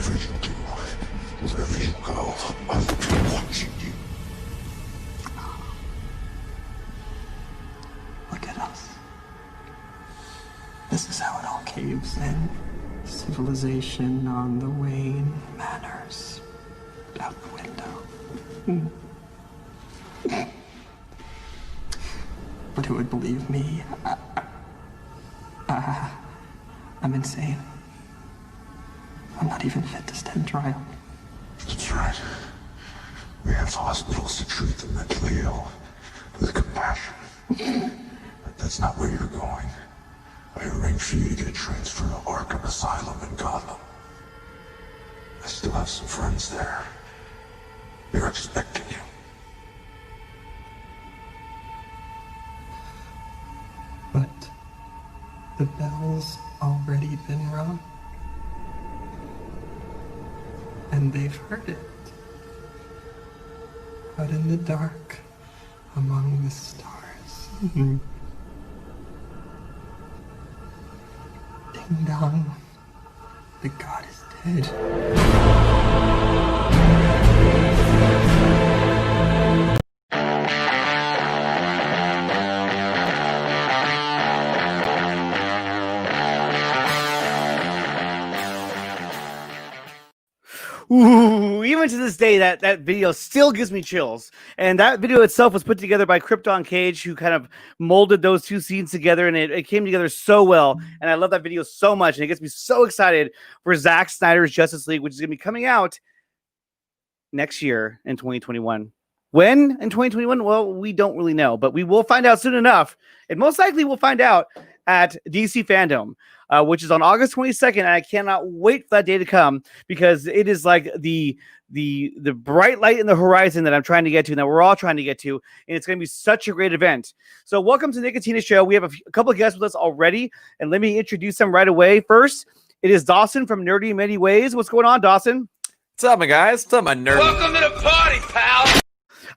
whatever you do, wherever you go, I'll be watching you. Look at us. This is how it all caves in. Civilization on the wane, manners out the window. But who would believe me? I'm insane. I'm not even fit to stand trial. That's right. We have hospitals to treat the mentally ill with compassion. But that's not where you're going. I arranged for you to get transferred to Arkham Asylum in Gotham. I still have some friends there. They're expecting you. But the bell's already been rung. And they've heard it. Out in the dark, among the stars. Ding dong, the god is dead. Ooh, even to this day, that video still gives me chills. And that video itself was put together by Krypton Cage, who kind of molded those two scenes together, and it came together so well. And I love that video so much, and it gets me so excited for Zack Snyder's Justice League, which is going to be coming out next year in 2021. When in 2021? Well, we don't really know, but we will find out soon enough. And most likely we'll find out at DC Famdome, which is on August 22nd. And I cannot wait for that day to come, because it is like the bright light in the horizon that I'm trying to get to, and that we're all trying to get to. And it's going to be such a great event. So welcome to Nickatina Show. We have a couple of guests with us already, and let me introduce them right away. First, it is Dawson from Nerdy in Many Ways. What's going on, Dawson? What's up, my guys? What's up, my nerd? Welcome to the party, pal.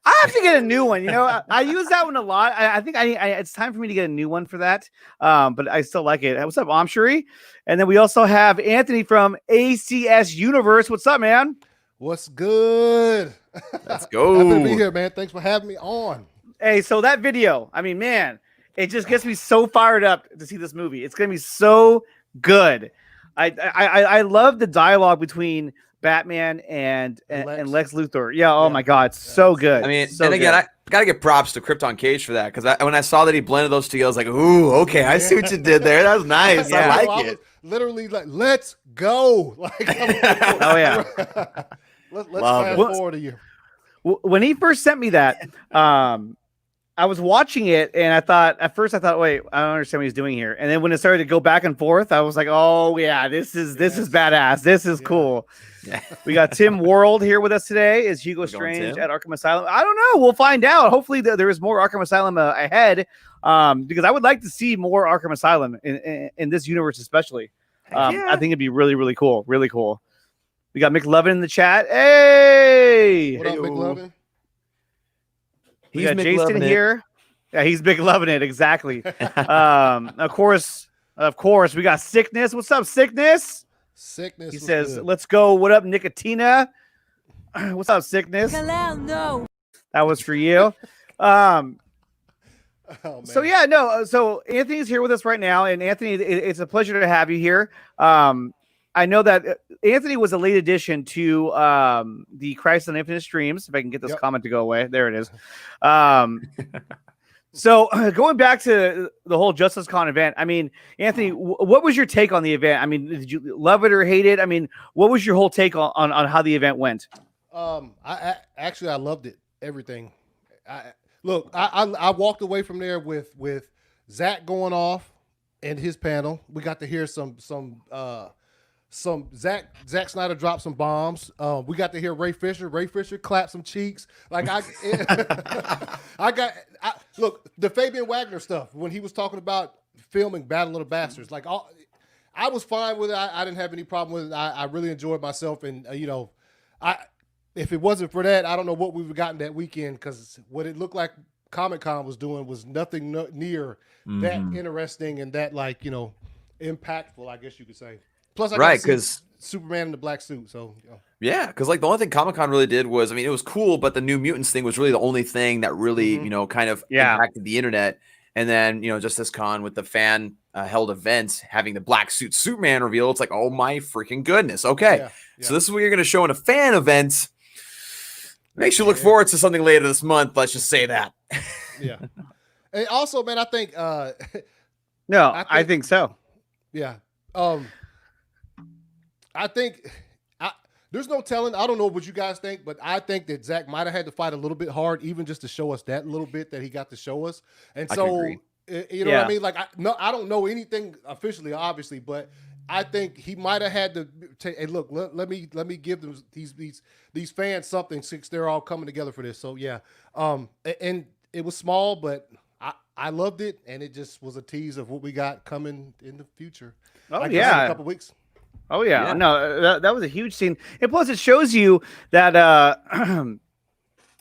I have to get a new one. You know, I use that one a lot. I think it's time for me to get a new one for that. But I still like it. What's up, Amshri? And then we also have Anthony from ACS Universe. What's up, man? What's good? Let's go. Happy to be here, man. Thanks for having me on. Hey, so that video, I mean, man, it just gets me so fired up to see this movie. It's gonna be so good. I love the dialogue between Batman and Lex Luthor. Yeah, oh my God, so good. I mean, so and again, good. I gotta give props to Krypton Cage for that, because when I saw that he blended those together, I was like, ooh, okay, I see what you did there. That was nice. Yeah. I like it. Literally, like, let's go. Like, Oh yeah. let's fast forward a year. When he first sent me that, I was watching it, and at first I thought, wait, I don't understand what he's doing here. And then when it started to go back and forth, I was like, oh yeah, this is badass. This is cool. Yeah. We got Tim World here with us today. Is Hugo Strange at Arkham Asylum? I don't know. We'll find out. Hopefully there is more Arkham Asylum ahead, because I would like to see more Arkham Asylum in this universe, especially. I think it'd be really, really cool. Really cool. We got McLovin in the chat. Hey! What up, McLovin? We got Jason here. Yeah, he's big loving it. Exactly. Of course, we got Sickness. What's up, Sickness? Sickness. He says, "Let's go." What up, Nickatina? What's up, Sickness? No. That was for you. So yeah, no. So Anthony's here with us right now, and Anthony, it's a pleasure to have you here. I know that Anthony was a late addition to the Christ on Infinite Streams. If I can get this comment to go away, there it is. So going back to the whole Justice Con event, I mean, Anthony, what was your take on the event? I mean, did you love it or hate it? I mean, what was your whole take on how the event went? I actually loved it. Everything. I walked away from there with Zach going off and his panel. We got to hear some Zack Snyder dropped some bombs. We got to hear Ray Fisher. Ray Fisher clapped some cheeks. Like look, the Fabian Wagner stuff when he was talking about filming Battle of the Bastards. Like I was fine with it. I didn't have any problem with it. I really enjoyed myself, and if it wasn't for that, I don't know what we would have gotten that weekend, because what it looked like Comic-Con was doing was nothing near that interesting and that impactful, I guess you could say. Plus, I Right, got to see 'cause- Superman in the black suit. So Yeah, because like the only thing Comic-Con really did was, I mean, it was cool, but the New Mutants thing was really the only thing that really, kind of impacted the internet. And then, just this con with the fan held events having the black suit Superman reveal, it's like, oh my freaking goodness. Okay, so this is what you're going to show in a fan event. Makes you look forward to something later this month. Let's just say that. yeah. And also, man, I think. No, I think so. Yeah. I think. There's no telling. I don't know what you guys think, but I think that Zach might have had to fight a little bit hard, even just to show us that little bit that he got to show us. And so, you know what I mean? Like, I don't know anything officially, obviously, but I think he might have had to take. Hey, look, let me give them these fans something since they're all coming together for this. So yeah, and it was small, but I loved it, and it just was a tease of what we got coming in the future. Oh in yeah, a couple weeks. Oh yeah, no, that was a huge scene, and plus it shows you that that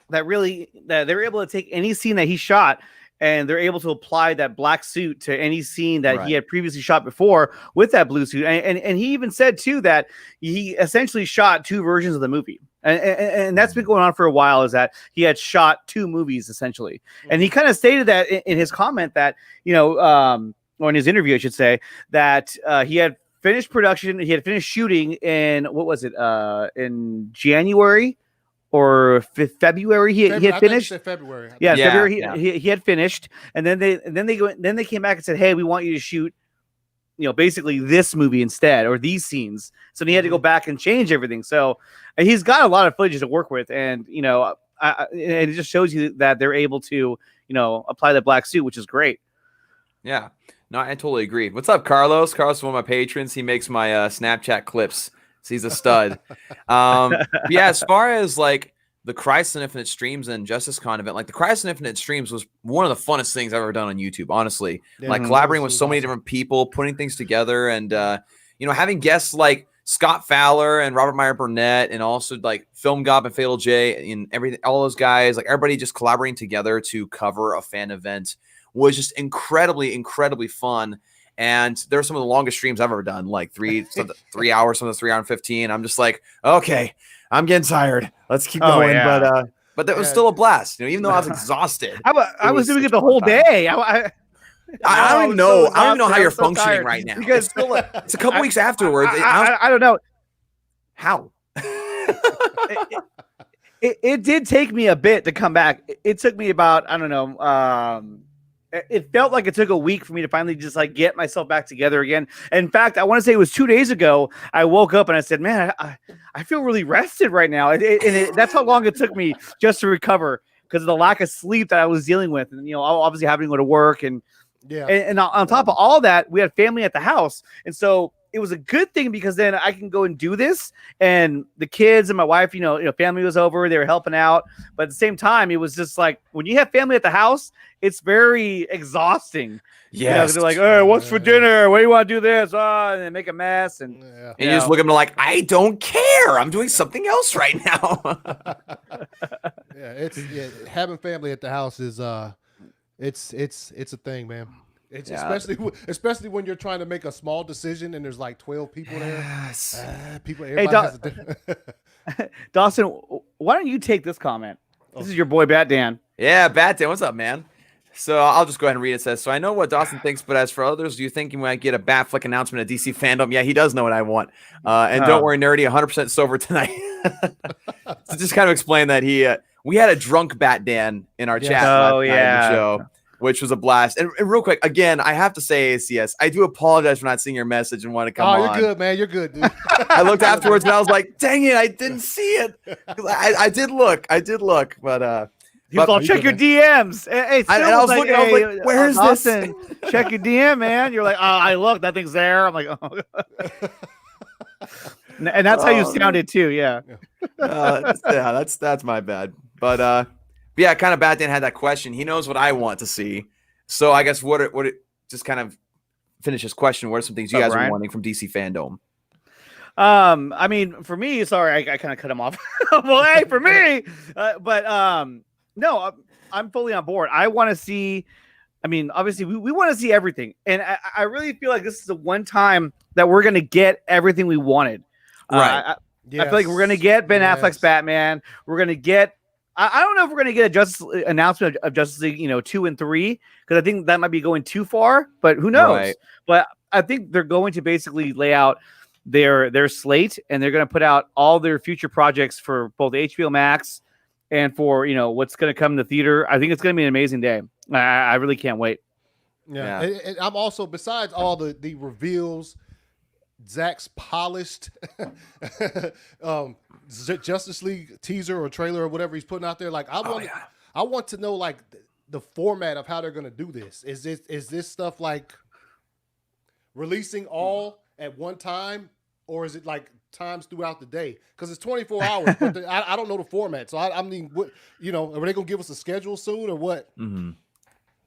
they're able to take any scene that he shot, and they're able to apply that black suit to any scene that he had previously shot before with that blue suit, and he even said too that he essentially shot 2 versions of the movie, and that's been going on for a while. Is that he had shot 2 movies essentially, and he kind of stated that in his comment that or in his interview, I should say, that he had finished production. He had finished shooting in in January or February. He had finished. February. Yeah, February. He had finished, and then they came back and said, "Hey, we want you to shoot, basically this movie instead, or these scenes." So he had to go back and change everything. So he's got a lot of footage to work with, and and it just shows you that they're able to apply the black suit, which is great. Yeah. No, I totally agree. What's up, Carlos? Carlos is one of my patrons. He makes my Snapchat clips. So he's a stud. Yeah, as far as like the Crisis on Infinite Streams and Justice Con event, like the Crisis on Infinite Streams was one of the funnest things I've ever done on YouTube, honestly. Like collaborating with so many different people, putting things together, and having guests like Scott Fowler and Robert Meyer Burnett, and also like Film Gob and Fatal J and everything, all those guys, like everybody just collaborating together to cover a fan event was just incredibly, incredibly fun. And they're some of the longest streams I've ever done, like 3 hours, some of the 3 hour and 15. I'm just like, okay, I'm getting tired. Let's keep going. Yeah. But that was still a blast, even though I was exhausted. I was doing it the whole day. I don't even know. I don't even know how you're functioning right now. Because it's a couple weeks afterwards. I don't know how. It did take me a bit to come back. It took me about, I don't know, it felt like it took a week for me to finally just like get myself back together again. In fact, I want to say it was 2 days ago. I woke up and I said, man, I feel really rested right now. That's how long it took me just to recover because of the lack of sleep that I was dealing with. And, obviously having to go to work and on top of all that, we had family at the house. And so it was a good thing because then I can go and do this, and the kids and my wife, family was over, they were helping out. But at the same time, it was just like when you have family at the house, it's very exhausting. Yeah, they're like, "Hey, what's for dinner? What do you want to do this?" And they make a mess, and you just look at them like, "I don't care. I'm doing something else right now." Having family at the house is it's a thing, man. It's especially when you're trying to make a small decision and there's like 12 people there. Yes. Dawson, why don't you take this comment? This is your boy Bat Dan. Yeah, Bat Dan, what's up, man? So I'll just go ahead and read it. It says, so I know what Dawson thinks, but as for others, do you think you might get a Batfleck announcement at DC Fandom? Yeah, he does know what I want. And don't worry, nerdy, 100% sober tonight. So just kind of explain that we had a drunk Bat Dan in our chat last night in the show, which was a blast. And real quick, again, I have to say, ACS, I do apologize for not seeing your message and want to come on. Oh, you're good, man. You're good, dude. I looked afterwards and I was like, dang it, I didn't see it. I did look, but I'll check your DMs. Hey, I was looking, I was like, where is Austin, this? Check your DM, man. You're like, oh, I look, that thing's there. I'm like, oh. And that's how you sounded too, yeah. That's my bad. But yeah, kind of Bat Dan had that question. He knows what I want to see. So I guess what just kind of finish his question. What are some things you guys are wanting from DC Fandom? I mean, for me, sorry, I kind of cut him off. Well, hey, for me, but no, I'm fully on board. I want to see I mean, obviously, we want to see everything, and I really feel like this is the one time that we're gonna get everything we wanted. Right. I feel like we're gonna get Ben Affleck's Batman. We're gonna get. I don't know if we're gonna get a announcement of Justice League, 2 and 3, because I think that might be going too far. But who knows? Right. But I think they're going to basically lay out their slate, and they're going to put out all their future projects for both HBO Max and for what's going to come in the theater. I think it's going to be an amazing day. I really can't wait. Yeah. And I'm also, besides all the reveals, Zach's polished Justice League teaser or trailer or whatever he's putting out there. Like I want to know like the format of how they're going to do this. Is this stuff like releasing all at one time, or is it like times throughout the day? Because it's 24 hours, but I don't know the format. So I mean, what are they going to give us a schedule soon or what? Mm-hmm.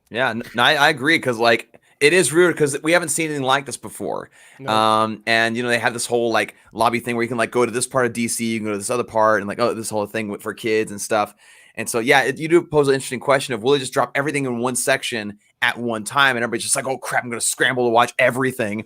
Yeah, no, I agree, because like it is weird because we haven't seen anything like this before. No. And they have this whole like lobby thing where you can like go to this part of DC, you can go to this other part, and like this whole thing for kids and stuff. And so you do pose an interesting question of will they just drop everything in one section at one time, and everybody's just like, oh crap, I'm going to scramble to watch everything.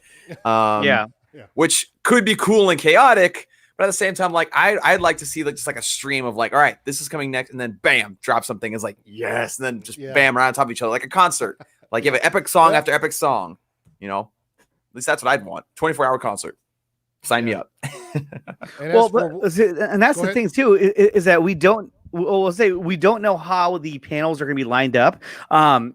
Which could be cool and chaotic. But at the same time, like I'd like to see like just like a stream of like, all right, this is coming next, and then bam, drop something. Is like yes, and then just bam right on top of each other like a concert. Like you have an epic song after epic song. At least that's what I'd want. 24-hour concert. Sign me up. And that's the thing too is that we don't. We'll say we don't know how the panels are going to be lined up.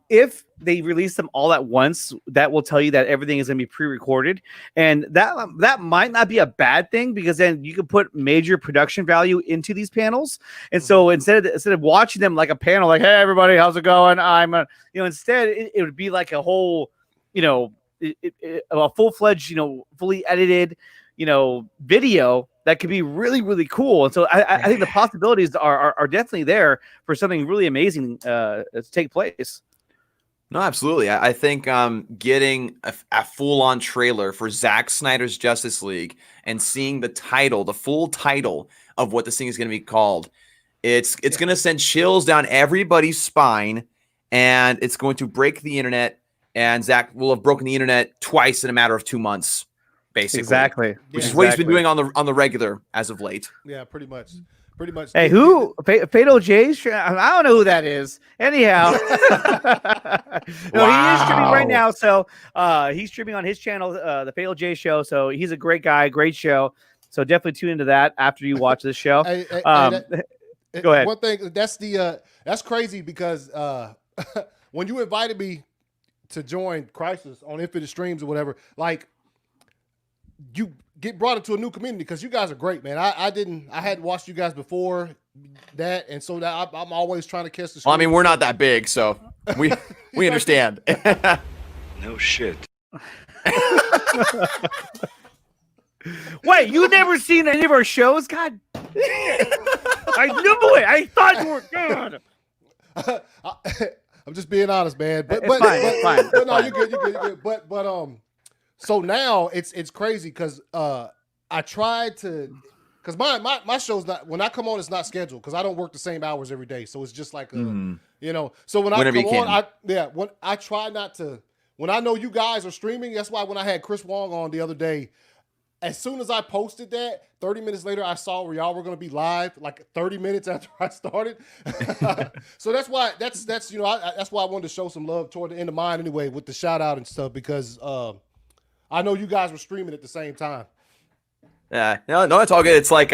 If they release them all at once, that will tell you that everything is going to be pre-recorded, and that might not be a bad thing, because then you can put major production value into these panels. And so instead of watching them like a panel, like, hey everybody, how's it going? Instead it would be like a whole, a full-fledged, fully edited, video that could be really, really cool. And so I think the possibilities are definitely there for something really amazing to take place. No, absolutely. I think getting a full-on trailer for Zack Snyder's Justice League and seeing the full title of what this thing is going to be called, it's going to send chills down everybody's spine, and it's going to break the internet, and Zack will have broken the internet twice in a matter of 2 months. Basically, exactly, which is what he's been doing on the regular as of late. Yeah, pretty much. Hey, who Fatal J's? I don't know who that is. Anyhow, no, he is streaming right now. So he's streaming on his channel, the Fatal J Show. So he's a great guy, great show. So definitely tune into that after you watch this show. Go ahead. One thing that's crazy because when you invited me to join Crisis on Infinite Streams or whatever, like. You get brought into a new community because you guys are great, man. I hadn't watched you guys before that, and so that I'm always trying to catch the stream. Well, I mean, we're not that big, so we understand. No shit. Wait, you never seen any of our shows? God damn. I knew it. I thought you were good. I'm just being honest, man. But it's fine. No, you're good. But so now it's crazy because I tried to, because my show's not, when I come on, it's not scheduled because I don't work the same hours every day. So it's just like, so when I come on, when I try not to, when I know you guys are streaming, that's why when I had Chris Wong on the other day, as soon as I posted that, 30 minutes later, I saw where y'all were going to be live, like 30 minutes after I started. So that's why that's why I wanted to show some love toward the end of mine anyway with the shout out and stuff, because I know you guys were streaming at the same time. Yeah, no, it's all good. It's like,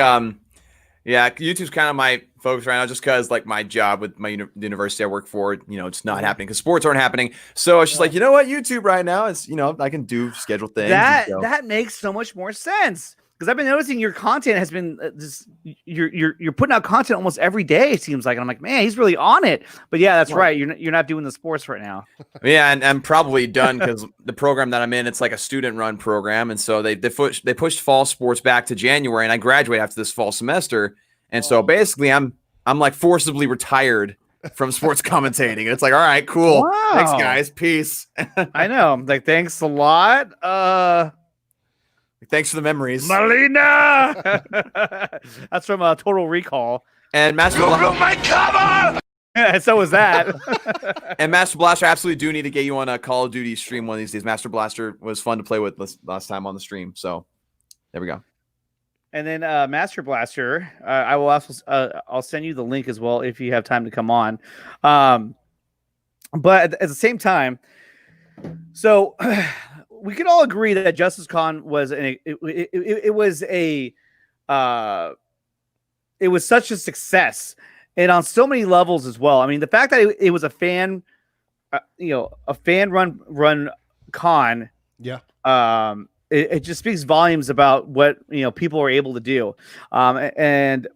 YouTube's kind of my focus right now, just because like my job with my university I work for, it's not happening because sports aren't happening. So it's just like, YouTube right now is, I can do schedule things. That makes so much more sense. Because I've been noticing your content has been you're putting out content almost every day, it seems like. And I'm like, man, he's really on it. But yeah, that's right. You're not doing the sports right now. Yeah, and I'm probably done because the program that I'm in, it's like a student-run program, and so they pushed fall sports back to January, and I graduate after this fall semester, and so basically I'm like forcibly retired from sports commentating. And it's like, all right, cool. Wow. Thanks, guys. Peace. I know. I'm like, thanks a lot. Thanks for the memories. Melina! That's from Total Recall. And Master my cover! So was that. And Master Blaster, absolutely do need to get you on a Call of Duty stream one of these days. Master Blaster was fun to play with last time on the stream. So there we go. And then Master Blaster, I will also I'll send you the link as well if you have time to come on. But at the same time, so we can all agree that Justice Con was it was such a success, and on so many levels as well. I mean, the fact that it was a fan, a fan run con, Yeah. It just speaks volumes about what people are able to do. And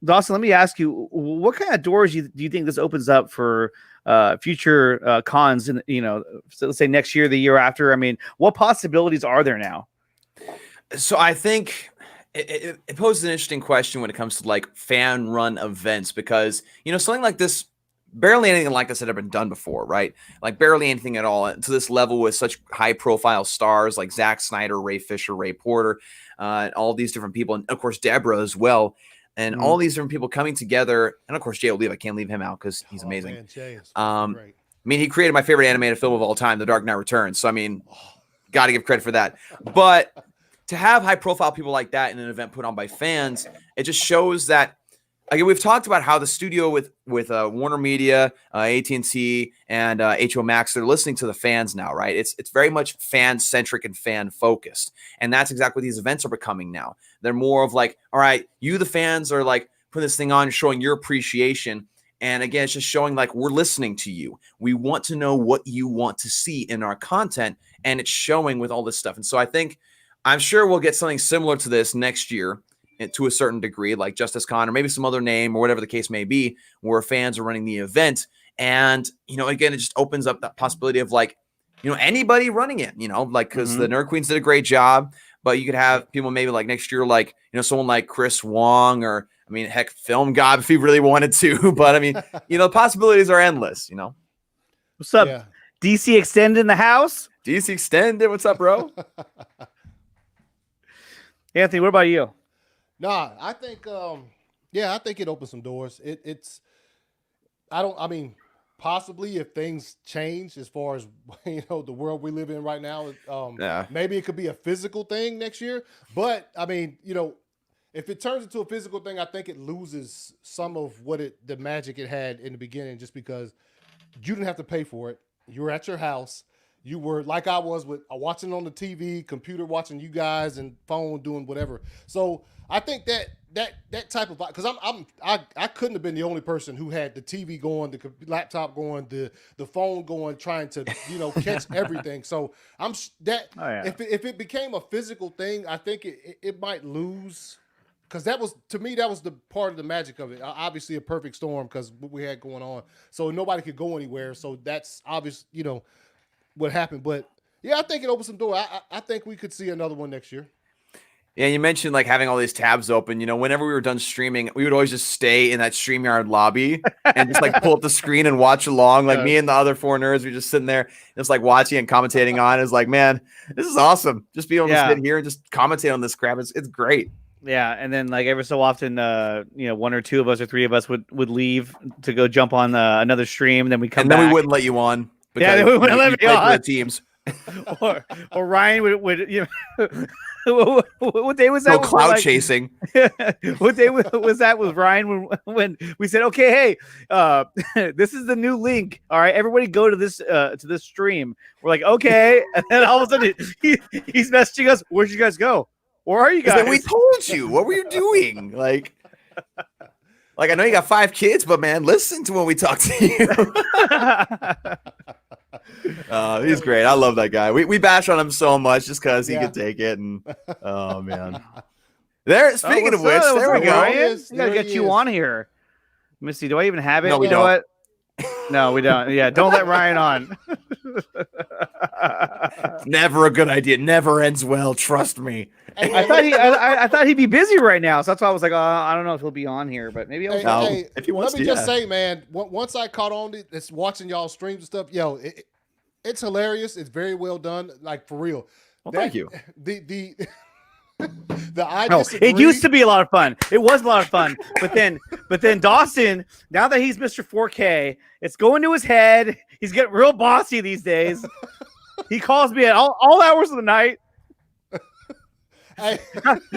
Dawson, let me ask you, what kind of doors do you think this opens up for future cons? And so let's say next year, the year after. I mean, what possibilities are there now? So I think it poses an interesting question when it comes to like fan run events, because something like this. Barely anything like this had ever been done before, right? Like barely anything at all to this level with such high-profile stars like Zack Snyder, Ray Fisher, Ray Porter, and all these different people, and of course Deborah as well, and all these different people coming together, and of course Jay will leave. I can't leave him out because he's amazing. Man, Jay is great. I mean, he created my favorite animated film of all time, The Dark Knight Returns. So I mean, got to give credit for that. But to have high-profile people like that in an event put on by fans, it just shows that. Again, we've talked about how the studio with Warner Media, AT&T, and HBO Max, they're listening to the fans now, right? It's very much fan-centric and fan-focused. And that's exactly what these events are becoming now. They're more of like, all right, you, the fans, are like putting this thing on, showing your appreciation. And again, it's just showing like we're listening to you. We want to know what you want to see in our content, and it's showing with all this stuff. And so I'm sure we'll get something similar to this next year, to a certain degree, like Justice Con or maybe some other name or whatever the case may be, where fans are running the event. And, again, it just opens up that possibility of like, anybody running it, like, because the Nerd Queens did a great job, but you could have people maybe like next year, like, someone like Chris Wong or, I mean, heck, Film God if he really wanted to. But I mean, the possibilities are endless, What's up? Yeah. DC Extended in the house? DC Extended, what's up, bro? Anthony, what about you? Nah, I think, I think it opens some doors. Possibly if things change as far as, the world we live in right now, maybe it could be a physical thing next year. But I mean, if it turns into a physical thing, I think it loses some of the magic it had in the beginning, just because you didn't have to pay for it. You were at your house. You were like I was with watching on the TV, computer, watching you guys, and phone doing whatever. So I think that type of, because I couldn't have been the only person who had the TV going, the laptop going, the phone going, trying to catch everything. So if it became a physical thing, I think it might lose, because that was the part of the magic of it. Obviously, a perfect storm because what we had going on, so nobody could go anywhere. So that's obvious, what happened. But yeah, I think it opens some door. I think we could see another one next year. Yeah, you mentioned like having all these tabs open. Whenever we were done streaming, we would always just stay in that StreamYard lobby and just like pull up the screen and watch along. Like me and the other four nerds, we just sitting there, just like watching and commentating on. It's like, man, this is awesome. Just being able to sit here and just commentate on this crap. It's great. Yeah, and then like every so often, one or two of us or three of us would leave to go jump on another stream, and then we come back. And then we wouldn't let you on. Yeah, we wouldn't let you on. The teams. or Ryan would what day was that? No cloud chasing. What day was that with Ryan when we said, okay, hey, this is the new link. All right, everybody go to this stream. We're like, okay, and then all of a sudden he's messaging us. Where'd you guys go? Where are you guys? We told you. What were you doing? Like I know you got 5 kids, but man, listen to when we talk to you. He's great. I love that guy. We bash on him so much just because he could take it. And oh man, speaking of which, there we go. Ryan? We gotta get you on here, Misty. Do I even have it? No, we don't. What? No, we don't. Yeah, don't let Ryan on. Never a good idea. Never ends well. Trust me. I thought he'd be busy right now, so that's why I was like, I don't know if he'll be on here, but maybe I'll. If he wants let me just say, man, once I caught on to it's watching y'all streams and stuff, it's hilarious. It's very well done, like for real. Well, thank you. I disagree. It used to be a lot of fun. It was a lot of fun, but then But then Dawson, now that he's Mr. 4K, it's going to his head. He's getting real bossy these days. He calls me at all hours of the night. Hey,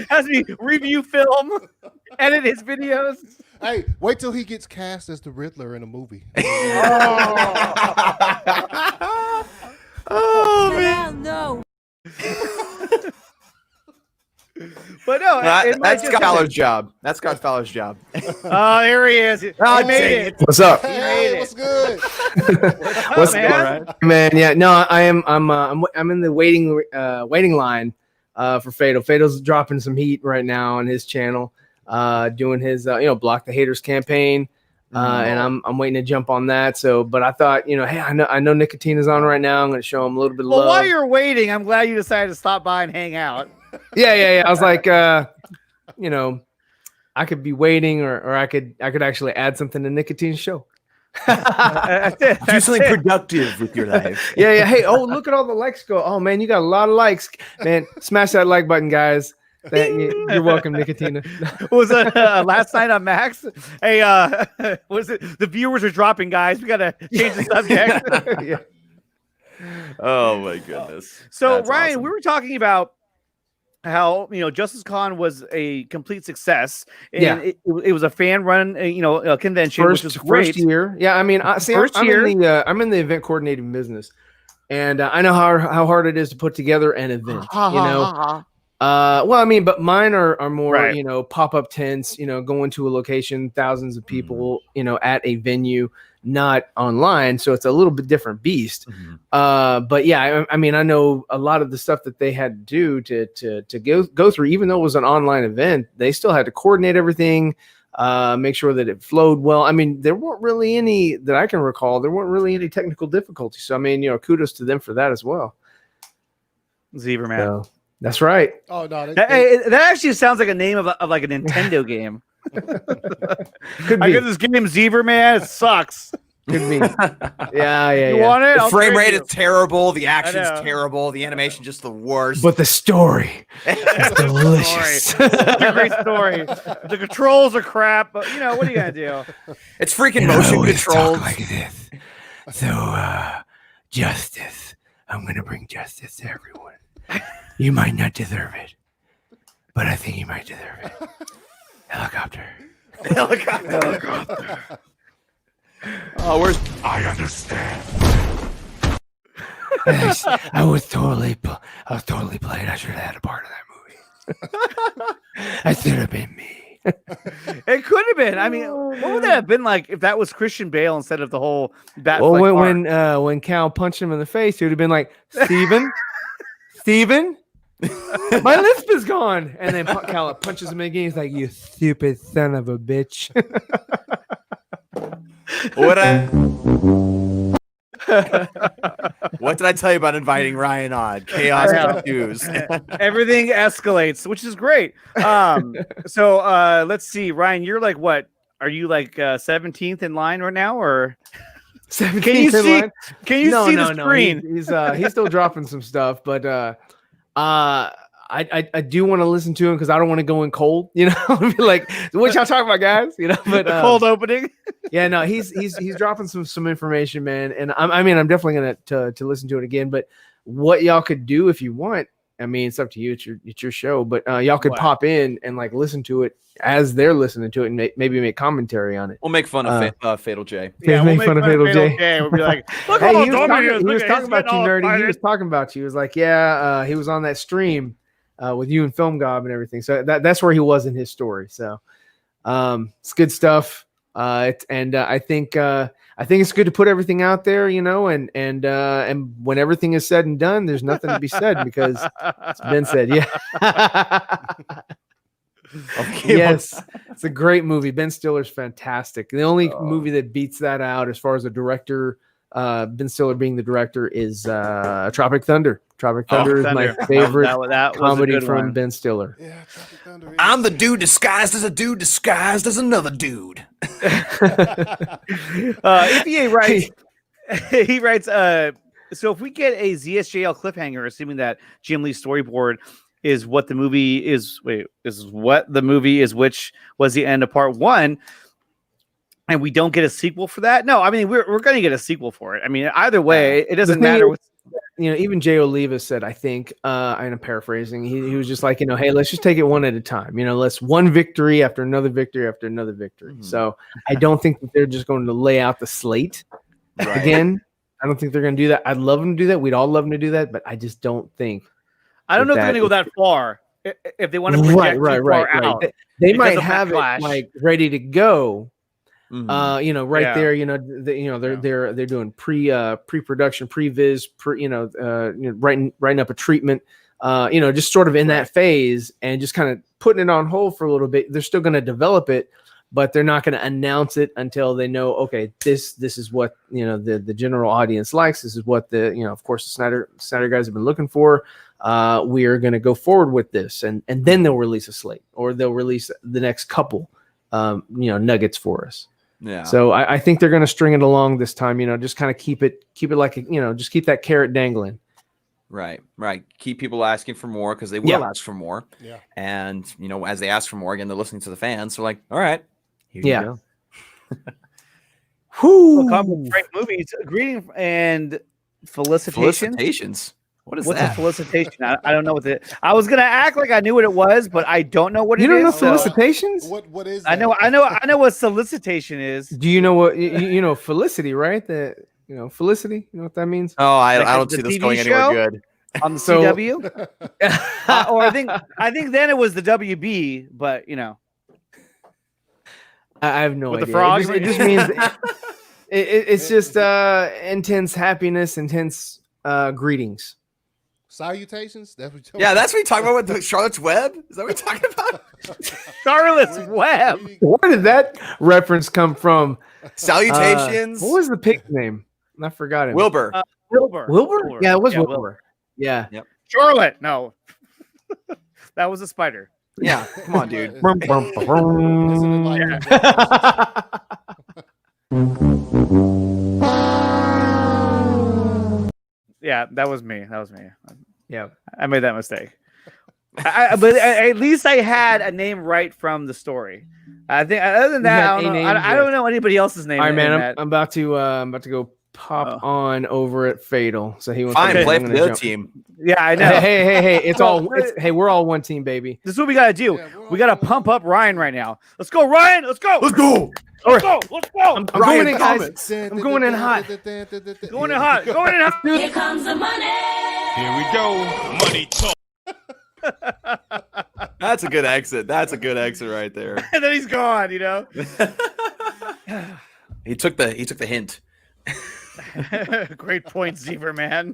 Has me review film, edit his videos. hey, wait till he gets cast as the Riddler in a movie. Oh man, no. But no, that's Scott Fowler's job. That's Scott Fowler's job. Oh, there he is. He made it. What's up? Hey, what's good? What's man? Man, yeah, no, I'm in the waiting line for Fatal. Fatal's dropping some heat right now on his channel, doing his Block the Haters campaign. And I'm waiting to jump on that. So, but I thought, hey, I know Nickatina's on right now. I'm going to show him a little bit of love. Well, while you're waiting, I'm glad you decided to stop by and hang out. Yeah. I was like, I could be waiting, or I could actually add something to Nickatina Show. Do something productive with your life. Yeah. Hey, look at all the likes go. Oh man, you got a lot of likes, man. Smash that like button, guys. You're welcome, Nickatina. Was it last night on Max? Hey, was it the viewers are dropping, guys? We gotta change the subject. Yeah. Oh my goodness. So That's Ryan, awesome. we were talking about how Justice Con was a complete success, and Yeah. it was a fan run, convention, which was great. First year. Yeah, I mean, I'm in the event coordinating business, and I know how hard it is to put together an event. Well, I mean, but mine are more, Right. pop-up tents, going to a location, thousands of people, at a venue, not online. So it's a little bit different beast. But yeah, I mean, I know a lot of the stuff that they had to do to go through, even though it was an online event, they still had to coordinate everything, make sure that it flowed well. I mean, there weren't really any that I can recall. There weren't really any technical difficulties. So, I mean, kudos to them for that as well. Zever man. So, that's right. Oh no, That actually sounds like a name of like a Nintendo game. Could I be. get this game Zever man. It sucks. Could be. Yeah. You want it? The I'll frame trade rate you. is terrible. The know. action's terrible. The animation just the worst. But the story is delicious. Story. It's a great story. The controls are crap, but what are you gonna do? it's freaking motion controlled. like this. So, justice. I'm gonna bring justice to everyone. You might not deserve it, but I think you might deserve it. Helicopter. Oh, where's I understand. I was totally played. I should have had a part of that movie. That should have been me. It could have been. I mean, what would that have been like if that was Christian Bale instead of the whole bat? Well, when Cal punched him in the face, it would have been like, Steven, my lisp is gone. And then Cal punches him again. He's like, you stupid son of a bitch. What did I tell you about inviting Ryan on? Chaos ensues. Everything escalates, which is great. So let's see, Ryan, you're like what? Are you like 17th in line right now, or can you see? Can you see the screen? He's still dropping some stuff, but I do want to listen to him because I don't want to go in cold, be like, what y'all talking about, guys? But Cold opening. Yeah, no, he's dropping some information, man, and I'm definitely gonna to listen to it again. But what y'all could do if you want, I mean, it's up to you. It's your show, but y'all could pop in and like listen to it as they're listening to it and maybe make commentary on it. We'll make fun of Fatal J. Yeah, We'll make fun of Fatal J. We'll be like, look Hey, how he was dumb talking, he is. he was Look, talking he's about you, getting all nerdy. He excited. was talking about you. He was like, yeah, he was on that stream with you and Film Gob and everything. So that's where he was in his story. So it's good stuff. I think it's good to put everything out there, and when everything is said and done, there's nothing to be said because it's been said. Yeah. Okay, Yes, it's a great movie. Ben Stiller's fantastic. The only movie that beats that out as far as a director, Ben Stiller being the director, is Tropic Thunder. Tropic Thunder is my favorite that was a comedy good from one. Ben Stiller. Yeah, Tropic Thunder is- I'm the dude disguised as a dude disguised as another dude. EPA writes, he writes, so if we get a ZSJL cliffhanger, assuming that Jim Lee's storyboard is what the movie is, which was the end of part one, and we don't get a sequel for that. No, I mean we're going to get a sequel for it. I mean either way, it doesn't matter. Even Jay Oliva said, I think, I'm paraphrasing. He was just like, hey, let's just take it one at a time. Let's one victory after another victory after another victory. Mm-hmm. So I don't think that they're just going to lay out the slate again. I don't think they're going to do that. I'd love them to do that. We'd all love them to do that, but I just don't think. I don't know if they're going to go that far. If they want to project far out, they might have it like ready to go. Mm-hmm. There, they're doing pre-production, pre-viz, writing up a treatment, just sort of in that phase and just kind of putting it on hold for a little bit. They're still going to develop it, but they're not going to announce it until they know, okay, this is what, the general audience likes. This is what of course the Snyder guys have been looking for. We are going to go forward with this, and then they'll release a slate, or they'll release the next couple, nuggets for us. Yeah. So I think they're going to string it along this time. Just kind of keep it like just keep that carrot dangling. Right. Keep people asking for more, because they will ask for more. Yeah. And as they ask for more, again, they're listening to the fans. They're like, all right, here you go. Whoo! Great movies. Greeting and felicitations. What's that? A felicitation? I don't know what I was gonna act like I knew what it was, but I don't know what it is. You don't know felicitations? What is that? I know what solicitation is. Do you know what Felicity, right? Felicity. You know what that means? Oh, I don't see this going anywhere good. On the CW? Or I think then it was the WB, but I have no idea. The frogs? It just means it's just intense happiness, intense greetings. Salutations? That's what we talk about with Charlotte's Web? Is that what we're talking about? Charlotte's Web. Where did that reference come from? Salutations. What was the pig's name? I forgot it. Wilbur. Wilbur? Yeah, it was Wilbur. Yeah. Yep. Charlotte. No. That was a spider. Yeah. Come on, dude. Yeah, that was me. Yeah, I made that mistake. But at least I had a name right from the story. I think other than that, I don't know anybody else's name. All right, man. I'm about to go pop on over at Fatal. So he wants to play for the other team. Yeah, I know. Hey, we're all one team, baby. This is what we gotta do. We gotta pump up Ryan right now. Let's go, Ryan. Let's go. Let's go. Let's go. I'm going in, guys. I'm going in hot. Going in hot. Here comes the money. Here we go. Money talk. That's a good exit. That's a good exit right there. And then he's gone. He took the hint. Great point, Zever man.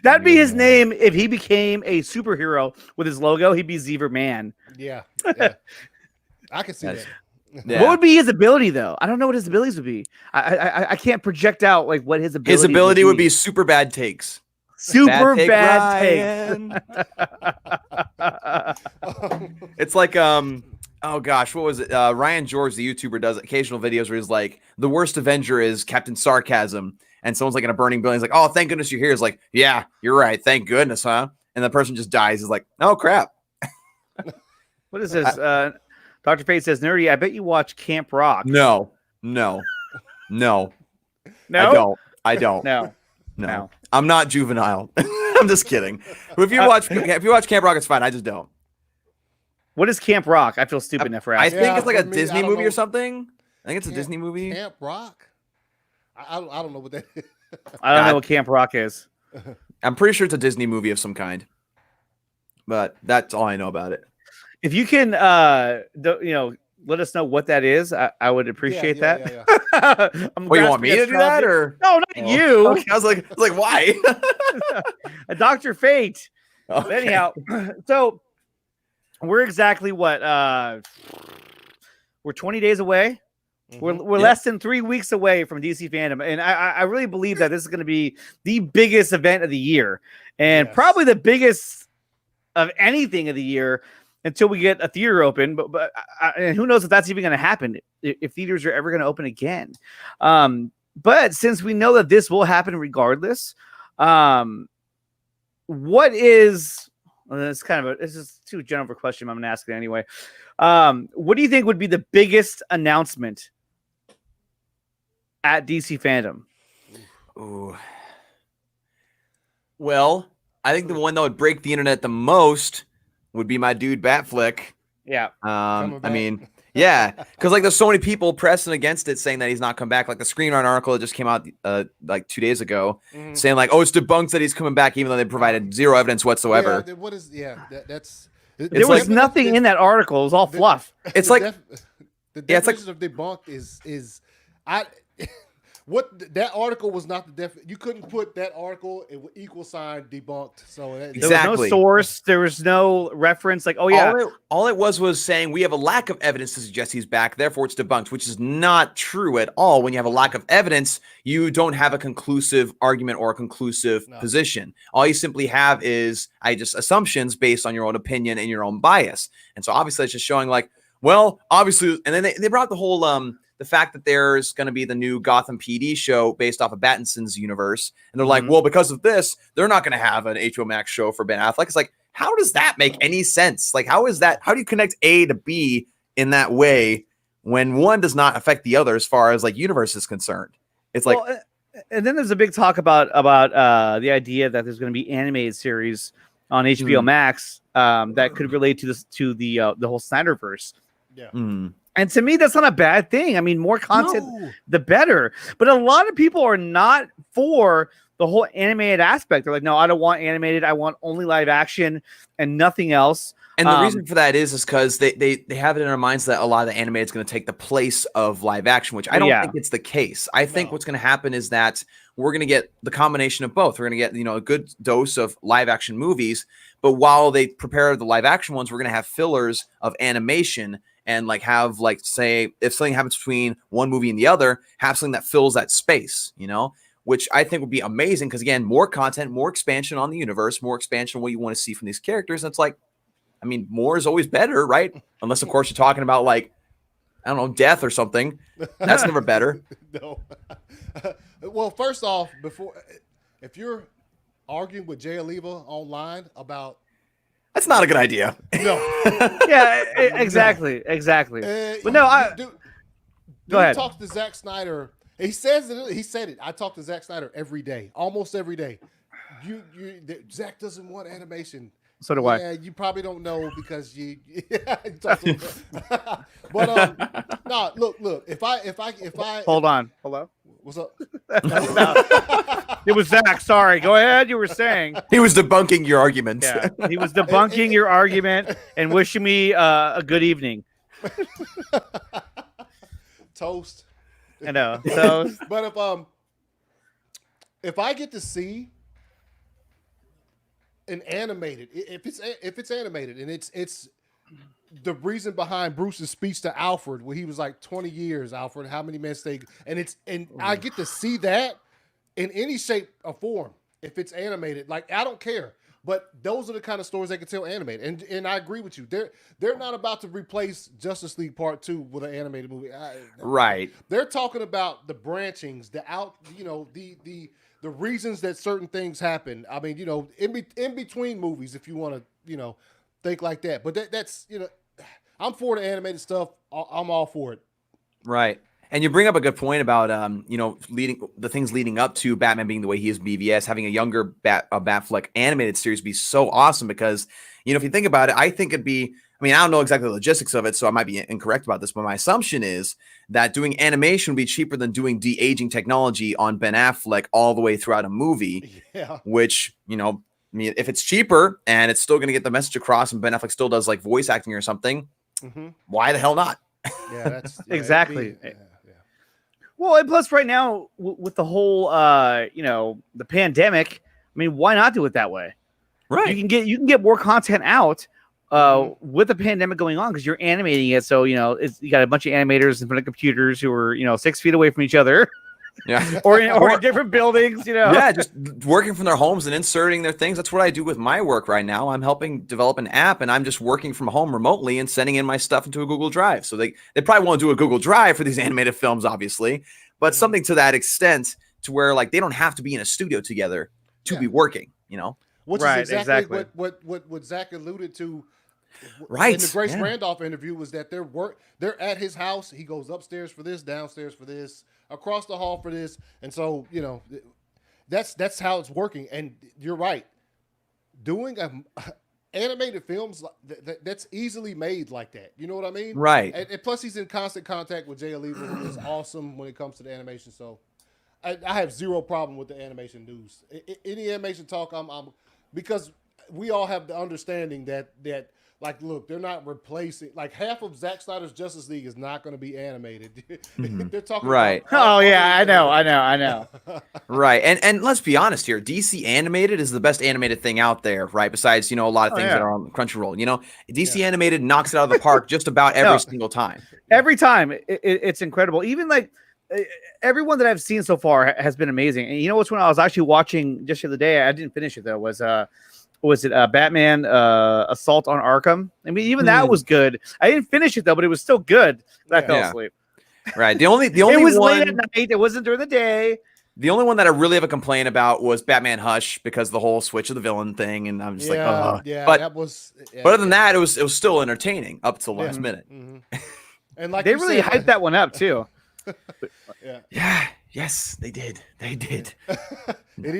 That'd be his name if he became a superhero with his logo. He'd be Zever man. Yeah. I can see that. Yeah. What would be his ability, though? I don't know what his abilities would be. I can't project out like what his ability. His ability would be super bad takes. Super bad take. It's like oh gosh, what was it? Ryan George, the YouTuber, does occasional videos where he's like, the worst Avenger is Captain Sarcasm, and someone's like in a burning building. He's like, oh, thank goodness you're here. He's like, yeah, you're right. Thank goodness, huh? And the person just dies. He's like, oh crap. What is this? Dr. Fate says, Nerdy, I bet you watch Camp Rock. No. No? I don't. No. I'm not juvenile. I'm just kidding. If you watch Camp Rock, it's fine. I just don't. What is Camp Rock? I feel stupid enough for asking. I think it's like a Disney movie or something. I think it's a Disney movie. Camp Rock? I don't know what that is. I don't know what Camp Rock is. I'm pretty sure it's a Disney movie of some kind. But that's all I know about it. If you can, let us know what that is. I would appreciate that. Yeah. Wait, you want me to do that, or no? Not you. Okay. I was like, why? A Dr. Fate. Okay. But anyhow, so we're exactly what? We're 20 days away. Mm-hmm. We're less than 3 weeks away from DC Fandom, and I really believe that this is going to be the biggest event of the year, and probably the biggest of anything of the year. Until we get a theater open, but and who knows if that's even going to happen, if theaters are ever going to open again. But since we know that this will happen regardless, what is this is too general of a question. I'm going to ask it anyway. What do you think would be the biggest announcement at DC Fandom? Ooh. Well, I think the one that would break the internet the most would be my dude Batflick. Yeah. I mean, yeah, because like there's so many people pressing against it, saying that he's not come back. Like the Screen Run article that just came out like 2 days ago, saying like, oh, it's debunked that he's coming back, even though they provided zero evidence whatsoever. Yeah, what is? Yeah, that's. There was nothing in that article. It was all fluff. It's like the definition of debunked is I. What that article was not the definition. You couldn't put that article in equal sign debunked. So there was no source. There was no reference. Like, oh yeah, all it was saying we have a lack of evidence to suggest he's back. Therefore, it's debunked, which is not true at all. When you have a lack of evidence, you don't have a conclusive argument or a conclusive position. All you simply have is just assumptions based on your own opinion and your own bias. And so obviously, it's just showing like, well, obviously, and then they brought the whole the fact that there's going to be the new Gotham PD show based off of Pattinson's universe. And they're like, well, because of this, they're not going to have an HBO Max show for Ben Affleck. It's like, how does that make any sense? Like, how is that? How do you connect A to B in that way when one does not affect the other as far as like universe is concerned? It's like, and then there's a big talk about the idea that there's going to be animated series on HBO Max that could relate to this, to the whole Snyderverse. Yeah. And to me, that's not a bad thing. I mean, more content, the better. But a lot of people are not for the whole animated aspect. They're like, no, I don't want animated. I want only live action and nothing else. And the reason for that is because they have it in our minds that a lot of the animated is going to take the place of live action, which I don't think it's the case. I think what's going to happen is that we're going to get the combination of both. We're going to get, a good dose of live action movies, but while they prepare the live action ones, we're going to have fillers of animation and like have like, say, if something happens between one movie and the other, have something that fills that space, which I think would be amazing. Because again, more content, more expansion on the universe, more expansion on what you want to see from these characters. And it's like, I mean, more is always better, right? Unless, of course, you're talking about like, I don't know, death or something. That's never better. No. Well, first off, if you're arguing with Jay Oliva online about, that's not a good idea. No. Yeah, exactly. But no, go ahead. Talk to Zack Snyder. He says it. He said it. I talk to Zack Snyder every day, almost every day. Zach doesn't want animation. So do I. Yeah, you probably don't know because you talk to him. But no, look. If I hold on. Hello. What's up? It was Zach. Sorry. Go ahead. You were saying he was debunking your argument. Yeah, he was debunking your argument and wishing me a good evening. Toast. I know. Toast. But if I get to see an animated, if it's animated and it's the reason behind Bruce's speech to Alfred, where he was like 20 years, Alfred, how many men stay? And I get to see that in any shape or form. If it's animated, like I don't care. But those are the kind of stories they can tell animated. And I agree with you. They're not about to replace Justice League Part 2 with an animated movie. Right. They're talking about the branchings, the reasons that certain things happen. I mean, in between movies, if you want to, think like that. But that's, I'm for the animated stuff. I'm all for it. Right. And you bring up a good point about, leading up to Batman being the way he is BVS, having a younger Batfleck animated series be so awesome because, if you think about it, I think it'd be, I don't know exactly the logistics of it, so I might be incorrect about this, but my assumption is that doing animation would be cheaper than doing de-aging technology on Ben Affleck all the way throughout a movie, which, if it's cheaper and it's still going to get the message across and Ben Affleck still does like voice acting or something, why the hell not? Yeah, that's exactly. Well, and plus right now with the whole, the pandemic, why not do it that way? Right. You can get more content out with the pandemic going on because you're animating it. So, you got a bunch of animators in front of computers who are, 6 feet away from each other. Yeah. or in different buildings, Yeah, just working from their homes and inserting their things. That's what I do with my work right now. I'm helping develop an app and I'm just working from home remotely and sending in my stuff into a Google Drive. So they probably won't do a Google Drive for these animated films, obviously, but something to that extent to where like they don't have to be in a studio together to be working, Which right, is exactly. What Zach alluded to Right. In the Grace yeah. Randolph interview was that they're at his house. He goes upstairs for this, downstairs for this, across the hall for this, and so that's how it's working. And you're right, doing animated films that's easily made like that. You know what I mean? Right. And plus, he's in constant contact with Jay Oliva, who is awesome when it comes to the animation. So I have zero problem with the animation news. Any animation talk, I'm because we all have the understanding that like, look, they're not replacing, like, half of Zack Snyder's Justice League is not going to be animated. They're talking Right. about Oh yeah, I know. Right. And let's be honest here. DC animated is the best animated thing out there, right? Besides, a lot of things that are on Crunchyroll. DC animated knocks it out of the park just about every single time. Every time it's incredible. Even like everyone that I've seen so far has been amazing. And you know which one I was actually watching just the other day? I didn't finish it though. Was it Batman Assault on Arkham? I mean, even that was good. I didn't finish it though, but it was still good. I fell asleep. Right. The only it was one, late at night. It wasn't during the day. The only one that I really have a complaint about was Batman Hush, because the whole switch of the villain thing, and I'm just like, but that was. But other than that, it was still entertaining up to the last minute. Mm-hmm. And like they really hyped that one up too. Yeah. Yes, they did. They did. It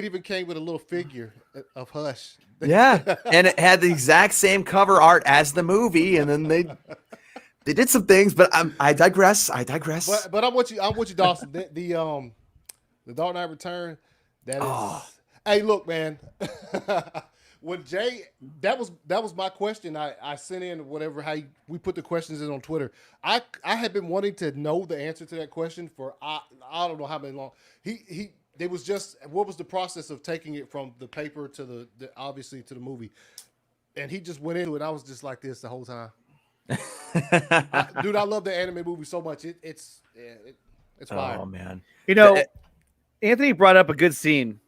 even came with a little figure of Hush. Yeah, and it had the exact same cover art as the movie, and then they did some things, but I digress. But I'm with you, Dawson. The Dark Knight Return. That is. Hey, look, man. When Jay, that was my question. I sent in whatever we put the questions in on Twitter. I had been wanting to know the answer to that question for I don't know how many long. It was just, what was the process of taking it from the paper to the obviously to the movie, and he just went into it. I was just like this the whole time. Dude, I love the anime movie so much. It's fire. Oh man, Anthony brought up a good scene.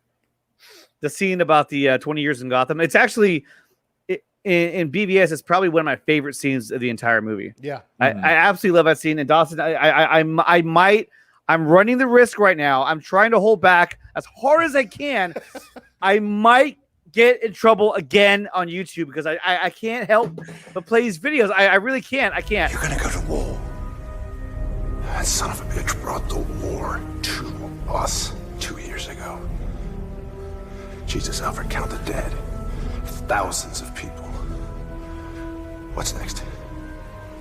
The scene about the 20 years in Gotham. It's actually in BVS. It's probably one of my favorite scenes of the entire movie. Yeah, I absolutely love that scene. And Dawson, I'm running the risk right now. I'm trying to hold back as hard as I can. I might get in trouble again on YouTube because I can't help but play these videos. I really can't. I can't. You're gonna go to war. That son of a bitch brought the war to us 2 years ago. Jesus, Alfred, count the dead. Thousands of people. What's next?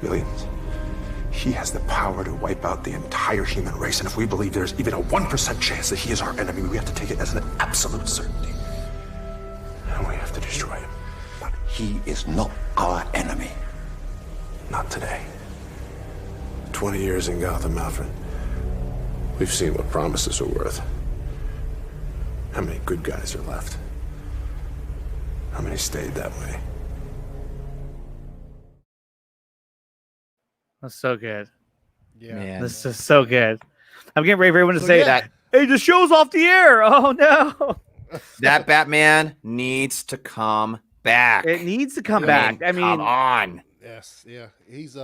Millions. He has the power to wipe out the entire human race, and if we believe there's even a 1% chance that he is our enemy, we have to take it as an absolute certainty. And we have to destroy him. But he is not our enemy. Not today. 20 years in Gotham, Alfred. We've seen what promises are worth. How many good guys are left? How many stayed that way? That's so good. Yeah, man. This is so good. I'm getting ready for everyone to say that. Hey, the show's off the air. Oh no. That Batman needs to come back. It needs to come back. I mean, come on. Yes, yeah. He's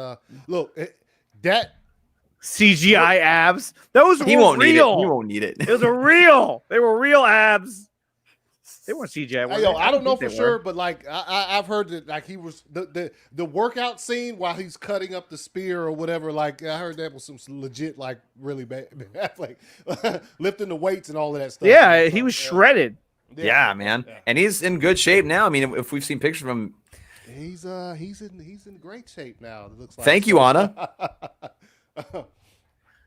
look that CGI abs. Those were He won't need it. real. He won't need it. Those are real. They were real abs. They weren't CGI. Hey, I don't know for sure, but like I've heard that like he was the workout scene while he's cutting up the spear or whatever. Like I heard that was some legit, like really bad, like lifting the weights and all of that stuff. Yeah, he was shredded. Yeah, man. Yeah. And he's in good shape now. I mean, if we've seen pictures of him, he's in great shape now. It looks like. Thank you, Anna.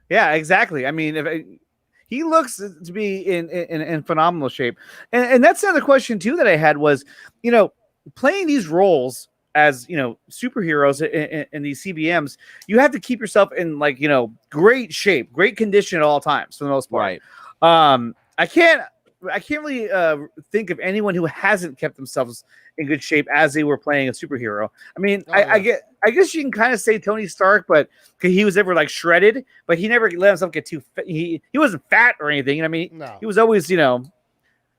Yeah, exactly. I mean, he looks to be in phenomenal shape. And that's another question too that I had was, playing these roles as, superheroes in these CBMs, you have to keep yourself in great shape, great condition at all times for the most part. Right. I can't really think of anyone who hasn't kept themselves in good shape as they were playing a superhero. I mean, I guess you can kind of say Tony Stark, but he was ever shredded, but he never let himself get too fat. He wasn't fat or anything. I mean, No. he was always, to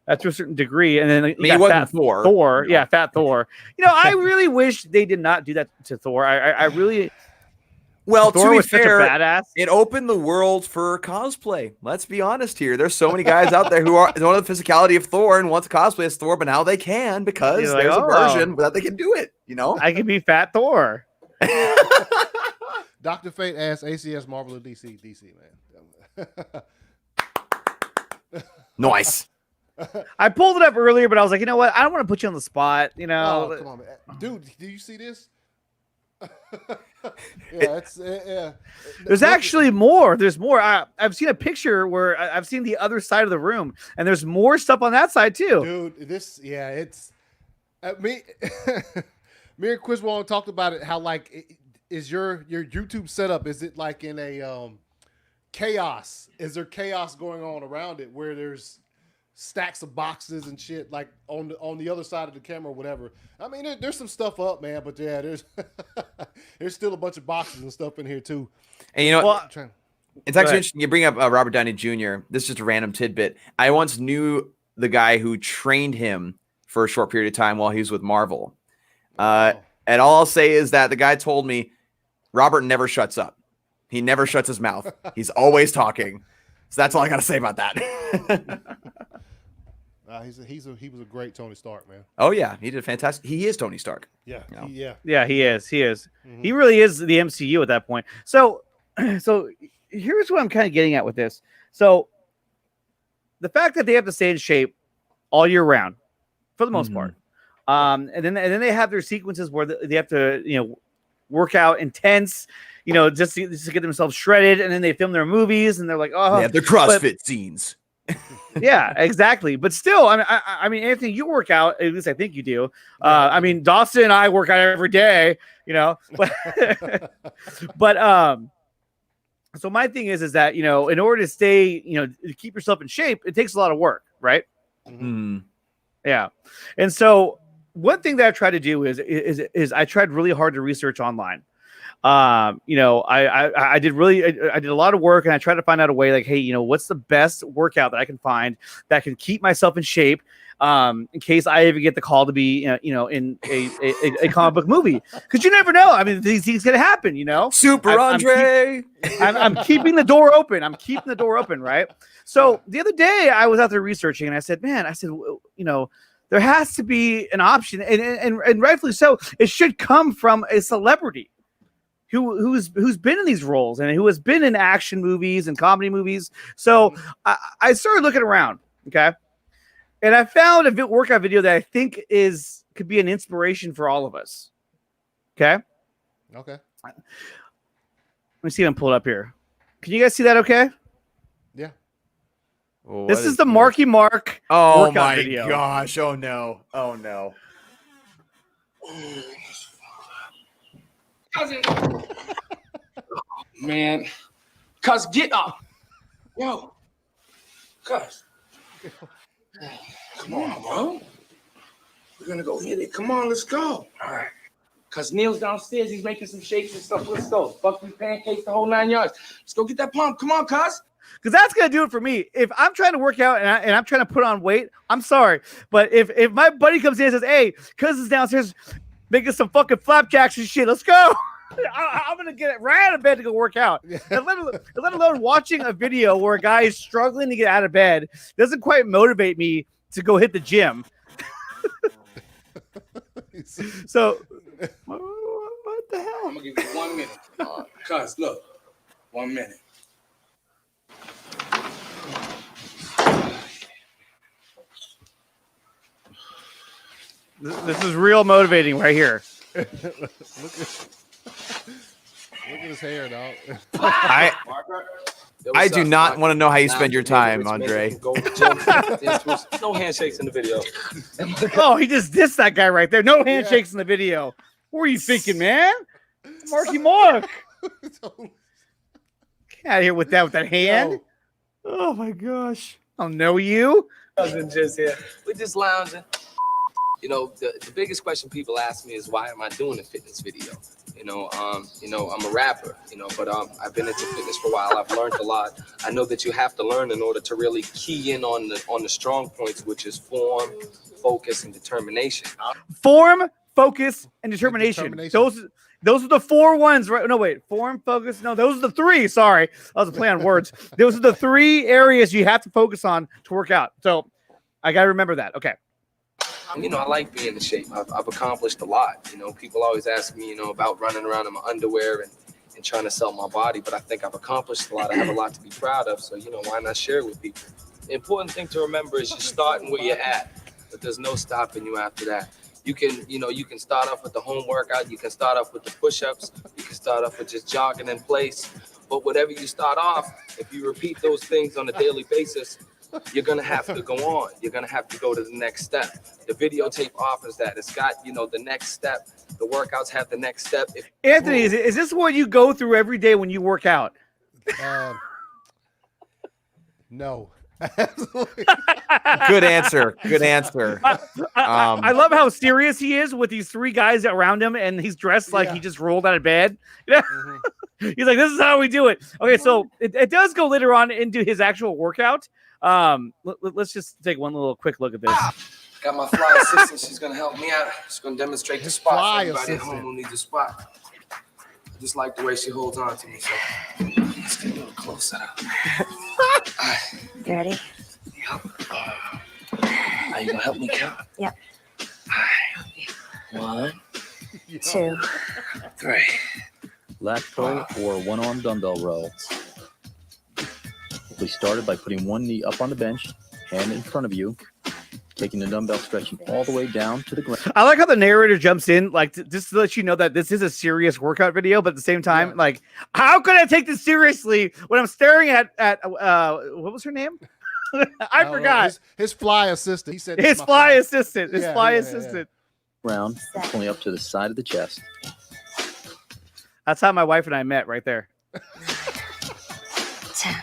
a certain degree. And then he wasn't Thor. Thor. Yeah, fat Thor. I really wish they did not do that to Thor. I really, Well, Thor to be was such a fair, badass. it opened the world for cosplay. Let's be honest here. There's so many guys out there who are don't have the physicality of Thor and want to cosplay as Thor, but now they can because You're like, there's a "Oh, version that they can do it. You know, I can be Fat Thor. Dr. Fate asked ACS, Marvel, or DC? DC, man. nice. Oh, I pulled it up earlier, but I was like, you know what? I don't want to put you on the spot. You know, Oh, come on, man. Dude, do you see this? Yeah, it's yeah. there's actually more. There's more. I've seen a picture where I've seen the other side of the room, and there's more stuff on that side too. Dude, this it's me. Me and Chris Wong talked about it. How like is your YouTube setup? Is it like in a chaos? Is there chaos going on around it where there's stacks of boxes and shit like on the other side of the camera or whatever? I mean, there's some stuff up, man, but yeah, there's there's still a bunch of boxes and stuff in here too. And you know, Well, it's actually interesting. You bring up Robert Downey Jr. This is just a random tidbit. I once knew the guy who trained him for a short period of time while he was with Marvel. And all I'll say is that the guy told me Robert never shuts up. He never shuts his mouth. He's always talking. So that's all I got to say about that. He was a great Tony Stark, man. Oh yeah, he did fantastic. He is Tony Stark. Yeah, You know? yeah, he is. He is. Mhm. He really is the MCU at that point. So, so here's what I'm kind of getting at with this. So, the fact that they have to stay in shape all year round, for the most part, and then they have their sequences where they have to work out intense, just to get themselves shredded, and then they film their movies, and they're like, oh, They have their CrossFit scenes. yeah, exactly. But still, I mean, Anthony, you work out. At least I think you do. I mean, Dawson and I work out every day. But so my thing is that in order to stay, to keep yourself in shape, it takes a lot of work, right? Yeah. And so one thing that I try to do is I tried really hard to research online. I did a lot of work, and I tried to find out a way like, hey, what's the best workout that I can find that can keep myself in shape in case I ever get the call to be in a comic book movie, because you never know. I mean, these things gonna happen. Super Andre. I'm keeping the door open. I'm keeping the door open, right? So the other day I was out there researching, and I said, there has to be an option, and rightfully so. It should come from a celebrity who's been in these roles and who has been in action movies and comedy movies. So I started looking around, okay, and I found a workout video that I think could be an inspiration for all of us. Okay. Okay. Let me see if I can pull it up here. Can you guys see that? Okay. Yeah. Well, This is the Marky Mark Oh workout my video. gosh! Oh no! Oh no! Cousin. Man. Cuz, get up. Yo. Cuz. Come on, bro. We're gonna go hit it. Come on, let's go. All right. Cuz Neil's downstairs. He's making some shakes and stuff. Let's go. Fuck these pancakes, the whole 9 yards. Let's go get that pump. Come on, cuz. Because that's gonna do it for me. If I'm trying to work out and I'm trying to put on weight, I'm sorry, but if my buddy comes in and says, "Hey, cousin's downstairs making some fucking flapjacks and shit, let's go," I'm gonna get right out of bed to go work out. And let alone watching a video where a guy is struggling to get out of bed doesn't quite motivate me to go hit the gym. So, what the hell? I'm gonna give you 1 minute. Cuz, look. 1 minute. This is real motivating right here. Look at his hair, dog. I do not want to know how you spend your time, Andre. No handshakes in the video. Oh, he just dissed that guy right there. No handshakes in the video. What were you thinking, man? Marky Mark. Get out of here with that hand. No. Oh my gosh. I don't know you. Cousin just here. We're just lounging. The biggest question people ask me is, why am I doing a fitness video? I'm a rapper, but I've been into fitness for a while. I've learned a lot. I know that you have to learn in order to really key in on the strong points, which is form, focus, and determination. Form, focus, and determination. Those, Those are the 4 ones, right? No, wait, form, focus. No, those are the 3. Sorry, I was a play on words. Those are the 3 areas you have to focus on to work out. So I got to remember that. Okay. You know, I like being in shape. I've accomplished a lot. You know, people always ask me, you know, about running around in my underwear and trying to sell my body, but I think I've accomplished a lot. I have a lot to be proud of. So, you know, why not share it with people? The important thing to remember is you're starting where you're at, but there's no stopping you after that. You can start off with the home workout. You can start off with the push-ups. You can start off with just jogging in place. But whatever you start off, if you repeat those things on a daily basis, you're going to have to go on. You're going to have to go to the next step. The videotape offers that. It's got, you know, the next step. The workouts have the next step. Anthony, is this what you go through every day when you work out? No. Good answer. Good answer. I love how serious he is with these 3 guys around him, and he's dressed like he just rolled out of bed. He's like, this is how we do it. Okay, so it does go later on into his actual workout. Let's just take one little quick look at this. Got my fly assistant. She's going to help me out. She's going to demonstrate the spot for everybody at home who needs a spot. I just like the way she holds on to me. So let's get a little closer. You ready? Yep. Are you going to help me count? Yep. 1, 2. 3. Lat pull or one-arm dumbbell row. We started by putting one knee up on the bench, hand in front of you, taking the dumbbell, stretching all the way down to the ground. I like how the narrator jumps in, like, just to let you know that this is a serious workout video, but at the same time, like, how could I take this seriously when I'm staring at what was her name? I forgot. His fly assistant. He said his fly assistant. His fly assistant. Round, pulling up to the side of the chest. That's how my wife and I met, right there. 10.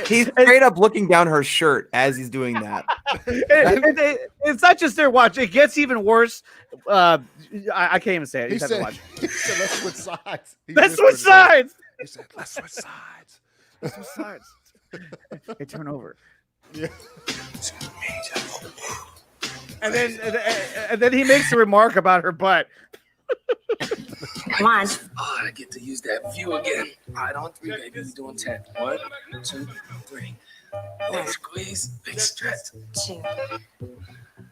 He's straight up looking down her shirt as he's doing that. It's not just their watch. It gets even worse. I can't even say it. He said, let's switch sides. Let's switch sides. He said, let's switch sides. Let's switch sides. Hey, turn over. Yeah. And then he makes a remark about her butt. Come on. Oh, I get to use that view again. All right, on 3, baby. We're doing 10. 1, 2, 3. Big squeeze, big stretch. 2.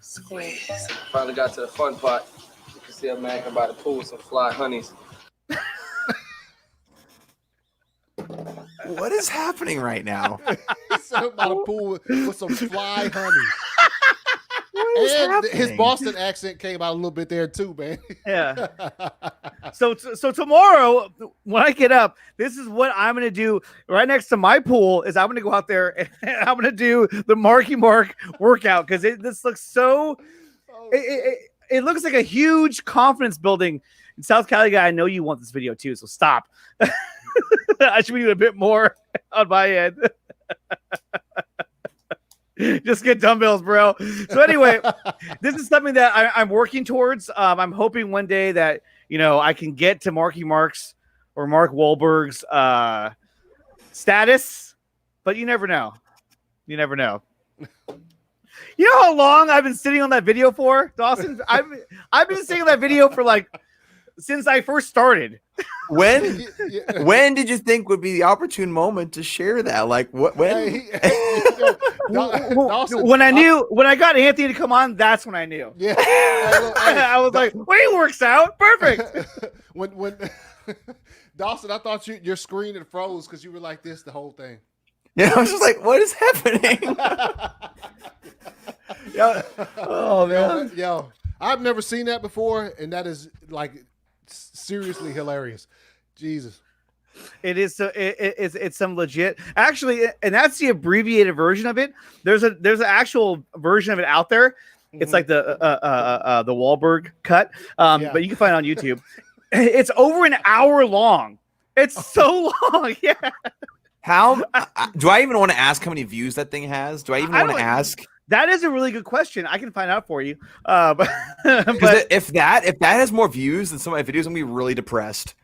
Squeeze. Finally got to the fun part. You can see I'm macking by the pool with some fly honeys. What is happening right now? He said about a pool with some fly honey. And his Boston accent came out a little bit there too, man. Yeah. So tomorrow when I get up, this is what I'm gonna do. Right next to my pool is I'm gonna go out there and I'm gonna do the Marky Mark workout because this looks so. It looks like a huge confidence building. In South Cali guy, I know you want this video too, so stop. I should be doing a bit more on my end. Just get dumbbells, bro. So anyway, this is something that I'm working towards. I'm hoping one day that, you know, I can get to Marky Mark's or Mark Wahlberg's status, but you never know. You never know. You know how long I've been sitting on that video for, Dawson? I've been sitting on that video for like since I first started. When did you think would be the opportune moment to share that? Like what? When? When I got Anthony to come on, that's when I knew. Yeah, I was like, well, he works out perfect. when Dawson, I thought your screen had froze because you were like this the whole thing. Yeah, I was just like, what is happening? Oh man, yo, I've never seen that before, and that is like seriously hilarious. Jesus. It is so it's some legit actually, and that's the abbreviated version of it. There's an actual version of it out there. It's like the Wahlberg cut, but you can find it on YouTube. It's over an hour long. It's so long. Yeah. How do I even want to ask how many views that thing has? Do I even want to ask? That is a really good question. I can find out for you. But if that has more views than some of my videos, I'm gonna be really depressed.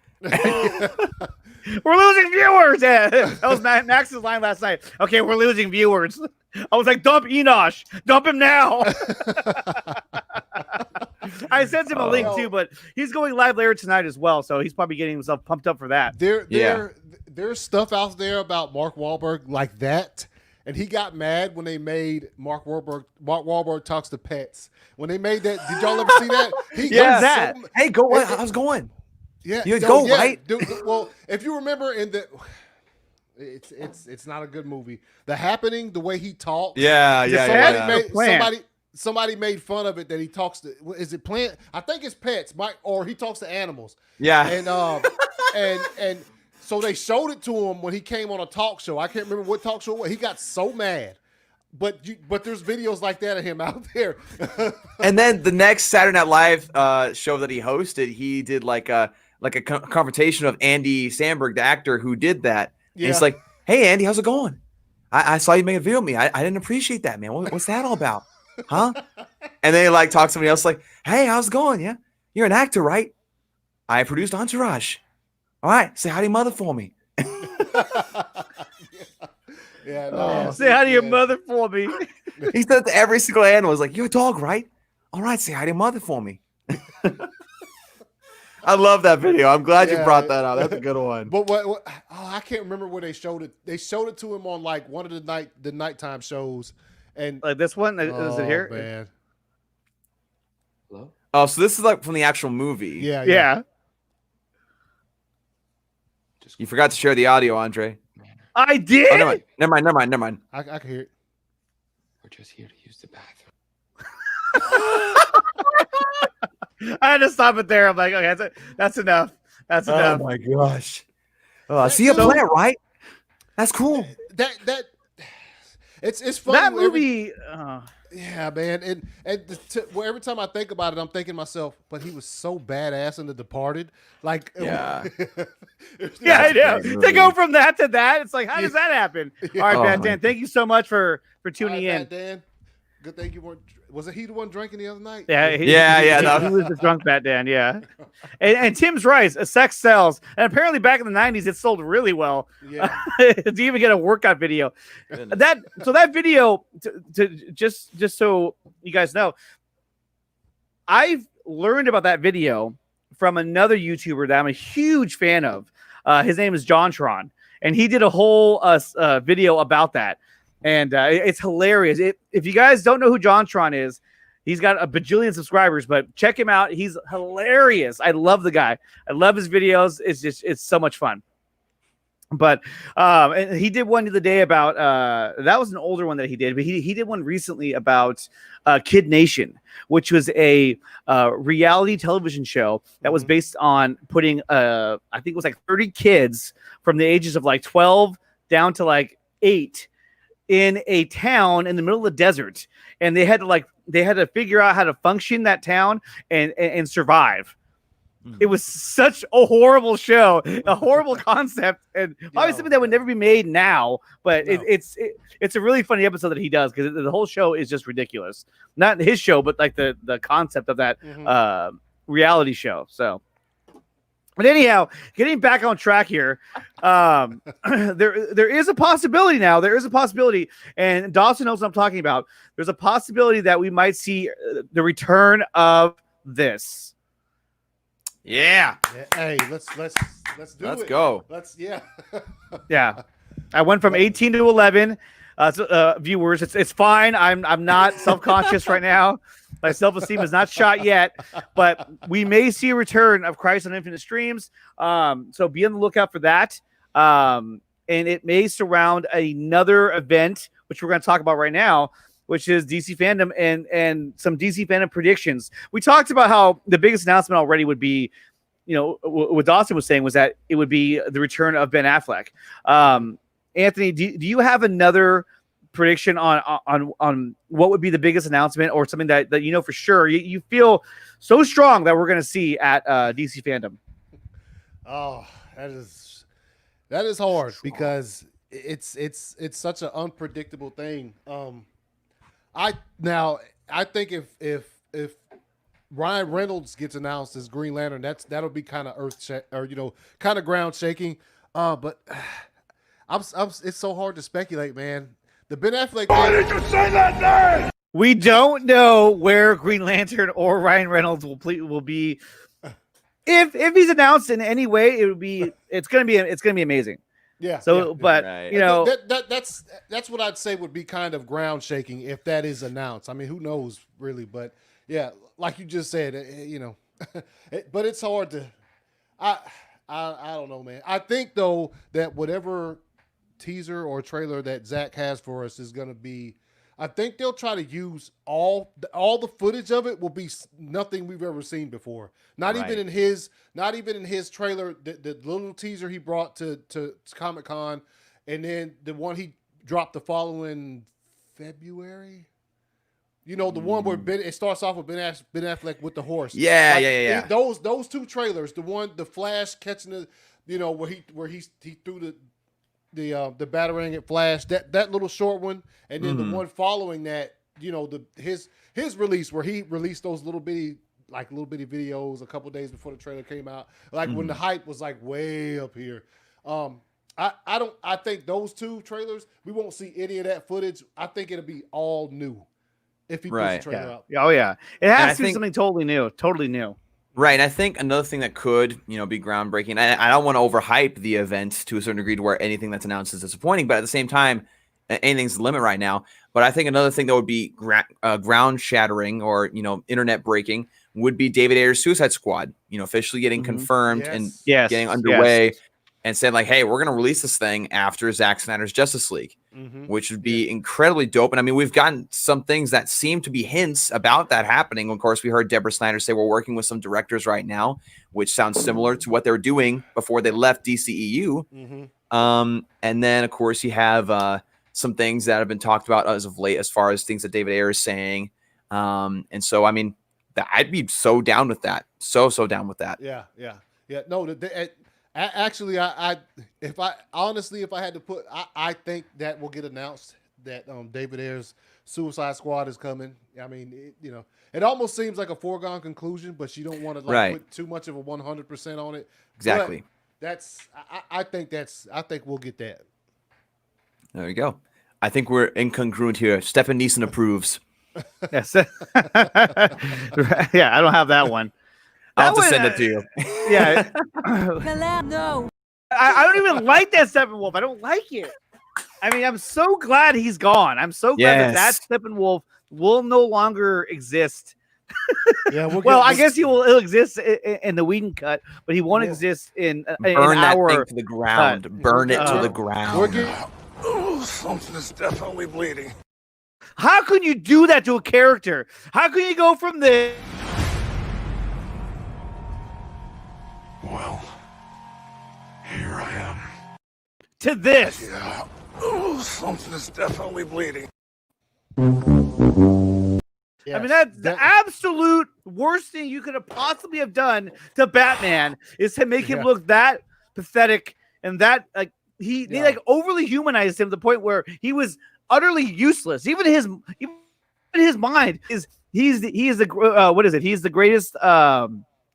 We're losing viewers. Yeah, that was Max's line last night. Okay, we're losing viewers. I was like, dump Enosh. Dump him now. I sent him a link too, but he's going live later tonight as well, so he's probably getting himself pumped up for that. There's stuff out there about Mark Wahlberg like that, and he got mad when they made Mark Wahlberg talks to pets. When they made that, did y'all ever see that? He got that. Hey, go. How's it going? Yeah, you go right. Dude, well, if you remember in the, it's not a good movie. The Happening, the way he talks. Somebody made fun of it that he talks to. Is it plant? I think it's pets, or he talks to animals. Yeah, and so they showed it to him when he came on a talk show. I can't remember what talk show it was. He got so mad. But there's videos like that of him out there. And then the next Saturday Night Live show that he hosted, he did like a confrontation of Andy Samberg, the actor who did that. Yeah. And he's like, "Hey, Andy, how's it going? I saw you make a video of me. I didn't appreciate that, man. What's that all about? Huh?" And then he like talks to somebody else like, "Hey, how's it going? Yeah, you're an actor, right? I produced Entourage. All right, say hi to your mother for me." Say hi to your mother for me. He said to every single animal, "Was like, you're a dog, right? All right, say hi to your mother for me." I love that video. I'm glad you brought that out. That's a good one. But what I can't remember where they showed it. They showed it to him on like one of the nighttime shows, and like this one. Is it here? Man. Hello? Oh, so this is like from the actual movie. Yeah. You forgot to share the audio, Andre. I did. Oh, never mind. I can hear it. We're just here to use the bathroom. I had to stop it there. I'm like, okay, that's enough. That's enough. Oh my gosh. Oh, see a plant, right? That's cool. That it's funny. That movie. Yeah, man, and every time I think about it, I'm thinking to myself, but he was so badass in The Departed. Like, yeah, I know. To go from that to that, it's like, how does that happen? Yeah. All right, Bad Dan, thank you so much for tuning in. Bad Dan, good thing you weren't. Was it he the one drinking the other night? Yeah, he was the drunk Bad Dan. Yeah, and Tim's right. A sex sells, and apparently back in the '90s, it sold really well. Yeah, to even get a workout video. That video, to just so you guys know, I've learned about that video from another YouTuber that I'm a huge fan of. His name is JonTron, and he did a whole video about that. And it's hilarious. If you guys don't know who JonTron is, he's got a bajillion subscribers, but check him out. He's hilarious. I love the guy. I love his videos. It's so much fun. But and he did one the other day about that was an older one that he did, but he did one recently about Kid Nation, which was a reality television show that was based on putting I think it was like 30 kids from the ages of like 12 down to like 8 in a town in the middle of the desert, and they had to figure out how to function that town and survive. It was such a horrible show, a horrible concept, and probably something that would never be made now. But it's a really funny episode that he does, because the whole show is just ridiculous. Not his show, but like the concept of that reality show. So. But anyhow, getting back on track here, there is a possibility now. There is a possibility, and Dawson knows what I'm talking about. There's a possibility that we might see the return of this. Yeah. Hey, let's do it. Let's go. Yeah. I went from 18 to 11 viewers. It's fine. I'm not self-conscious right now. My self-esteem is not shot yet, but we may see a return of Christ on Infinite Streams. So be on the lookout for that. And it may surround another event, which we're going to talk about right now, which is DC Fandom and some DC Fandom predictions. We talked about how the biggest announcement already would be, what Dawson was saying was that it would be the return of Ben Affleck. Anthony, do you have another prediction on what would be the biggest announcement, or something that you know for sure you feel so strong that we're going to see at DC Fandom? Oh, that is hard, because it's such an unpredictable thing. I think if Ryan Reynolds gets announced as Green Lantern, that'll be kind of kind of ground shaking. But it's so hard to speculate, man. The Ben Affleck. Why did you say that name? We don't know where Green Lantern or Ryan Reynolds will be. If he's announced in any way, it's gonna be amazing. Yeah. So, yeah. but Right. you know, That's what I'd say would be kind of ground shaking if that is announced. I mean, who knows really? But yeah, like you just said, you know, but it's hard to. I don't know, man. I think though that whatever teaser or trailer that Zach has for us is going to be. I think they'll try to use all the footage of it will be nothing we've ever seen before. Not even in his trailer, the little teaser he brought to Comic-Con, and then the one he dropped the following February. You know, the one where it starts off with Ben Affleck with the horse. Yeah, like, yeah. Those two trailers, the Flash catching the, you know, where he threw the batarang at Flash, that little short one, and then the one following that, you know, his release where he released those little bitty videos a couple days before the trailer came out, like when the hype was like way up here. I think those two trailers, we won't see any of that footage. I think it'll be all new if he puts the trailer out. Oh yeah, it has to be something totally new. Right, and I think another thing that could, you know, be groundbreaking. I don't want to overhype the event to a certain degree to where anything that's announced is disappointing, but at the same time, anything's the limit right now. But I think another thing that would be ground shattering or, you know, internet breaking would be David Ayer's Suicide Squad, you know, officially getting confirmed and getting underway and saying like, hey, we're going to release this thing after Zack Snyder's Justice League, which would be incredibly dope. And I mean, we've gotten some things that seem to be hints about that happening. Of course, we heard Deborah Snyder say we're working with some directors right now, which sounds similar to what they were doing before they left DCEU. And then, of course, you have some things that have been talked about as of late, as far as things that David Ayer is saying. And so, I mean, I'd be so down with that. So down with that. Yeah. No, actually, if I had to put, I think that will get announced that David Ayer's Suicide Squad is coming. I mean, it almost seems like a foregone conclusion, but you don't want to put too much of a 100% on it. Exactly. But I think we'll get that. There you go. I think we're incongruent here. Stephen Neeson approves. Yes. Yeah, I don't have that one. I'll have to send it to you. Yeah. No. I don't even like that Steppenwolf. I don't like it. I mean, I'm so glad he's gone. I'm so glad that Steppenwolf will no longer exist. Yeah. I guess he'll exist in the Whedon cut, but he won't exist in burn an that hour thing to the ground. Burn it to the ground. Something is definitely bleeding. How can you do that to a character? How can you go from there? Well, here I am. To this. Yeah. Something is definitely bleeding. I mean, that's the absolute worst thing you could have possibly have done to Batman is to make him look that pathetic and that they overly humanized him to the point where he was utterly useless. Even his mind is he's the what is it? He's the greatest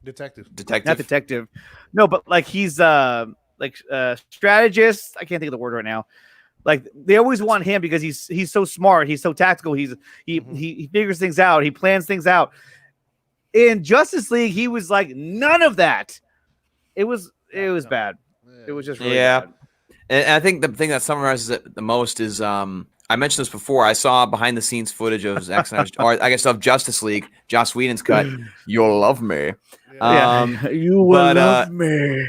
detective. Not detective. No, but like he's strategist. I can't think of the word right now. Like they always want him because he's so smart, he's so tactical, he figures things out, he plans things out. In Justice League, he was like none of that. It was bad. It was just really bad. And I think the thing that summarizes it the most is I mentioned this before. I saw behind the scenes footage of Zack Snyder's, or I guess of Justice League, Joss Whedon's cut. You'll love me. You will love me.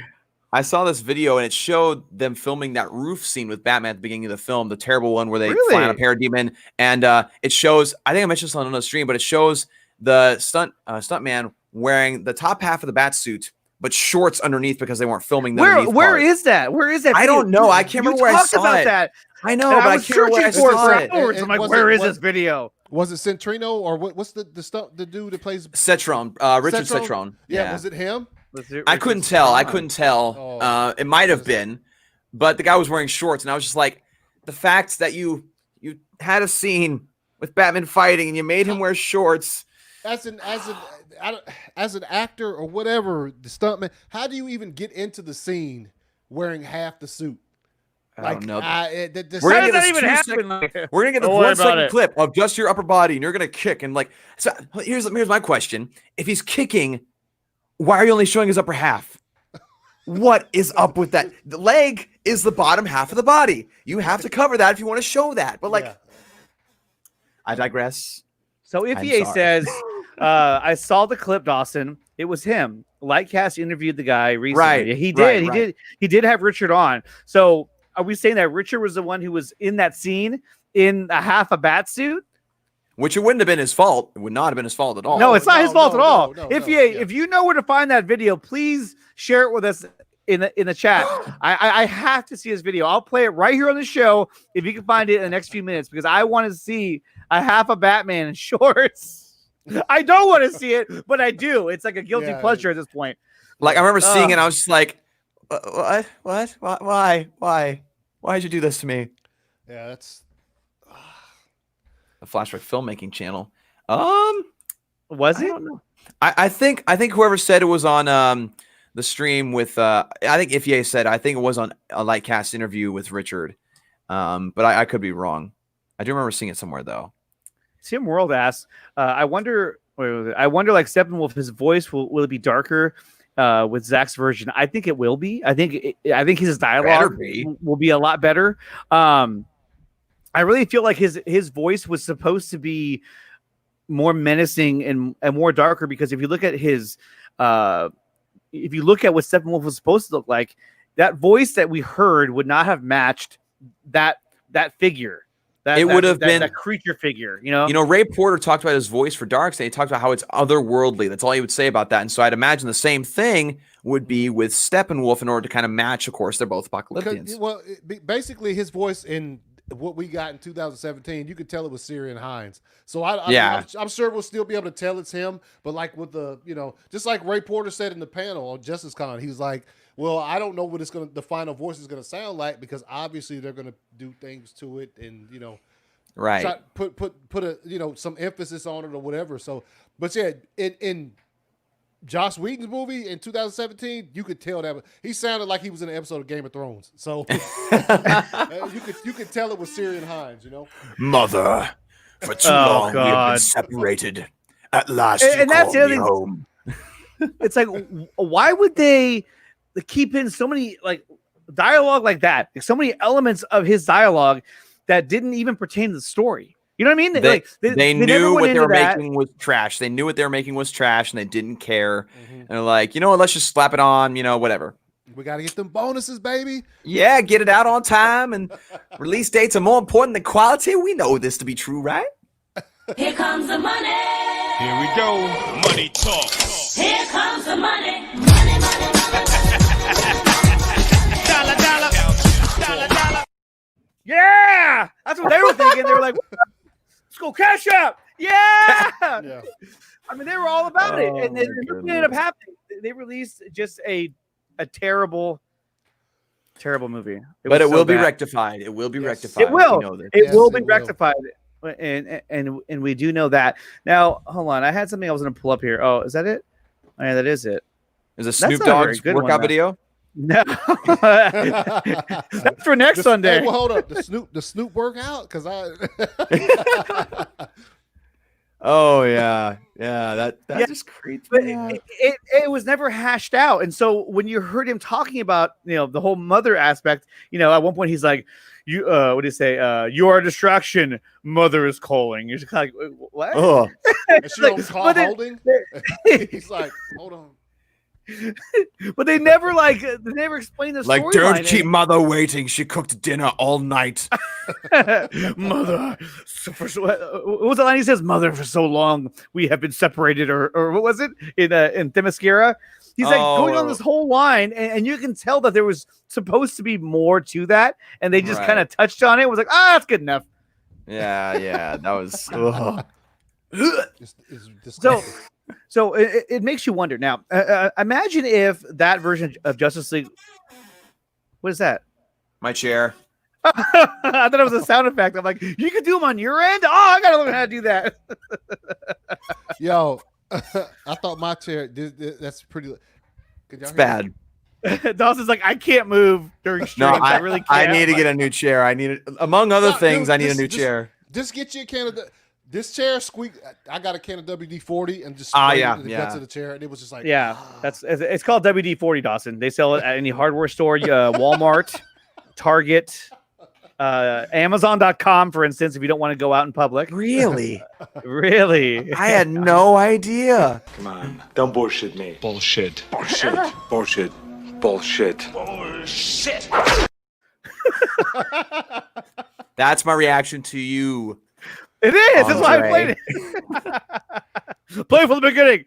I saw this video and it showed them filming that roof scene with Batman at the beginning of the film, the terrible one where they fly on a parademon. And it shows, I think I mentioned this on another stream, but it shows the stuntman wearing the top half of the bat suit, but shorts underneath because they weren't filming them. Where is that? Where is that? I don't know. I can't remember where I saw it. That. I know, but I can't remember where I saw it. I'm like, where is this video? Was it Centrino or what's the dude that plays Cetron? Richard Cetron. Yeah, was it him? I couldn't tell. It might have been, but the guy was wearing shorts, and I was just like, the fact that you had a scene with Batman fighting and you made him wear shorts. As an actor or whatever, the stuntman, how do you even get into the scene wearing half the suit? I don't know. We're gonna get even happen. We're gonna get the 1 second clip of just your upper body, and you're gonna kick and like. So here's my question: if he's kicking, why are you only showing his upper half? What is up with that? The leg is the bottom half of the body. You have to cover that if you want to show that. But like, I digress. So Ify says, I saw the clip, Dawson. It was him. Lightcast interviewed the guy recently. Right. He did have Richard on. So are we saying that Richard was the one who was in that scene in a half a bat suit? Which it wouldn't have been his fault. It would not have been his fault at all. No, it's not his fault at all. If you know where to find that video, please share it with us in the chat. I have to see this video. I'll play it right here on the show if you can find it in the next few minutes, because I want to see a half a Batman in shorts. I don't want to see it, but I do. It's like a guilty pleasure at this point. Like, I remember seeing it, I was just like, what? Why did you do this to me? Yeah, that's a Flashback filmmaking channel. Was it? I think whoever said it was on the stream with I think Ify said, I think it was on a Lightcast interview with Richard. But I could be wrong. I do remember seeing it somewhere though. Tim World asks, I wonder like Steppenwolf, his voice will it be darker with Zach's version? I think it will be. I think his dialogue will be a lot better. I really feel like his voice was supposed to be more menacing and more darker, because if you look at what Steppenwolf was supposed to look like, that voice that we heard would not have matched that figure. It would have been that creature figure, you know. Ray Porter talked about his voice for Darkseid. He talked about how it's otherworldly. That's all he would say about that. And so I'd imagine the same thing would be with Steppenwolf in order to kind of match. Of course, they're both apocalyptians. Well, basically, his voice in what we got in 2017, you could tell it was Syrian Hines. So I'm sure we'll still be able to tell it's him. But like with the, just like Ray Porter said in the panel on Justice Con, he's like, well, I don't know what the final voice is going to sound like, because obviously they're going to do things to it and, right. try, put a, some emphasis on it or whatever. So, but yeah, in Joss Whedon's movie in 2017, you could tell that he sounded like he was in an episode of Game of Thrones. So you could tell it was Syrian Hines, Mother, for too long we have been separated. At last, and that's the other thing. Home. It's like, why would they keep in so many like dialogue like that? So many elements of his dialogue that didn't even pertain to the story. You know what I mean? They knew what they were making was trash. They knew what they were making was trash, and they didn't care. And they're like, you know what? Let's just slap it on. Whatever. We got to get them bonuses, baby. Yeah, get it out on time. And release dates are more important than quality. We know this to be true, right? Here comes the money. Here we go. Money talk. Here comes the money. Dollar. Yeah, that's what they were thinking. They were like, let's go cash out. Yeah. I mean, they were all about it. And then what ended up happening? They released just a terrible movie. But it will be rectified. It will be rectified. It will. It will be rectified. And we do know that. Now, hold on. I had something I was going to pull up here. Oh, is that it? Oh, yeah, that is it. Is it Snoop Dogg's workout video? No. That's for next Sunday. Hey, well, hold up. The Snoop workout? Because Oh that just creeps me out. It was never hashed out, and so when you heard him talking about the whole mother aspect, at one point he's like, "You what do you say? You are a distraction. Mother is calling." You're just kind of like, "What?" Oh, and she don't call holding. He's like, "Hold on." But they never explained the story. Like, don't keep mother waiting. She cooked dinner all night. Mother, what was the line he says? Mother, for so long we have been separated, or what was it in Themyscira? He's like going on this whole line, and you can tell that there was supposed to be more to that, and they just kind of touched on it. It was like, that's good enough. Yeah, that was. So it makes you wonder. Now, imagine if that version of Justice League. What is that? My chair. I thought it was a sound effect. I'm like, you could do them on your end? Oh, I got to learn how to do that. Yo, I thought my chair, that's pretty. It's bad. Dawson's like, I can't move during No, streams. I really can't. I need to get a new chair. I need, among other things, I need a new chair. Just get you a can of this chair. Squeak. I got a can of WD-40 and just Ah, sprayed yeah, it in the yeah. guts of the chair, and it was just like, Yeah, it's called WD-40, Dawson. They sell it at any hardware store, Walmart, Target, Amazon.com, for instance, if you don't want to go out in public. Really? Really? I had no idea. Come on, don't bullshit me. Bullshit. Bullshit. Bullshit. Bullshit. Bullshit. That's my reaction to you. It is. That's why I played Andre. it. Play from the beginning.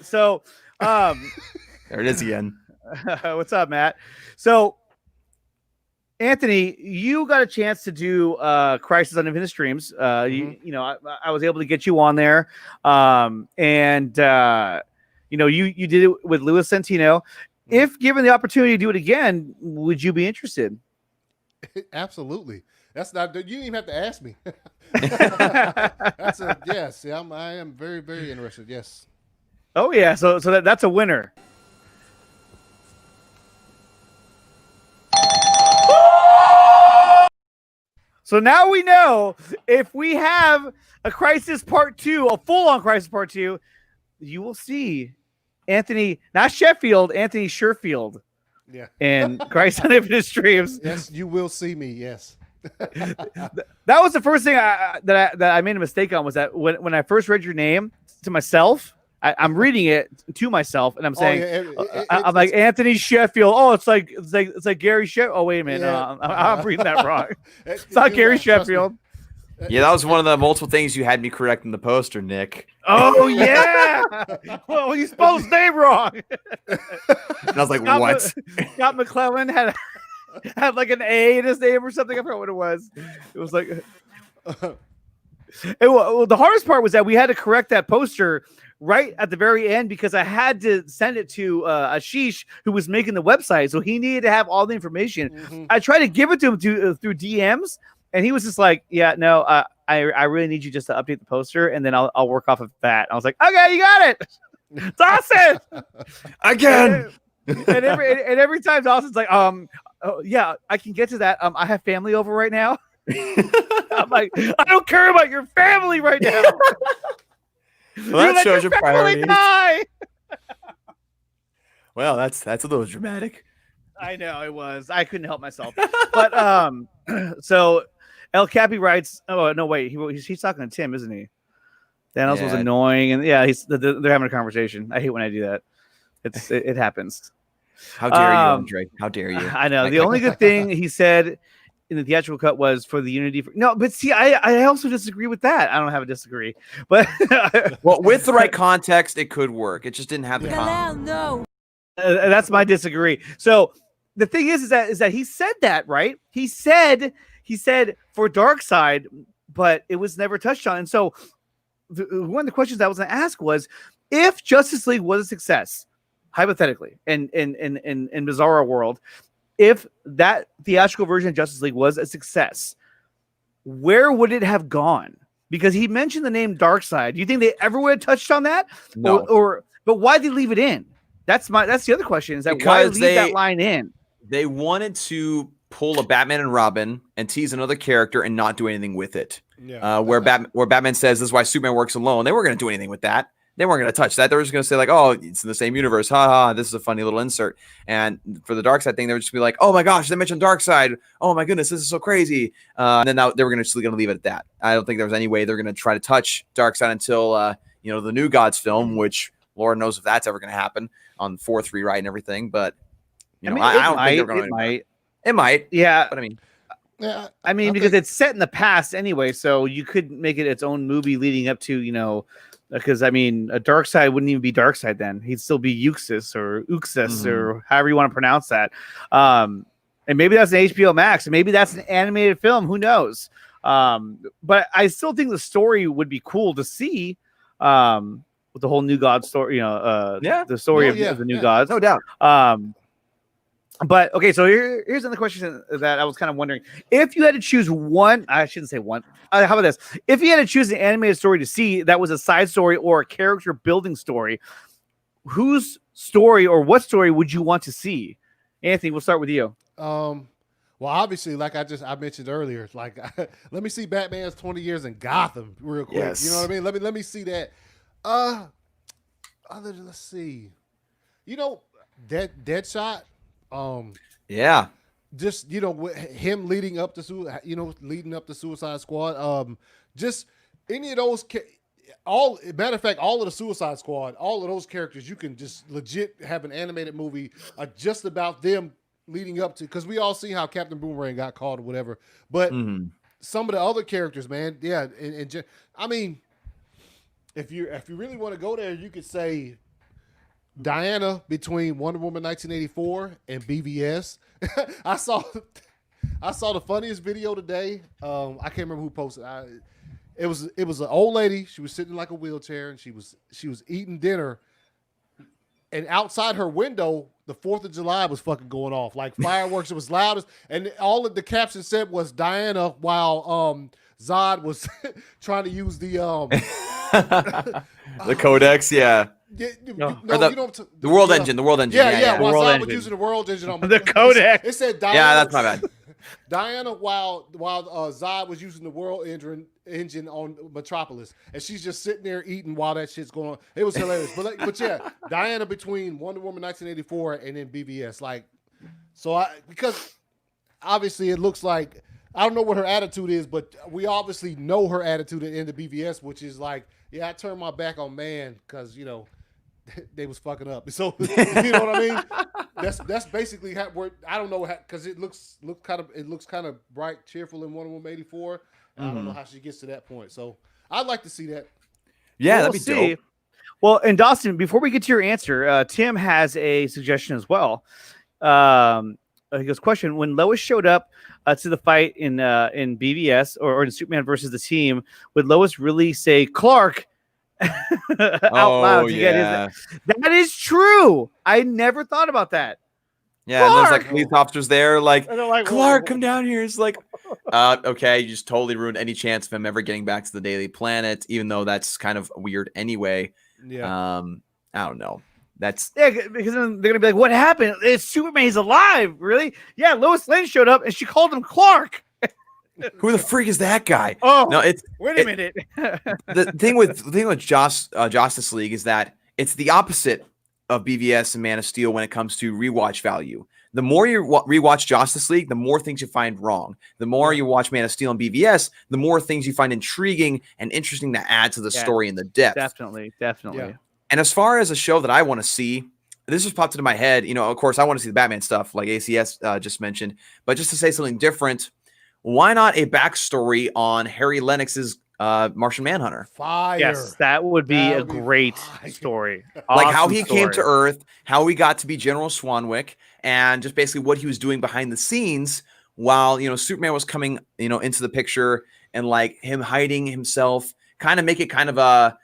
So, There it is again. what's up, Matt? So, Anthony, you got a chance to do Crisis on Infinite Streams. You know, I was able to get you on there, and you know, you did it with Louis Santino. If given the opportunity to do it again, would you be interested? absolutely. That's not. You didn't even have to ask me. That's a yes. Yeah, I am very, very interested. Yes. Oh yeah, so that's a winner. So now we know if we have a Crisis Part 2, a full-on Crisis Part 2, you will see Anthony, not Sheffield, Anthony Sherfield. Yeah. And Crisis on Infinite Streams. Yes, you will see me. Yes. That was the first thing that I made a mistake on, was that when I first read your name to myself, I'm reading it to myself, and I'm saying, I'm like Anthony Sheffield. Oh, it's like Gary Sheffield. Oh, wait a minute, Yeah. I'm reading that wrong. It's not Gary Sheffield. Yeah, that was one of the multiple things you had me correct in the poster, Nick. Oh yeah. Well, you spelled his name wrong. And I was like, what? Scott McClellan had like an A in his name or something. I forgot what it was. It was like. Well, the hardest part was that we had to correct that poster right at the very end, because I had to send it to Ashish, who was making the website, so he needed to have all the information. I tried to give it to him through DMs, and he was just like, "Yeah, no, I really need you just to update the poster, and then I'll work off of that." I was like, "Okay, you got it, Dawson." Again. And every time Dawson's like, "Oh, yeah, I can get to that. I have family over right now." I'm like, I don't care about your family right now. Well, that shows your priorities. Die. Well, that's a little dramatic. I know it was. I couldn't help myself. But so El Capi writes. Oh no, wait. He's talking to Tim, isn't he? Thanos was annoying, and yeah, they're having a conversation. I hate when I do that. It happens. How dare you, Andre? How dare you? I know. The only good thing he said in the theatrical cut was for the Unity. No, but see, I also disagree with that. I don't have a disagree, but well, with the right context, it could work. It just didn't have the context. No. That's my disagree. So the thing is that he said that, right? He said for Darkseid, but it was never touched on. And so one of the questions I was going to ask was, if Justice League was a success, hypothetically, in Bizarro world, if that theatrical version of Justice League was a success, where would it have gone? Because he mentioned the name Darkseid. Do you think they ever would have touched on that? No. But why did they leave it in? That's the other question. Is that Because why leave that line in? They wanted to pull a Batman and Robin and tease another character and not do anything with it. Yeah. Where Batman says this is why Superman works alone. They weren't going to do anything with that. They weren't going to touch that. They were just going to say like, oh, it's in the same universe. Ha ha. This is a funny little insert. And for the Darkseid thing, they would just be like, oh my gosh, they mentioned Darkseid. Oh my goodness, this is so crazy. And then they were going to leave it at that. I don't think there was any way they're going to try to touch Darkseid until the New Gods film, which Lord knows if that's ever going to happen on 4th rewrite and everything. But I don't think they're going to. It might. Yeah. But I mean. Yeah, because it's set in the past anyway, so you could make it its own movie leading up to, because I mean, a Darkseid wouldn't even be Darkseid then. He'd still be Uxas or however you want to pronounce that. And maybe that's an HBO Max, and maybe that's an animated film. Who knows? But I still think the story would be cool to see with the whole New God story, the story of the New Gods. No doubt. But okay, so here's another question that I was kind of wondering. If you had to choose one, I shouldn't say one. How about this? If you had to choose an animated story to see that was a side story or a character building story, whose story, or what story would you want to see? Anthony, we'll start with you. Well, obviously, like I mentioned earlier, like let me see Batman's 20 years in Gotham real quick. Yes. You know what I mean? Let me see that. Other than, let's see, Deadshot. Yeah. Just him leading up to Suicide Squad. Just any of those. Matter of fact, all of the Suicide Squad, all of those characters, you can just legit have an animated movie just about them leading up to, because we all see how Captain Boomerang got caught or whatever. But some of the other characters, man, yeah, I mean, if you really want to go there, you could say Diana between Wonder Woman 1984 and BVS. I saw the funniest video today. I can't remember who posted. It was an old lady. She was sitting in like a wheelchair, and she was eating dinner. And outside her window, the 4th of July was fucking going off. Like fireworks, it was loudest. And all of the caption said was Diana, while Zod was trying to use the the codex, yeah. The world engine. The world engine. Yeah. While Zod was engine. using the world engine on The codex. It said Diana. Yeah, that's my bad. Diana, while Zod was using the world engine on Metropolis, and she's just sitting there eating while that shit's going on. It was hilarious. But yeah, Diana between Wonder Woman 1984 and then BVS. Because obviously it looks like, I don't know what her attitude is, but we obviously know her attitude in the BVS, which is like, yeah, I turned my back on man because they was fucking up. So you know what I mean? That's basically how I don't know because it looks kind of bright, cheerful in Wonder Woman 84. I don't know how she gets to that point. So I'd like to see that. Yeah, We'll that'd be dope. Well, and Dawson, before we get to your answer, Tim has a suggestion as well. He goes, question: when Lois showed up to the fight in BVS or in Superman versus the Team, would Lois really say Clark out loud? That is true. I never thought about that. Yeah, Clark! and there's like police officers there, like, And they're like, Clark, come down here. It's like, okay, you just totally ruined any chance of him ever getting back to the Daily Planet, even though that's kind of weird anyway. Yeah. I don't know. That's because then they're gonna be like, "What happened? It's Superman. He's alive, really?" Yeah, Lois Lane showed up and she called him Clark. who the freak is that guy? Oh, no, wait a minute. the thing with Justice League is that it's the opposite of BVS and Man of Steel when it comes to rewatch value. The more you rewatch Justice League, the more things you find wrong. The more you watch Man of Steel and BVS, the more things you find intriguing and interesting to add to the story and the depth. Definitely. Yeah. And as far as a show that I want to see, this just popped into my head. Of course, I want to see the Batman stuff like ACS just mentioned. But just to say something different, why not a backstory on Harry Lennox's Martian Manhunter? Fire. Yes, that would be a great story. Like how Awesome he came to story. Earth, how he got to be General Swanwick, and just basically what he was doing behind the scenes while Superman was coming into the picture, and like him hiding himself, kind of make it kind of a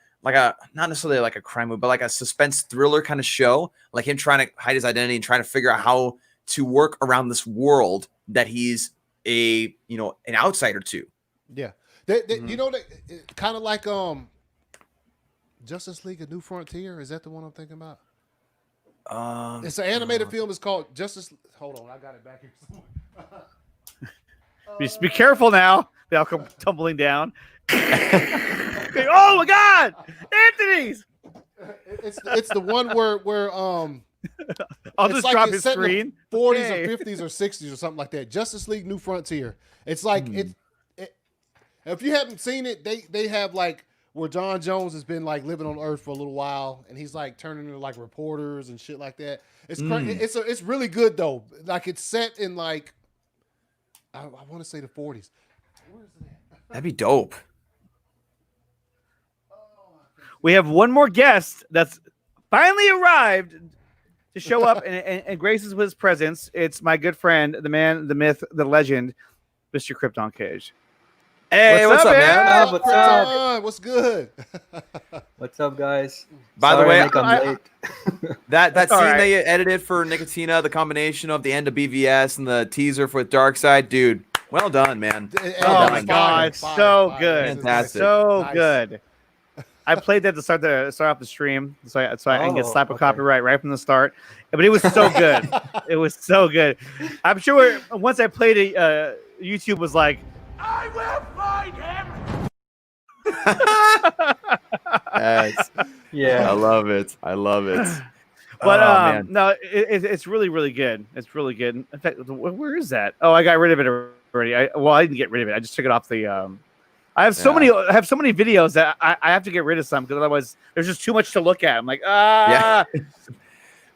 not necessarily like a crime movie, but like a suspense thriller kind of show, like him trying to hide his identity and trying to figure out how to work around this world that he's an outsider to. Yeah. Kind of like Justice League: A New Frontier. Is that the one I'm thinking about? It's an animated film. It's called Justice. Hold on, I got it back here somewhere. Just be careful now. They'll come tumbling down. Oh my God, Anthony's. It's the one where I'll it's just like drop it's his set in the screen. 40s Okay. or 50s or 60s or something like that. Justice League: New Frontier. It's like if you haven't seen it, they have like where John Jones has been like living on Earth for a little while, and he's like turning into like reporters and shit like that. It's it's really good though. Like it's set in like I want to say the 40s. Where is it at? That'd be dope. We have one more guest that's finally arrived to show up and grace us with his presence. It's my good friend, the man, the myth, the legend, Mr. Krypton Cage. Hey, what's up, man? What's up? What's good? What's up, guys? By the way, I'm late. that scene all right. that you edited for Nickatina, the combination of the end of BVS and the teaser for Darkseid, dude, well done, man. Oh my God, so good. Fantastic. So Nice. good. I played that to start off the stream, so I can get slap a okay. copyright right from the start. But it was so good. It was so good. I'm sure once I played it, YouTube was like, "I will find him." Yes. Yeah. I love it. I love it. But Oh, man. no, it's really, really good. It's really good. In fact, where is that? Oh, I got rid of it already. I didn't get rid of it. I just took it off the. I have so many videos that I have to get rid of some because otherwise there's just too much to look at. I'm like, Yeah.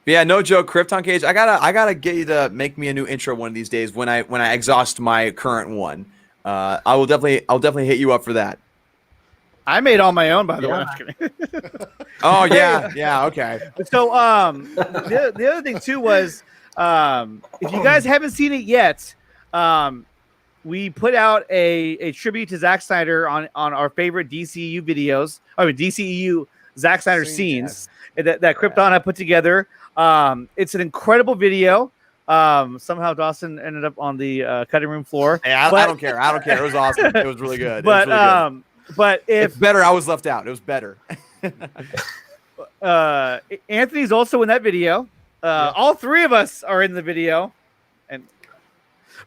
Yeah, no joke, Krypton Cage. I gotta get you to make me a new intro one of these days when I exhaust my current one. I'll definitely hit you up for that. I made all my own, by the way. I'm just kidding. Oh yeah, okay. So the other thing too was if you guys haven't seen it yet, we put out a tribute to Zack Snyder on our favorite DCEU videos. I mean DCEU Zack Snyder scenes that Krypton had put together. It's an incredible video. Somehow Dawson ended up on the cutting room floor. Hey, I don't care. I don't care. It was awesome. It was really good. But but it's better. I was left out. It was better. Anthony's also in that video. All three of us are in the video,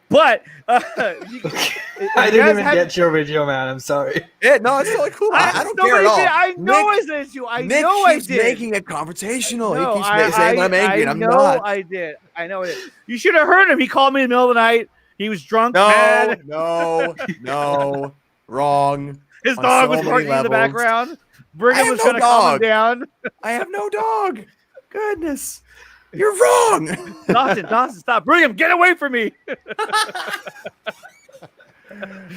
but I didn't even get your video, man. I'm sorry. Yeah, no, it's totally cool. I don't care at all. I know I said you. I know I did. Making it confrontational. No, he keeps saying I'm angry, and I'm not. I did. I know it. You should have heard him. He called me in the middle of the night. He was drunk. No, mad. no, wrong. His dog was barking in the background. Brigham was going to calm him down. I have no dog. Goodness. You're wrong. Dawson, stop. Brigham, get away from me.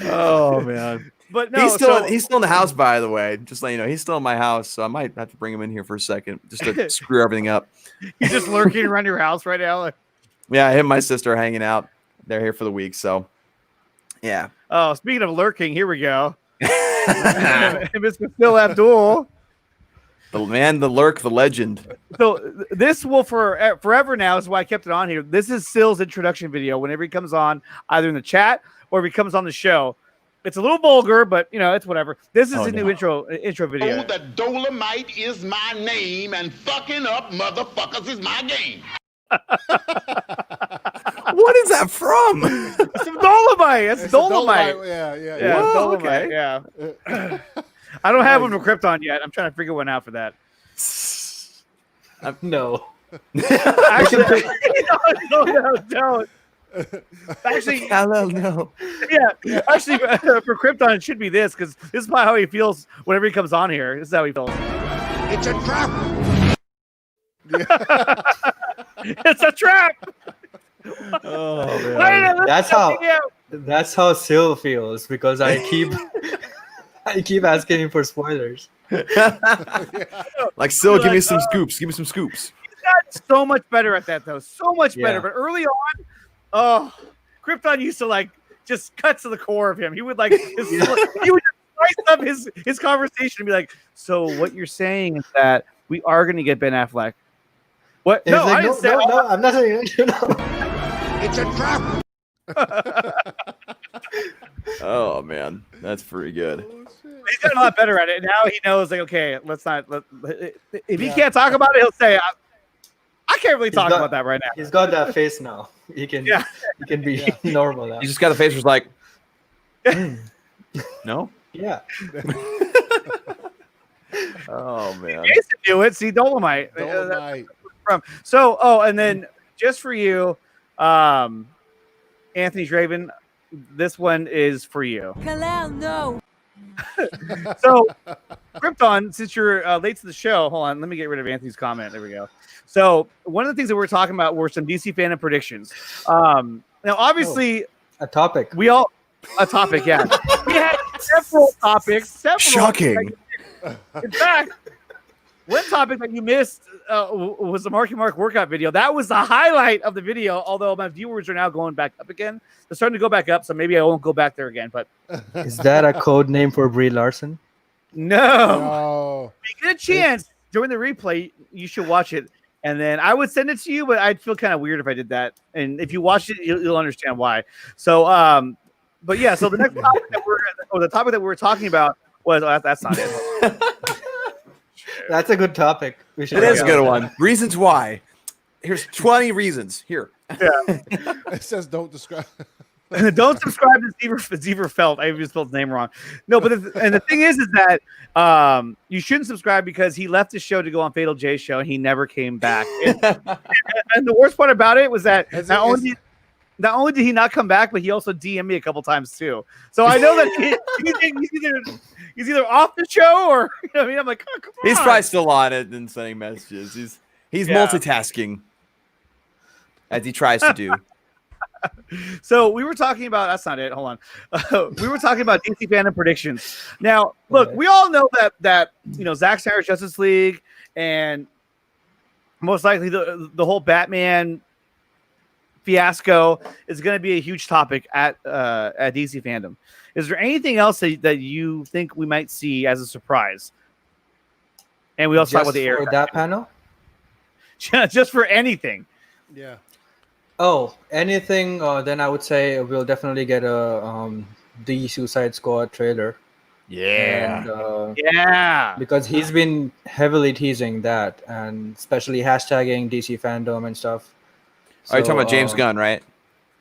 Oh, man. But no, he's still in the house, by the way. Just letting you know, he's still in my house, so I might have to bring him in here for a second just to screw everything up. He's just lurking around your house right now. Yeah, him and my sister are hanging out. They're here for the week, so yeah. Oh, speaking of lurking, here we go. Mr. Phil Abdul. The man, the lurk, the legend. So this will forever now is why I kept it on here. This is Sill's introduction video whenever he comes on, either in the chat or if he comes on the show. It's a little vulgar, but it's whatever. This is new intro video. Oh, the Dolomite is my name, and fucking up motherfuckers is my game. What is that from? It's Dolomite. It's Dolomite. Yeah. Whoa, Dolomite. Okay. Yeah. I don't have one for Krypton yet. I'm trying to figure one out for that. No. Actually, don't. Actually, no. Yeah. Actually, for Krypton, it should be this because this is probably how he feels whenever he comes on here. This is how he feels. It's a trap. It's a trap. Oh man. That's how Sil feels because I keep asking him for spoilers. Like Sil, give me some scoops. Give me some scoops. He's got so much better at that though. So much better. But early on, Krypton used to just cut to the core of him. He would he would just spice up his conversation and be like, "So what you're saying is that we are going to get Ben Affleck." What? No, I didn't say. No, I'm not saying. It's a trap. Oh man, that's pretty good. He's got a lot better at it. Now he knows, okay, let's not. If he can't talk about it, he'll say, "I can't really talk about that right now." He's got that face now. He can be normal now. You just got the face was like, no. Yeah. Oh man. Jason knew it. See, Dolomite. So, and then just for you, Anthony Draven, this one is for you. Kalel, no. So, Krypton, since you're late to the show, hold on, let me get rid of Anthony's comment. There we go. So, one of the things that we were talking about were some DC fandom predictions. Now, obviously, a topic. A topic, yeah. We had several topics. Shocking. In fact, one topic that you missed was the Marky Mark workout video. That was the highlight of the video, although my viewers are now going back up again. They're starting to go back up, so maybe I won't go back there again. But is that a code name for Brie Larson? No. If you get a chance during the replay, you should watch it. And then I would send it to you, but I'd feel kind of weird if I did that. And if you watch it, you'll understand why. So, but yeah, so the next topic that the topic that we were talking about was that's not it. That's a good topic. We should It is a talk good about one. Reasons why. Here's 20 reasons. Here. It says don't describe. Don't subscribe to Zever Felt. I even spelled his name wrong. No, but the thing is that you shouldn't subscribe because he left the show to go on Fatal J show and he never came back. And the worst part about it was that not only did he not come back, but he also DM'd me a couple times too. So I know that he's either off the show or I mean I'm like, oh, come on. He's probably still on it and sending messages. He's multitasking as he tries to do. So we were talking about that's not it. Hold on. We were talking about DC fandom predictions. Now, look, we all know that Zack Snyder's Justice League and most likely the whole Batman fiasco is going to be a huge topic at DC fandom. Is there anything else that you think we might see as a surprise? And we also talk about the air that panel. Just for anything. Yeah. Oh, anything? Then I would say we'll definitely get a the Suicide Squad trailer. Yeah. And, yeah. Because he's been heavily teasing that, and especially hashtagging DC fandom and stuff. Are you talking about James Gunn, right?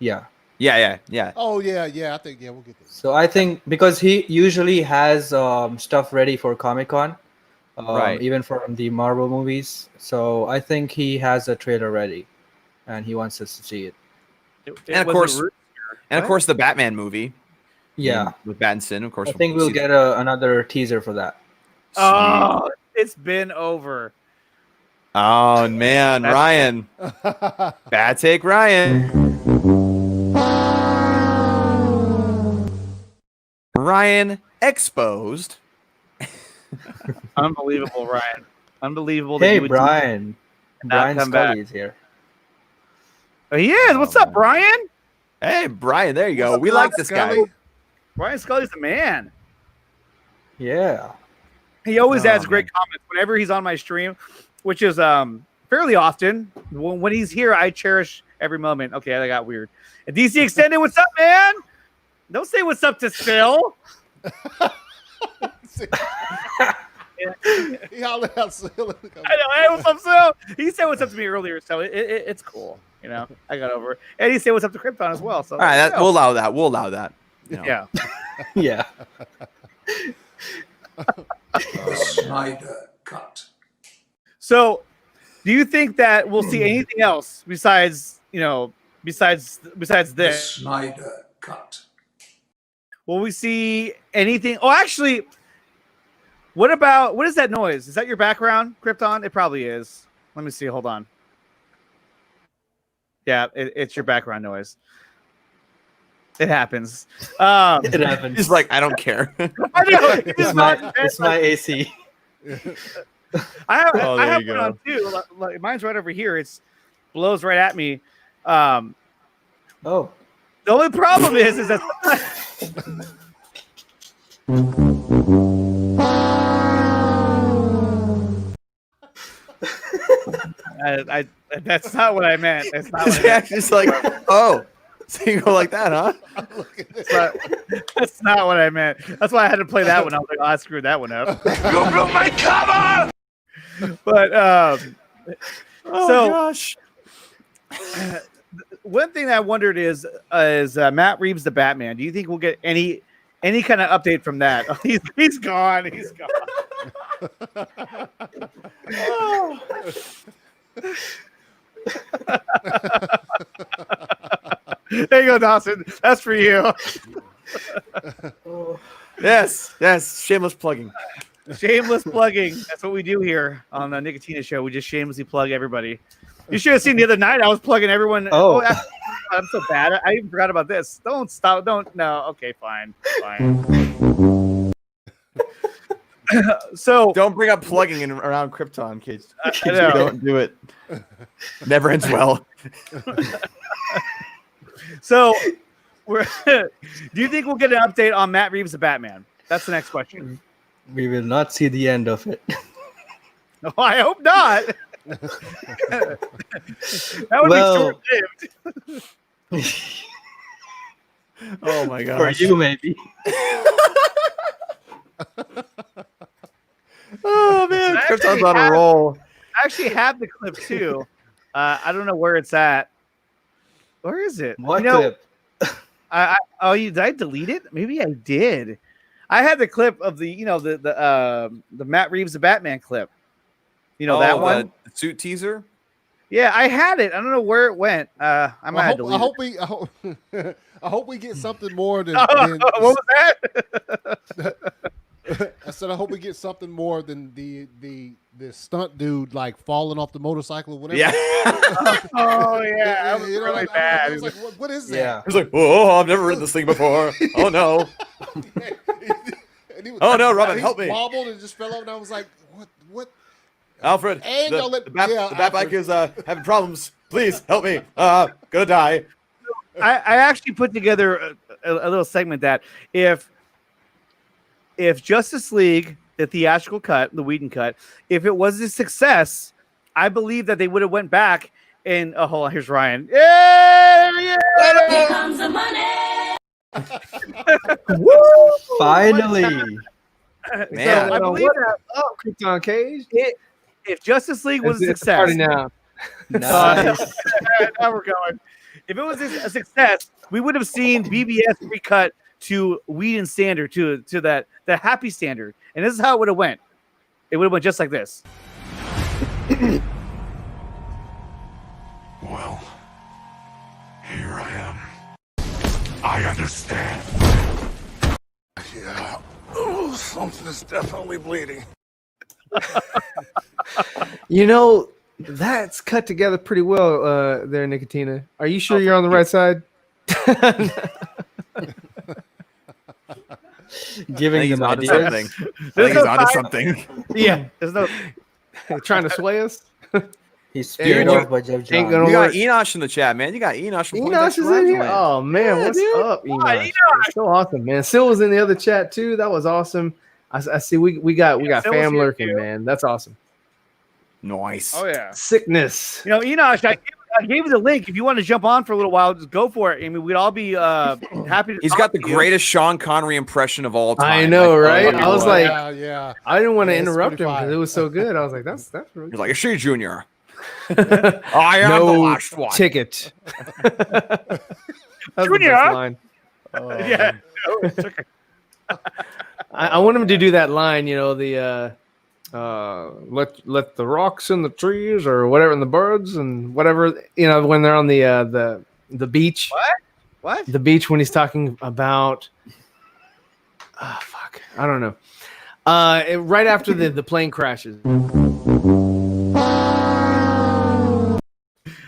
Yeah. Yeah. Oh yeah. I think we'll get this. So I think because he usually has stuff ready for Comic-Con, right? Even from the Marvel movies. So I think he has a trailer ready, and he wants us to see it. And of course, the Batman movie. Yeah, with Pattinson, of course. I think we'll get another teaser for that. Oh, it's been over. Oh man, Ryan. Bad take, Ryan. Ryan exposed. Unbelievable, Ryan. Unbelievable. Hey, Brian. Brian come Scully back. is here. Oh, he is. What's up, Brian? Hey, Brian. There you go. What's We up, like this Scully? guy. Brian Scully's the man. Yeah. He always adds great comments whenever he's on my stream, which is fairly often. When he's here, I cherish every moment. Okay, that got weird. And DC Extended, what's up, man? Don't say what's up to Phil. He hollered out Sil. I know. Hey, what's up, Phil? He said what's up to me earlier, so it's cool. You know, I got over it. And he said what's up to Krypton as well. So All right, we'll allow that. We'll allow that. You know. Yeah. Yeah. Snyder cut. So, do you think that we'll see anything else besides this? Snyder cut. Will we see anything? Oh, actually, what is that noise? Is that your background, Krypton? It probably is. Let me see. Hold on. Yeah, it's your background noise. It happens. It happens. He's like, I don't care. I know. It's my AC. I have there one you go. on too. Like, mine's right over here. It's blows right at me. Oh. The only problem is that I that's not what I meant. That's not what I meant. Just like, oh, so you go like that, huh? That's not what I meant. That's why I had to play that one. I was like, oh, I screwed that one up. You blew my cover! But Gosh. One thing that I wondered is Matt Reeves the Batman. Do you think we'll get any kind of update from that? Oh, he's gone. He's gone. Oh. There you go, Dawson. That's for you. Yes. Shameless plugging. Shameless plugging. That's what we do here on the Nickatina Show. We just shamelessly plug everybody. You should have seen the other night. I was plugging everyone. Oh. I'm so bad. I even forgot about this. Don't stop. Don't. No. Okay, fine. So Don't bring up plugging in around Krypton, kids. I know. Don't do it. Never ends well. So, do you think we'll get an update on Matt Reeves the Batman? That's the next question. We will not see the end of it. No, I hope not. That would be short-lived. Oh my god. For you, maybe. Oh man, Krypton's on a roll. I actually have the clip too. I don't know where it's at. Where is it? What clip? Did I delete it? Maybe I did. I had the clip of the Matt Reeves the Batman clip. You know that one? The suit teaser? Yeah, I had it. I don't know where it went. I might have deleted it. I hope we get something more than. What was that? I said I hope we get something more than the stunt dude like falling off the motorcycle or whatever. Yeah. Oh yeah, that was really bad. I was like, what is that? Yeah. He's like, oh, I've never ridden this thing before. Oh no. Oh no, Robin, help me. Wobbled and just fell over, and I was like, what? Alfred, And the bat bike is having problems. Please help me. Gonna die. I actually put together a little segment that if Justice League, the theatrical cut, the Whedon cut, if it was a success, I believe that they would have went back and hold on, here's Ryan. Yeah. Here comes the money. Woo! Finally. Man. So I believe Krypton Cage. if Justice League was a It's success, party now. Nice. now we're going. If it was a success, we would have seen BBS recut to Whedon standard, to the happy standard, and this is how it would have went. It would have went just like this. Well, here I am. I understand. Yeah. Oh, something is definitely bleeding. You know, that's cut together pretty well there, Nickatina. Are you sure you're on the right side? Giving them onto ideas. something. I think he's onto something. Yeah, there's no trying to sway us. He's speared off by Jeff Ain't Johns. gonna You got work. Enosh in the chat, man. You got Enosh from Enosh is in here. Oh man, what's up, Enosh? So awesome, man. Sil was in the other chat too. That was awesome. I see. We got Sil was fam here lurking, too. man. That's awesome. Nice. Oh yeah. Sickness. You know, Enosh, I gave you the link. If you want to jump on for a little while, just go for it. I mean, we'd all be happy to. He's talk got the to you. greatest Sean Connery impression of all time. I know, right? fucking I was love like, it. yeah. I didn't want to Yeah, it's interrupt pretty him fire. because it was so good. I was like, that's really He's like, is she Junior? I am the no last one. ticket. That's the Junior? best line. Yeah. I want him to do that line, you know, the let the rocks in the trees or whatever, and the birds and whatever, you know, when they're on the beach. What? The beach when he's talking about fuck. I don't know. Right after the plane crashes.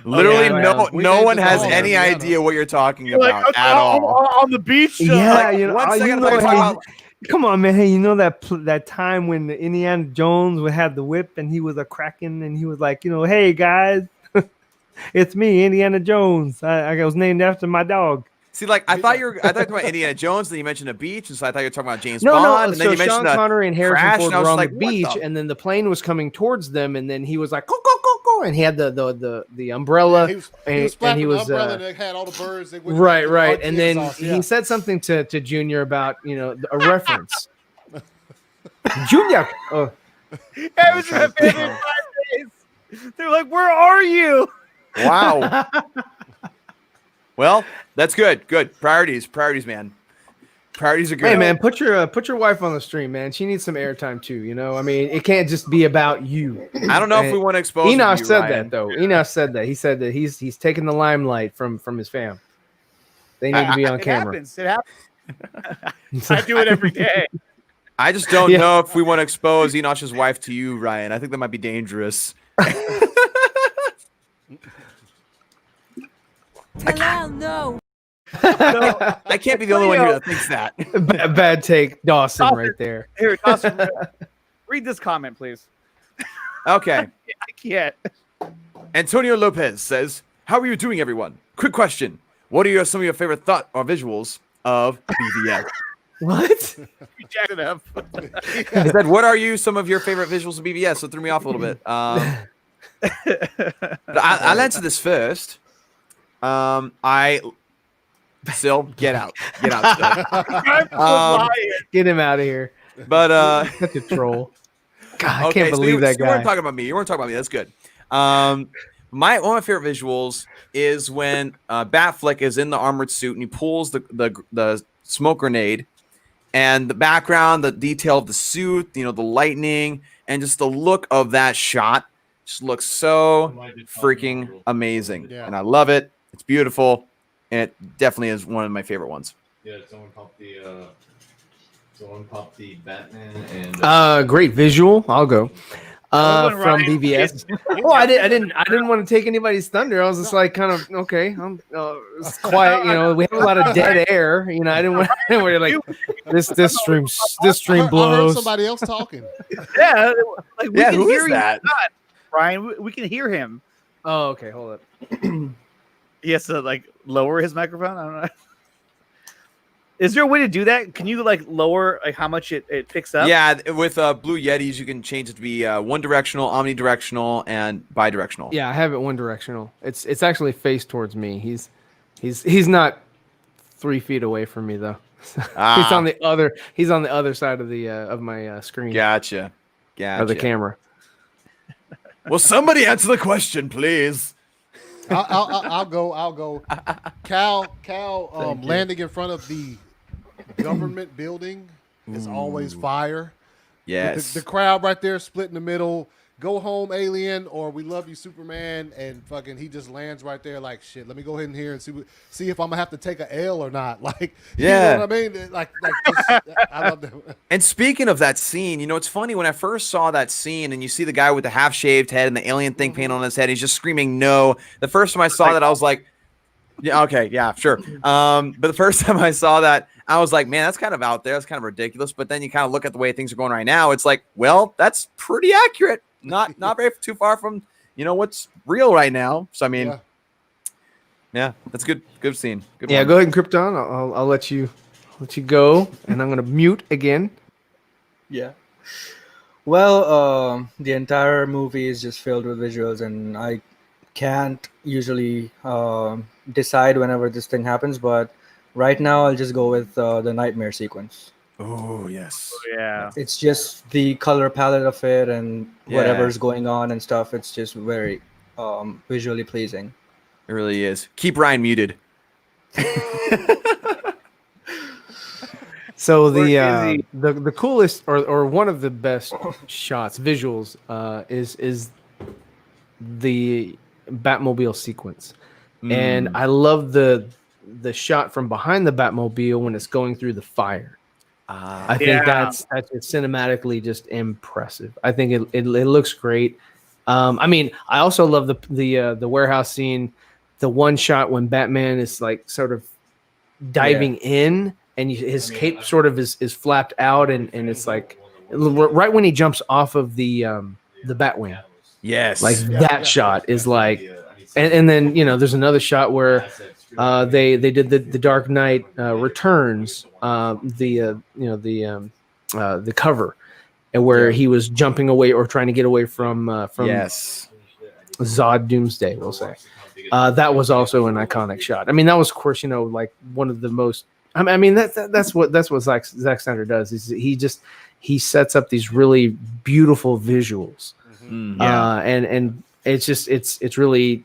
Literally, we no made one this has all any up. idea what you're talking You're like, about at all. on the beach. Yeah, Like, you know, one second, you I know, thought you were talking hey, about- come on, man. Hey, you know that time when the Indiana Jones would have the whip and he was a Kraken and he was like, you know, hey guys, it's me, Indiana Jones. I was named after my dog. See, like I thought you were talking about Indiana Jones, then you mentioned a beach, and so I thought you were talking about James No, Bond, and so then you mentioned Sean Connery and Harrison crash, Ford and I were was on like, the what beach, the- and then the plane was coming towards them, and then he was like, go, go, go, go, and he had the umbrella, He was and flapping he the was umbrella and it had all the birds. They went right, to right, the and then sauce, yeah. he said something to Junior about, you know, a reference. Junior, oh, It was my favorite 5 days. They're like, "Where are you?" Wow. Well, that's good. Good priorities, man. Priorities are good. hey man, put your wife on the stream, man. She needs some airtime too. You know, I mean, it can't just be about you. I don't know if we want to expose. Enosh you, said Ryan. that though. Enosh said that. He said that he's taking the limelight from his fam. They need to be on It camera. happens. It happens. I do it every day. I just don't Yeah. know if we want to expose Enosh's wife to you, Ryan. I think that might be dangerous. No. I can't be the only one here that thinks that. Bad take, Dawson, Dawson. right there. Here, Dawson, read this comment, please. Okay. I can't. Antonio Lopez says, "How are you doing, everyone? Quick question: what are some of your favorite thought or visuals of BVS?" What? You jacked it up. He said, "What are some of your favorite visuals of BVS?" So it threw me off a little bit. But I'll answer this first. Still get out. Still. I'm so lying. Get him out of here. But Such a troll. God, I can't believe that You weren't guy. talking about me. You weren't talking about me. That's good. One of my favorite visuals is when Batfleck is in the armored suit and he pulls the smoke grenade, and the background, the detail of the suit, the lightning, and just the look of that shot just looks so freaking amazing. Yeah. And I love it. It's beautiful, and it definitely is one of my favorite ones. Yeah, someone popped the Batman and Great visual. I'll go. Another one, From Ryan. BVS. Oh, I didn't want to take anybody's thunder. I was just like, kind of okay. It's quiet. We have a lot of dead air. I didn't want to like this stream I heard blows. somebody else talking. Yeah, like we can who hear is you, that? Ryan. We can hear him. Oh, okay. Hold up. He has to like lower his microphone. I don't know. Is there a way to do that? Can you like lower like how much it picks up? Yeah, with Blue Yetis, you can change it to be one directional, omnidirectional, and bidirectional. Yeah, I have it one directional. It's actually faced towards me. He's not 3 feet away from me though. He's on the other side of the of my screen. Gotcha. Of the camera. Well, somebody answer the question, please. I'll go. Cal landing in front of the government building is always fire. Yes. The crowd right there split in the middle. Go home, alien, or we love you, Superman, and fucking he just lands right there like shit. Let me go ahead and here and see if I'm gonna have to take a L or not. Like, Yeah. you know what I mean? Like I love that. And speaking of that scene, it's funny when I first saw that scene and you see the guy with the half-shaved head and the alien thing painted on his head, he's just screaming no. The first time I saw that, I was like, yeah, okay, yeah, sure. But the first time I saw that, I was like, man, that's kind of out there. That's kind of ridiculous. But then you kind of look at the way things are going right now. It's like, well, that's pretty accurate. Not very too far from what's real right now. So I mean, yeah, that's good scene. Good Yeah, one. go ahead and Krypton. I'll let you go, and I'm gonna mute again. Yeah. Well, the entire movie is just filled with visuals, and I can't usually decide whenever this thing happens, but right now I'll just go with the nightmare sequence. Oh yes. Yeah. It's just the color palette of it and whatever's going on and stuff. It's just very visually pleasing. It really is. Keep Ryan muted. So the coolest or one of the best shots, visuals, is the Batmobile sequence, and I love the shot from behind the Batmobile when it's going through the fire. I think that's cinematically just impressive. I think it looks great. I mean, I also love the warehouse scene, the one shot when Batman is like sort of diving in, and his cape sort of is flapped out, and it's like right when he jumps off of the Batwing. Yes, like that shot is like, and then there's another shot where they did the Dark Knight Returns, the cover, and where he was jumping away or trying to get away from Zod Doomsday, we'll say. That was also an iconic shot. I mean, that was, of course, like one of the most. I mean, that's what Zack Snyder does. Is he sets up these really beautiful visuals, and it's really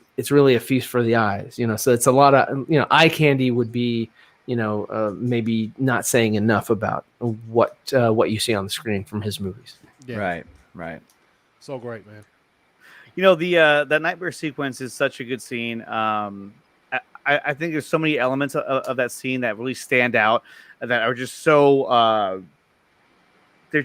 a feast for the eyes. So it's a lot of eye candy would be maybe not saying enough about what you see on the screen from his movies. Yeah. Right. So great, man. That nightmare sequence is such a good scene. I think there's so many elements of that scene that really stand out that are just so they're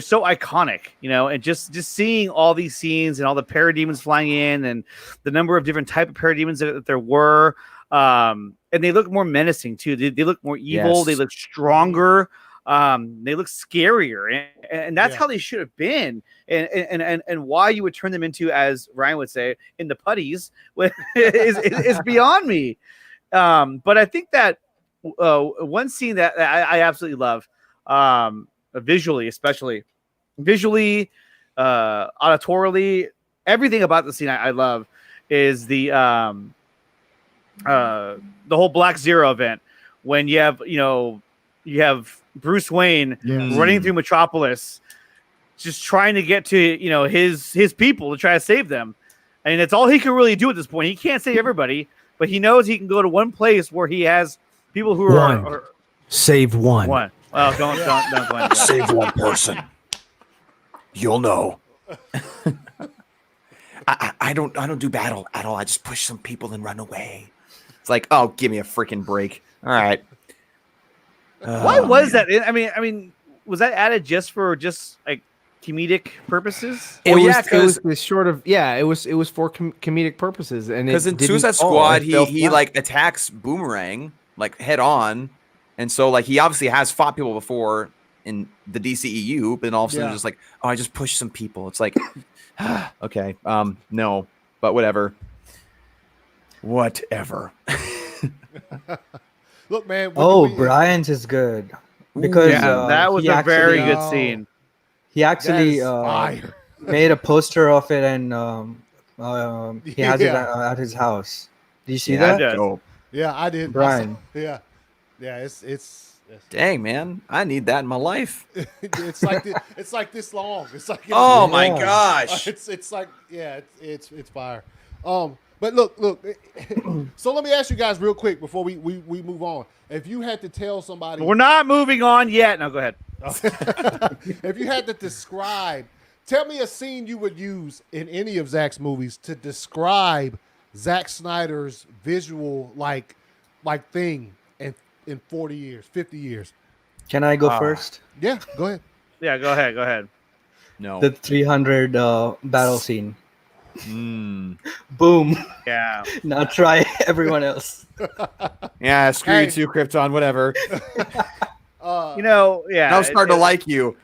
so iconic, and just seeing all these scenes and all the parademons flying in and the number of different type of parademons that there were, and they look more menacing too. They look more evil. Yes. They look stronger. They look scarier, and that's how they should have been, and why you would turn them into, as Ryan would say, in the putties is beyond me. But I think that one scene that I absolutely love, visually, especially auditorily, everything about the scene I love is the whole Black Zero event when you have Bruce Wayne running through Metropolis, just trying to get to his people to try to save them, and it's all he can really do at this point. He can't save everybody, but he knows he can go to one place where he has people who are save one. Well, don't go into that. Save one person. You'll know. I don't do battle at all. I just push some people and run away. It's like, oh, give me a freaking break. All right. Why was that? I mean, was that added just for like comedic purposes? It was for comedic purposes, and because in Suicide Squad he like attacks Boomerang like head on, and so like he obviously has fought people before in the DCEU, but then all of a sudden just like, oh, I just pushed some people. It's like, okay, no, but whatever. Look, man. Brian's is good because that was a very good scene. He actually made a poster of it, and he has it at his house. Do you see that? Yeah, I did. Brian. Yeah, it's. Dang, man, I need that in my life. It's like this long. It's like oh my gosh. It's like it's fire. But look. So let me ask you guys real quick before we move on. If you had to tell somebody, we're not moving on yet. No, go ahead. If you had to describe, tell me a scene you would use in any of Zack's movies to describe Zack Snyder's visual like thing in 40 years, 50 years. Can I go first? Yeah, go ahead. Yeah, go ahead. No. The 300 battle scene. Boom. Yeah. Now try everyone else. Yeah, screw you too, Krypton, whatever. Yeah. Now I'm starting to like you.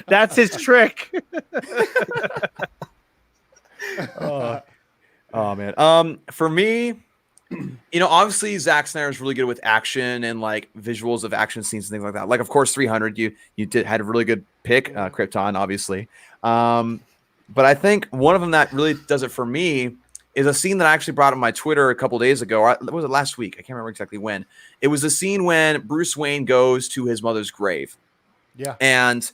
That's his trick. Oh man. For me, obviously Zack Snyder is really good with action and like visuals of action scenes and things like that. Like, of course, 300. You had a really good pick, Krypton, obviously. But I think one of them that really does it for me is a scene that I actually brought on my Twitter a couple days ago. Or was it last week? I can't remember exactly when. It was a scene when Bruce Wayne goes to his mother's grave. Yeah. And,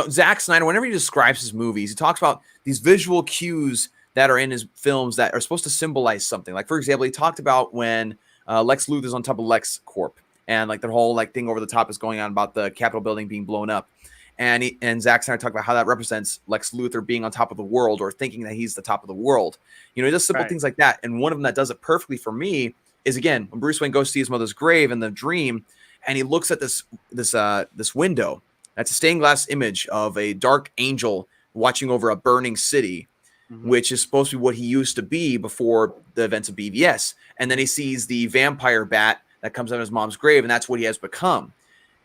Zack Snyder, whenever he describes his movies, he talks about these visual cues that are in his films that are supposed to symbolize something. Like, for example, he talked about when Lex Luthor's on top of LexCorp and like the whole like thing over the top is going on about the Capitol building being blown up. And Zack Snyder talked about how that represents Lex Luthor being on top of the world or thinking that he's the top of the world. He does simple things like that. And one of them that does it perfectly for me is, again, when Bruce Wayne goes to see his mother's grave in the dream, and he looks at this window. That's a stained glass image of a dark angel watching over a burning city, which is supposed to be what he used to be before the events of BVS. And then he sees the vampire bat that comes out of his mom's grave, and that's what he has become.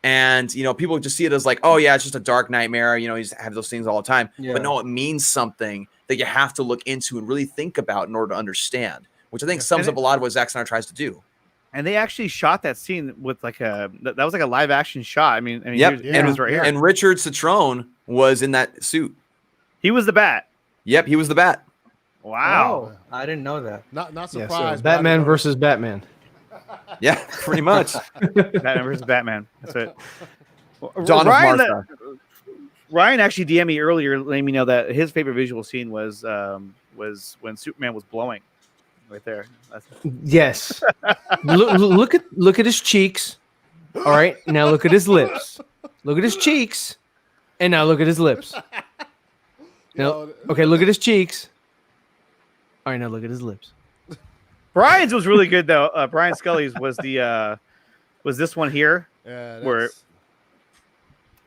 And, people just see it as like, oh, yeah, it's just a dark nightmare. He's have those things all the time. Yeah. But no, it means something that you have to look into and really think about in order to understand, which I think sums up a lot of what Zack Snyder tries to do. And they actually shot that scene with like that was like a live action shot. I mean, yep. It was right here. And Richard Citrone was in that suit. He was the Bat. Yep, he was the Bat. Wow. Oh, I didn't know that. Not surprised. Yeah, so Batman versus Batman. Yeah, pretty much. Batman versus Batman. That's it. Dawn of Martha. Ryan actually DM'd me earlier, letting me know that his favorite visual scene was when Superman was blowing. Right there. Yes. look at his cheeks. All right. Now look at his lips. Look at his cheeks. And now look at his lips. Now, okay, look at his cheeks. All right, now look at his lips. Brian's was really good though. Brian Scully's was was this one here? Yeah. Where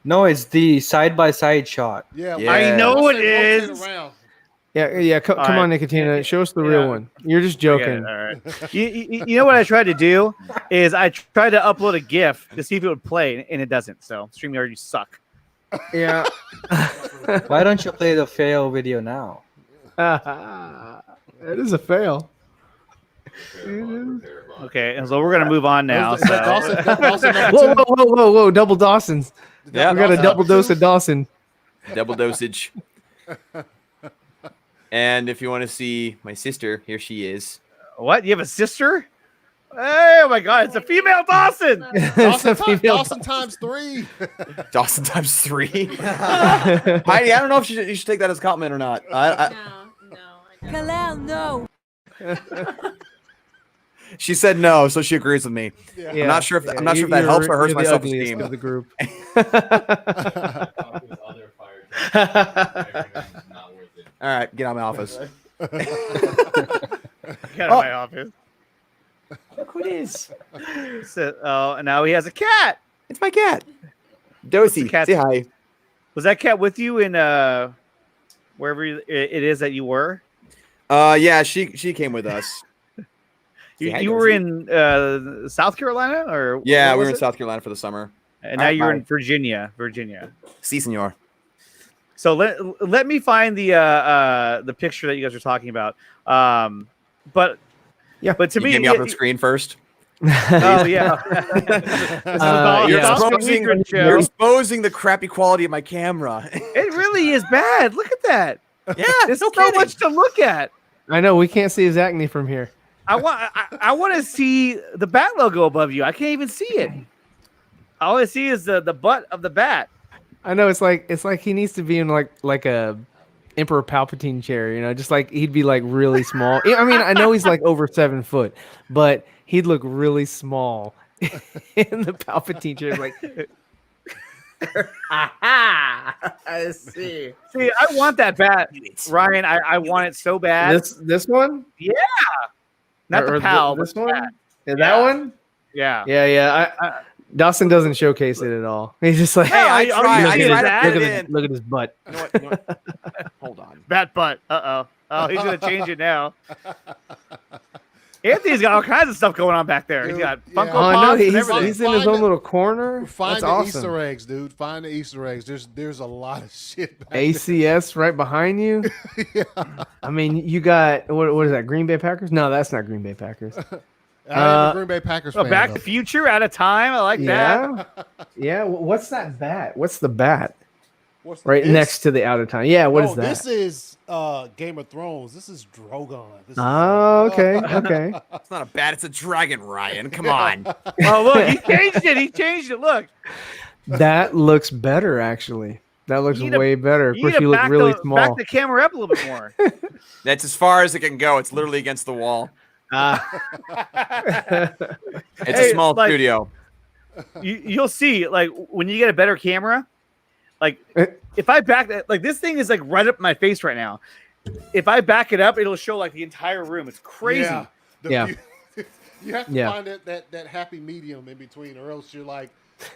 no, it's the side-by-side shot. Yeah. I know it is. Yeah. Come on, Nickatina. Show us the real one. You're just joking. All right. You know what I tried to do is I tried to upload a GIF to see if it would play, and it doesn't. So StreamYard, you suck. Yeah. Why don't you play the fail video now? It is a fail. Okay, and so we're gonna move on now. Whoa! Double Dawson's. Yeah, we got a double dose of Dawson. Double dosage. And if you want to see my sister, here she is. What? You have a sister? Oh my God! It's a female Dawson. Dawson times 3. Dawson times 3. Heidi, I don't know if you should take that as a compliment or not. Kalel, no. She said no, so she agrees with me. Yeah. I'm not sure if that helps or hurts my self-esteem. Of the group. All right, get out of my office. Get out of my office. Look who it is. So, and now he has a cat. It's my cat. Dosey, cat? say hi. Was that cat with you in wherever it is that you were? Yeah, she came with us. You were in South Carolina, or yeah, where we was were in it? South Carolina for the summer. And now you're in Virginia. Si, senor. So let me find the picture that you guys are talking about. But to me, Get me off the screen first. Oh yeah. You're exposing the crappy quality of my camera. It really is bad. Look at that. Yeah, there's so much to look at. I know we can't see his acne from here. I want to see the bat logo above you. I can't even see it. All I see is the butt of the bat. I know it's like he needs to be in like a Emperor Palpatine chair, you know, just like he'd be like really small. I mean, I know he's like over 7 foot, but he'd look really small in the Palpatine chair. Like, I see. See, I want that bat, Ryan. I want it so bad. This one? Yeah. Not the PAL, this but one? that. Yeah, that one? Yeah. Yeah. Dawson doesn't showcase it at all. He's just like, hey, I look at his butt. You know what? Hold on. Bat butt. Oh, he's gonna change it now. Anthony's got all kinds of stuff going on back there. He's got Funko Pops and everything. He's in his own little corner. Find That's the awesome. Easter eggs, dude. Find the Easter eggs. There's a lot of shit back ACS right behind you. Yeah. I mean, you got what is that? Green Bay Packers? No, that's not Green Bay Packers. I am a Green Bay Packers fan. Back to the Future, Out of Time. I like that. Yeah. What's that bat? What's the bat? What's right this? next to the Out of Time. Yeah. What is that? This is Game of Thrones. This is Drogon. Okay. It's not a bat. It's a dragon, Ryan. Come on. Oh, look. He changed it. Look. That looks better, actually. That looks way better. Of course, you look really small. Back the camera up a little bit more. That's as far as it can go. It's literally against the wall. It's a small studio. You'll see, like, when you get a better camera, like, if I back that, like, this thing is like right up my face right now. If I back it up, it'll show like the entire room. It's crazy. Yeah. You have to find that happy medium in between, or else you're like,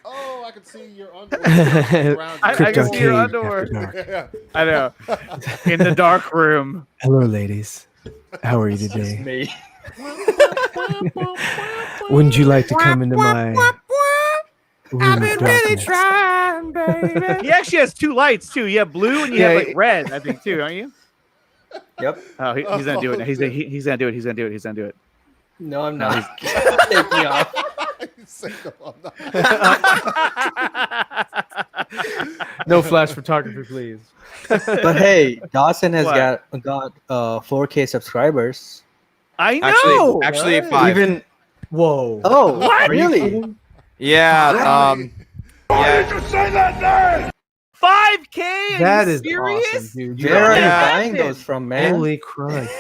oh, I can see your underwear. I can see your underwear. I know. In the dark room. Hello, ladies. How are you today? Me. Wouldn't you like to come into my I've been really trying, baby. He actually has 2 lights too. You have blue and you have like red, I think, too, aren't you? Yep. Oh, he's gonna do it. He's gonna do it. He's gonna do it. No, I'm not. Take me off. No flash photography, please. But hey, Dawson has got 4K subscribers. I know. Actually 5. Even whoa. Oh, what? Really? Yeah. Why did you say that name? 5K? That is serious? awesome, dude. Where are you buying those from, man? Holy Christ.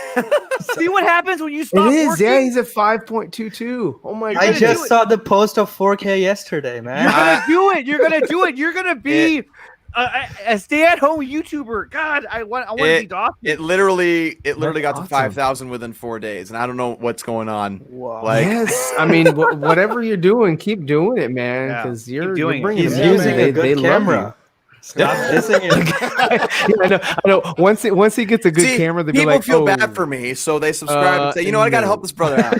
See what happens when you stop It is, working? yeah. He's at 5.22. Oh my god. I just saw the post of 4K yesterday, man. You're gonna do it. You're gonna do it. You're gonna be a stay-at-home YouTuber. God, I want to be Dawson. It literally got to 5,000 within 4 days, and I don't know what's going on. Wow. Like, yes, I mean, whatever you're doing, keep doing it, man. Because you're bringing He's the music. using a good they camera. love Stop dissing it. I know. Once he gets a good camera, they'll be people like, feel oh. bad for me, so they subscribe and say, you know what, I got to help this brother out.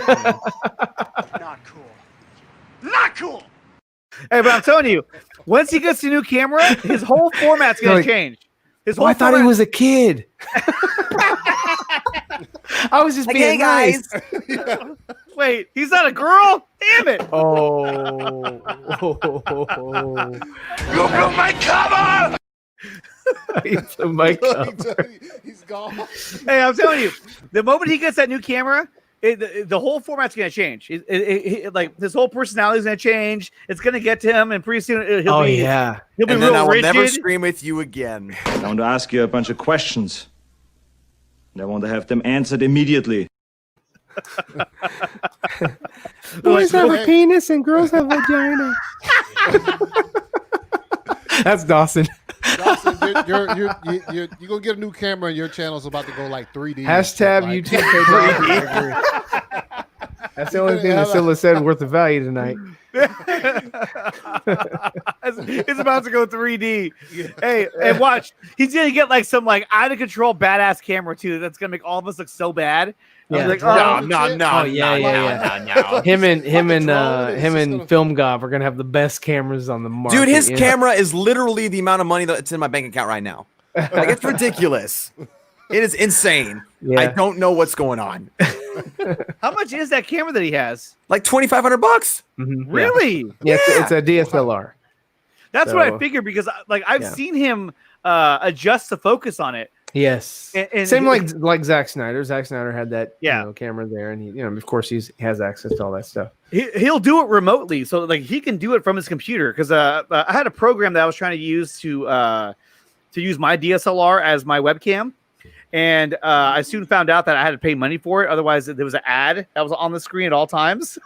Not cool. Not cool. Hey, but I'm telling you, once he gets a new camera, his whole format's gonna change. His whole I thought he was a kid. I was just Like, being hey, guys. nice. Wait, he's not a girl? Damn it! Oh. You blew my cover! He's a mic up. He's gone. Hey, I'm telling you, the moment he gets that new camera, the whole format's gonna change. Like his whole personality is gonna change. It's gonna get to him, and pretty soon he'll be. yeah. He'll be And then real I will rigid. never scream with you again. I want to ask you a bunch of questions. And I want to have them answered immediately. Boys have a penis and girls have vagina. That's Dawson. Dawson, you're gonna get a new camera, and your channel's about to go like 3D. Hashtag like, YouTube. 3D. That's the only thing that Scylla said worth of value tonight. It's about to go 3D. Hey, and watch. He's gonna get like some like out of control badass camera too. That's gonna make all of us look so bad. Yeah. Like, No. yeah. Him and Film Gob are gonna have the best cameras on the market. Dude, his camera is literally the amount of money that's in my bank account right now. Like, it's ridiculous. It is insane. Yeah. I don't know what's going on. How much is that camera that he has? Like $2,500 bucks. Mhm. Really? Yeah, it's a DSLR. That's what I So- figured because like I've Yeah. seen him adjust the focus on it. Yes. And Same he- like Zack Snyder. Zack Snyder had that Yeah. camera there, and he, of course he has access to all that stuff. He'll do it remotely, so like he can do it from his computer. Because I had a program that I was trying to use to use my DSLR as my webcam, and I soon found out that I had to pay money for it. Otherwise, there was an ad that was on the screen at all times,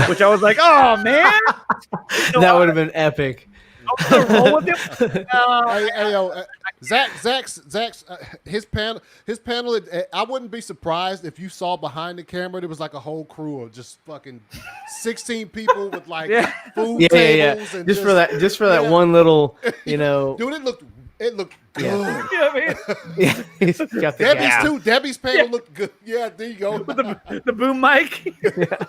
which I was like, "Oh man, That would have been epic. I'm gonna roll with him." Hey, yo, Zach's his panel. I wouldn't be surprised if you saw behind the camera there was like a whole crew of just fucking 16 people with like food tables and Just for that one little, Dude, it looked good. Yeah, man. Yeah, he's got the Debbie's gas. too. Debbie's panel looked good. Yeah, there you go. With the boom mic.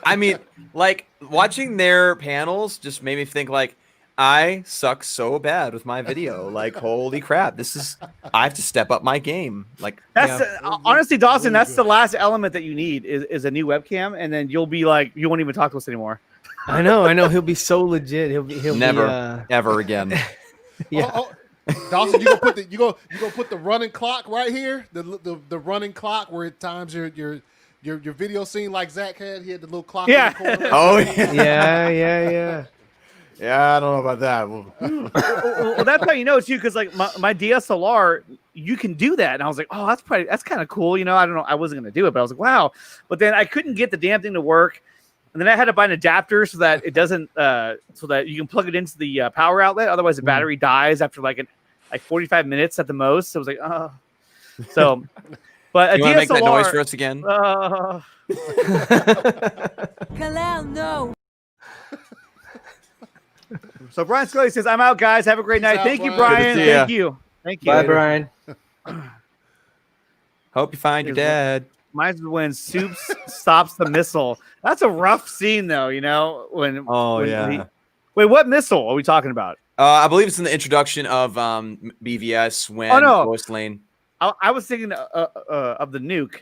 I mean, like, watching their panels just made me think, like, I suck so bad with my video. Like, holy crap, I have to step up my game. Like, That's honestly, Dawson. That's the last element that you need is a new webcam, and then you'll be like, you won't even talk to us anymore. I know. He'll be so legit. He'll never, ever again. Yeah. Dawson, you gonna put the running clock right here, the running clock where at times your video scene like Zach had. He had the little clock. Yeah. In the corner. Oh yeah. Yeah. Yeah, I don't know about that. Well, that's how you know too, because like my DSLR, you can do that, and I was like, oh, that's kind of cool. I don't know, I wasn't gonna do it, but I was like, wow. But then I couldn't get the damn thing to work, and then I had to buy an adapter so that it doesn't, so that you can plug it into the power outlet. Otherwise, the battery dies after like 45 minutes at the most. So I was like, oh. So, but You a want to DSLR, make that noise for us again? Kalal, no. So Brian Scully says, "I'm out, guys. Have a great night. out, Thank you, Brian. Brian. Good to see ya. Thank you. Thank you. Bye, Brian. Hope you find your dad. Mine's when Soups stops the missile. That's a rough scene, though. When wait, what missile are we talking about? I believe it's in the introduction of BVS when Ghost Lane. I was thinking of the nuke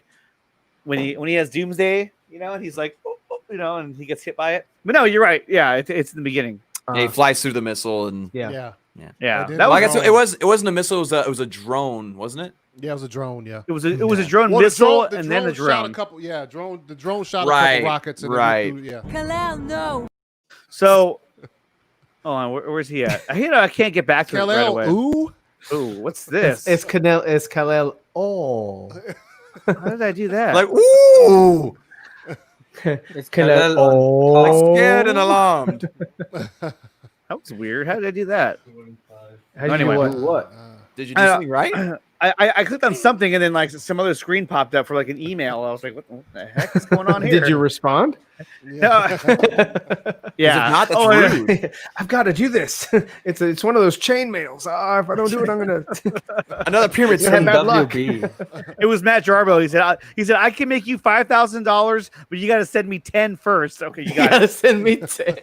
when he has Doomsday, and he's like, and he gets hit by it. But no, you're right. Yeah, it's in the beginning. Yeah, he flies through the missile and Yeah. Well, I guess it wasn't a missile. It was a drone, wasn't it? Yeah, it was a drone. Yeah, It was a drone Well, missile the and then the shot drone. a couple. Yeah, the drone shot a Right, couple rockets. And right. Yeah. Kalal, no. So, hold on, where's he at? I can't get back to it right away. Ooh. Ooh, what's this? It's Kalel. Oh, How did I do that? Like, ooh, It's Kalel. Kalal. like scared and alarmed. That was weird. How did I do that? How do Anyway. you what? Did you do something right? I clicked on something and then like some other screen popped up for like an email. I was like, what the heck is going on here? Did you respond? No. Yeah. If not, that's rude. I've got to do this. It's one of those chain mails. If I don't do it, I'm gonna Another pyramid have bad luck. WB. It was Matt Jarbo. He said I can make you $5,000, but you got to send me 10 first. Okay, you You got gotta it. send me 10.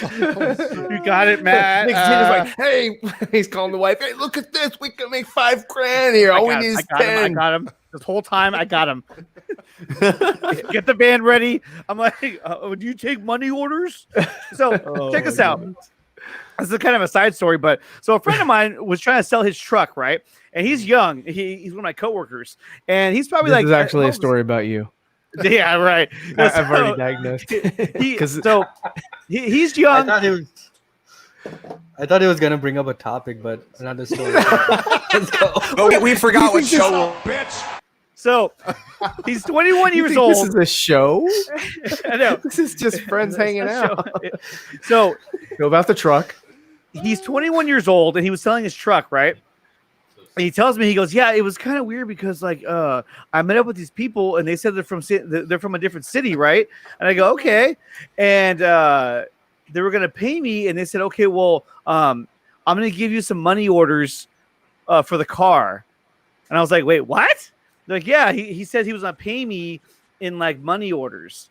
You got it, Matt. Nickatina like, hey, he's calling the wife. Hey, look at this. We can make $5,000 here. All we need is 10. I got him. This whole time, I got him. Get the band ready. I'm like, do you take money orders? So check us out. This is kind of a side story, but so a friend of mine was trying to sell his truck, right? And he's young. He's one of my coworkers, and he's probably This like is actually a story about you. Yeah, right. I've already diagnosed. He's young. I thought he was gonna bring up a topic, but another story. Let's go. Oh, we forgot what show. Bitch. So he's 21 years think old. This is a show. I know. This is just friends It's hanging a out. show. So Go about the truck. he's 21 years old, and he was selling his truck, right? And he tells me, he goes, "Yeah, it was kind of weird because like I met up with these people, and they said they're from a different city, right?" And I go, "Okay," and they were gonna pay me, and they said, "Okay, well, I'm gonna give you some money orders for the car," and I was like, "Wait, what?" They're like, "Yeah, he said he was gonna pay me in like money orders,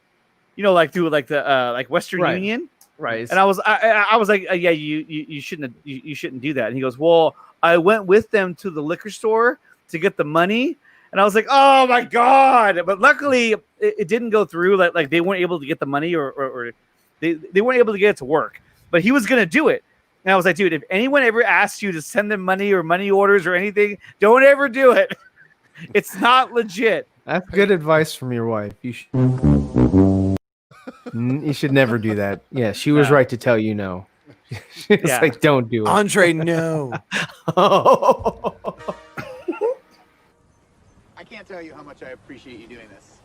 like through like the like Western Right. Union." Right. And I was like, "Yeah, you shouldn't do that." And he goes, "Well, I went with them to the liquor store to get the money," and I was like, "Oh my god!" But luckily, it didn't go through. Like they weren't able to get the money, or they weren't able to get it to work. But he was gonna do it, and I was like, "Dude, if anyone ever asks you to send them money or money orders or anything, don't ever do it. It's not legit." That's good advice from your wife. You should never do that. Yeah, she was right to tell you no. It's Yeah. like, don't do it. Andre, no. I can't tell you how much I appreciate you doing this.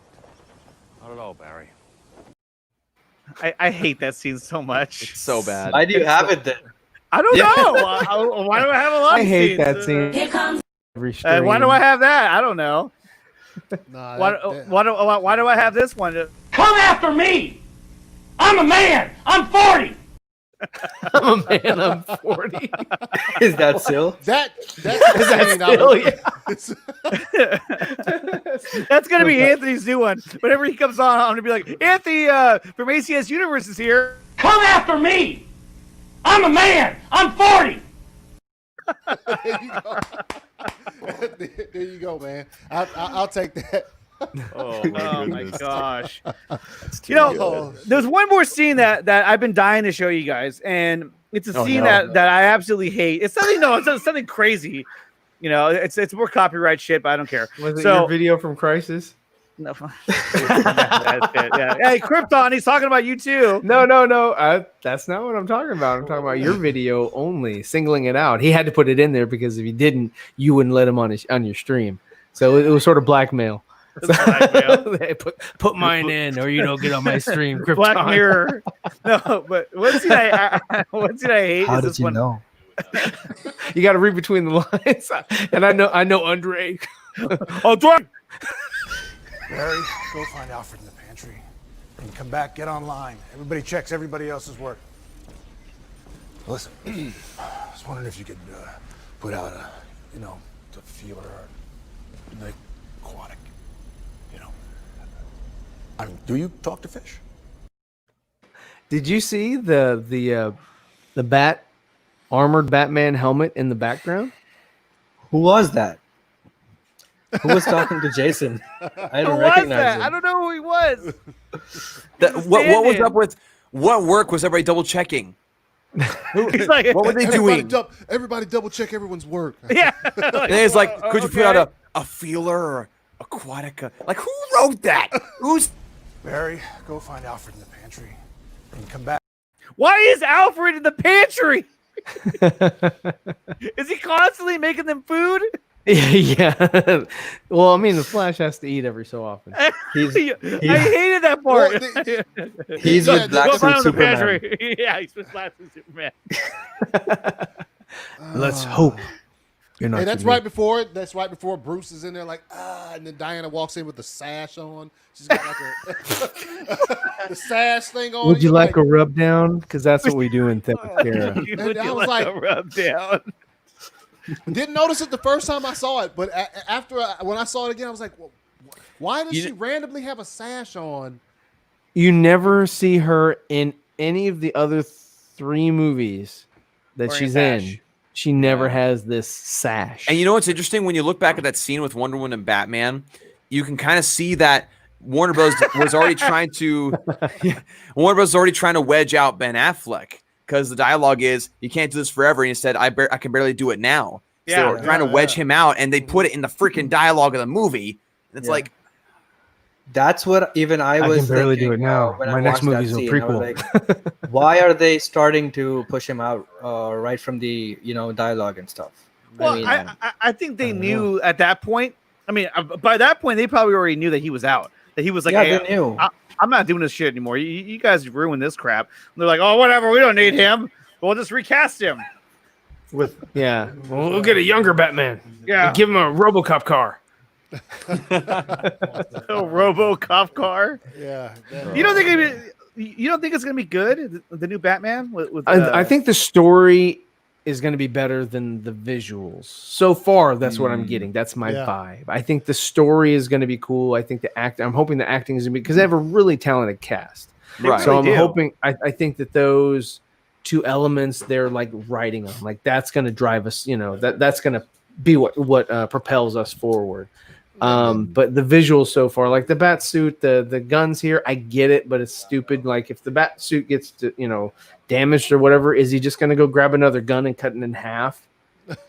Not at all, Barry. I hate that scene so much. It's so bad. Why do you have it then? I don't know. Why do I have a lot I of hate scenes? that scene. Here comes. Every Why do I have that? I don't know. Nah, Why do I have this one? Come after me! I'm a man! I'm 40! I'm a man, I'm 40. Is that still? That's the scene That's gonna be Anthony's new one. Whenever he comes on, I'm gonna be like, "Anthony from ACS Universe is here." Come after me! I'm a man! I'm 40! There you go. There you go, man. I'll take that. Oh my gosh! Too You know, good. there's one more scene that I've been dying to show you guys, and it's a scene that I absolutely hate. It's something it's something crazy. It's more copyright shit, but I don't care. Was it your video from Crisis? No. That's it, yeah. Hey, Krypton, he's talking about you too. No. That's not what I'm talking about. I'm talking about your video only, singling it out. He had to put it in there because if he didn't, you wouldn't let him on your stream. So it was sort of blackmail. Hey, put mine in, or you don't get on my stream. Krypton. Black Mirror. No, but one scene I hate How is did this you one. know? You got to read between the lines, and I know Andre. Andre. Barry, go find Alfred in the pantry. And come back, get online. Everybody checks everybody else's work. Listen, I was wondering if you could put out the feeler or the aquatic. Do you talk to fish? Did you see the armored Batman helmet in the background? Who was that? Who was talking to Jason? I Who don't was recognize that? him. I don't know who he was. What was up with what work was everybody double checking? He's like, What were they doing? Everybody double check everyone's work. Yeah. And it's like, could you put out a feeler or aquatica? Like, who wrote that? Who's Barry, go find Alfred in the pantry. And come back. Why is Alfred in the pantry? Is he constantly making them food? Yeah. Well, I mean, the Flash has to eat every so often. I hated that part. He's with Black Go find Suit him in the Superman. pantry. Yeah, he's with Black Suit Superman. Let's hope. You're not And that's too right before Bruce is in there like, and then Diana walks in with the sash on. She's got like the sash thing on. Would you like a rub down? Because that's what we do in Themyscira. Would I you was like like- a rub down? Didn't notice it the first time I saw it, but when I saw it again, I was like, well, why does she randomly have a sash on? You never see her in any of the other 3 movies that Wearing a she's sash. in. She never has this sash. And you know what's interesting? When you look back at that scene with Wonder Woman and Batman, you can kind of see that Warner Bros. was already trying to Warner Bros. Was already trying to wedge out Ben Affleck because the dialogue is you can't do this forever. And he said, I can barely do it now. So Yeah. they're trying to wedge him out, and they put it in the freaking dialogue of the movie. And it's like, that's what even I was can barely thinking, do it now. when My I next watched movie's that a scene. I was prequel. like, why are they starting to push him out right from the dialogue and stuff? Well, I think they knew at that point. I mean, by that point, they probably already knew that he was out. That he was like, Yeah, hey, they knew. I'm not doing this shit anymore. You guys ruined this crap. And they're like, oh, whatever. We don't need him. We'll just recast him. Well, we'll get a younger Batman. Yeah. Give him a RoboCop car. A RoboCop car. Yeah. You don't think it's gonna be good? The new Batman with I think the story is going to be better than the visuals. So far, that's what I'm getting. That's my vibe. I think the story is going to be cool. I think I'm hoping the acting is going to be, because they have a really talented cast. Right. So I'm hoping, I think that those two elements they're like riding on, like that's going to drive us, that's going to be what propels us forward. But the visuals so far, like the bat suit, the guns here, I get it, but it's stupid. Like if the bat suit gets to, damaged or whatever, is he just going to go grab another gun and cut it in half?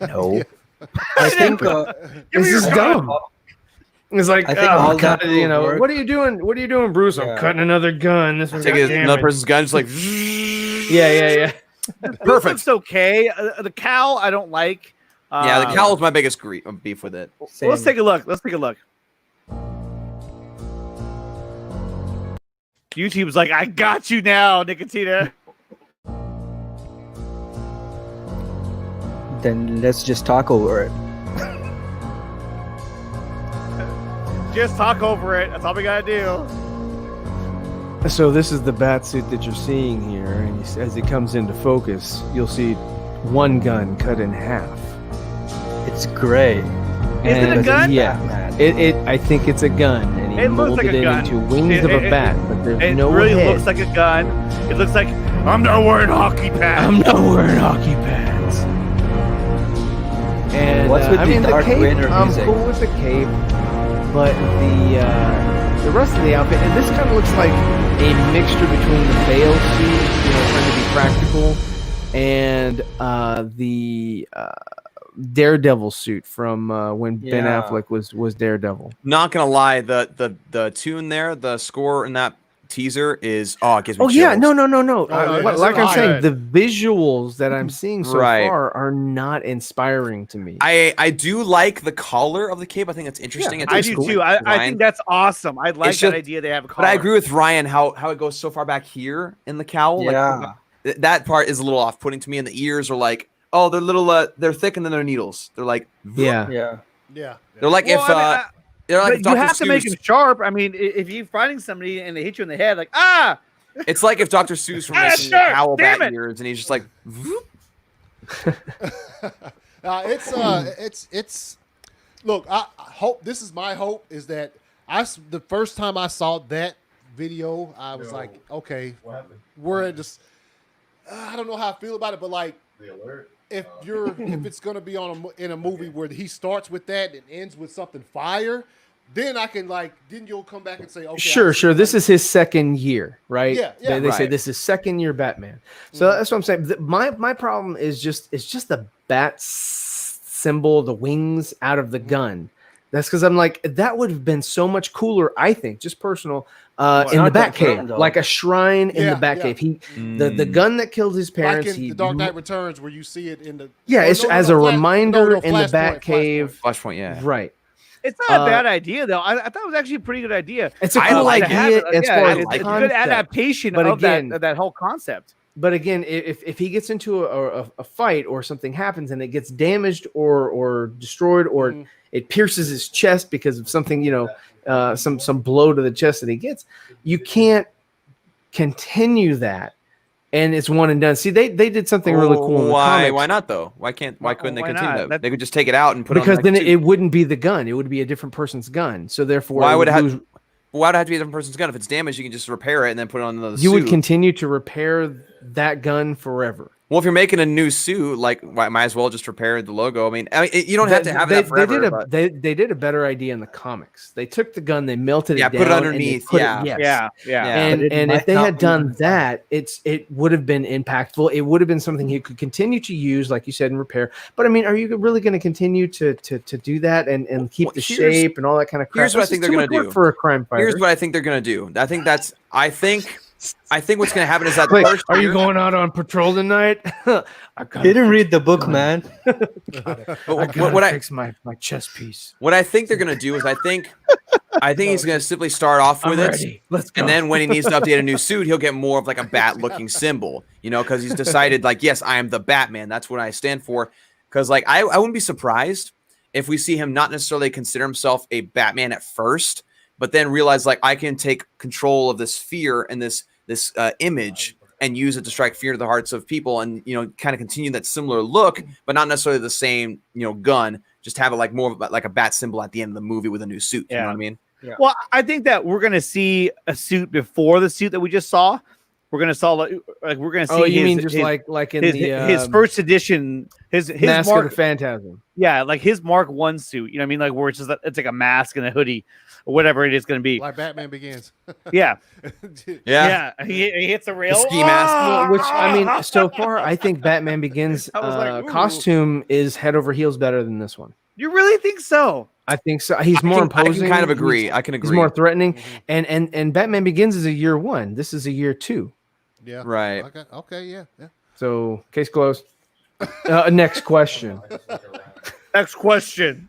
No. I think this is dumb. It's like, I think all that will work. What are you doing? What are you doing, Bruce? I'm cutting another gun. This one's got take another damage. person's gun, just like, yeah. Perfect. Looks okay. The cowl I don't like. Yeah, the cowl is my biggest beef with it. Well, let's take a look. YouTube's like, I got you now, Nickatina. Then let's just talk over it. Just talk over it. That's all we gotta do. So this is the bat suit that you're seeing here, and as it comes into focus, you'll see one gun cut in half. It's gray. Is it a gun? Yeah. I think it's a gun, and he It looks molded like a it gun. into wings of a bat, but there's no really head. looks like a gun. It looks like I'm not wearing hockey pads. I'm not wearing hockey pads. And What's with I the mean, the Darth cape, Vader I'm music? cool with the cape, but the rest of the outfit, and this kind of looks like a mixture between the Bale suit, trying to be practical, and the Daredevil suit from when Ben Yeah. Affleck was Daredevil. Not gonna lie, the tune there, the score in that teaser is it gives me Oh yeah, chills. no. yeah, Like that's I'm saying, good. the visuals that I'm seeing so Right. far are not inspiring to me. I do like the collar of the cape. I think that's interesting. Yeah, It I looks do cool. too. I Ryan. think that's awesome. I like It's that just- idea they have a But collar. I agree with Ryan how it goes so far back here in the cowl. Yeah. Like, that part is a little off-putting to me, and the ears are like, oh, they're little, they're thick and then they're needles. They're like, Yeah. Yeah. they're like Well, if I mean, they're like but if you Dr. have to make Seuss- them sharp. I mean, if you're fighting somebody and they hit you in the head, like It's like if Dr. Seuss were Ah, making the sure, cowl damn bat it. ears, and he's just like, It's look, I hope, this is my hope, is that the first time I saw that video, I was like, okay, we're in just, I don't know how I feel about it, but like, if it's gonna be in a movie where he starts with that and ends with something fire, then I can then you'll come back and say, okay, Sure. This is his second year, right? Yeah, They say right. this is second year Batman. So that's what I'm saying. My problem is just the bat symbol, the wings out of the gun. That's because I'm like, that would have been so much cooler, I think, just personal, in the not the Batcave, gun, though. like a shrine in the Batcave. The gun that killed his like parents. in the Dark Knight Returns, where you see it in the it's as a reminder in the Flashpoint, Batcave. Flashpoint, yeah. Right. it's not a bad idea though. I thought it was actually a pretty good idea. It's a I cool like to have idea it. as Yeah, far as it's a good concept. adaptation But of again, that whole concept. But again, if he gets into a fight or something happens and it gets damaged or destroyed or it pierces his chest because of something, some blow to the chest that he gets, you can't continue that, and it's one and done. See, they did something really cool in the comics. Why not though? Why couldn't they why continue not? that? They could just take it out and put Because it on then it wouldn't be the gun; it would be a different person's gun. So therefore, why would it lose- have? Why would it have to be a different person's gun? If it's damaged, you can just repair it and then put it on another you suit. would continue to repair that gun forever. Well, if you're making a new suit, like might as well just repair the logo. I mean, you don't have to have that forever. They did a better idea in the comics. They took the gun, they melted it down, put it underneath. Yes. Yeah. And if they had done that, it would have been impactful. It would have been something you could continue to use, like you said, and repair. But I mean, are you really going to continue to do that and keep the shape and all that kind of crap? Here's what I think they're going to do for a crime fighter. Here's what I think they're going to do. I think what's going to happen is that Wait, are you going out on patrol tonight? I didn't read the book, man. What I fix my chest piece. What I think they're going to do is I think he's going to simply start off with it. Let's go. And then when he needs to update a new suit, he'll get more of like a bat looking symbol, because he's decided like, yes, I am the Batman. That's what I stand for. Because like I wouldn't be surprised if we see him not necessarily consider himself a Batman at first, but then realize like I can take control of this fear and this image and use it to strike fear to the hearts of people, and kind of continue that similar look, but not necessarily the same gun. Just have it like more of like a bat symbol at the end of the movie with a new suit. You know what I mean? Yeah. Well, I think that we're gonna see a suit before the suit that we just saw. We're gonna saw like we're gonna see. Oh, you mean just like in his first edition, his Mask Mark of the Phantasm? Yeah, like his Mark I suit. You know what I mean? Like where it's just it's like a mask and a hoodie or whatever it is going to be. Like Batman Begins. Yeah. Yeah. He hits a rail. The ski mask. Which I mean, so far I think Batman Begins costume is head over heels better than this one. You really think so? I think so. He's more imposing. I can kind of agree. I can agree. He's more threatening. And Batman Begins is a year 1. This is a year 2. Yeah. Right. Okay. Yeah. So case closed. Next question. Next question.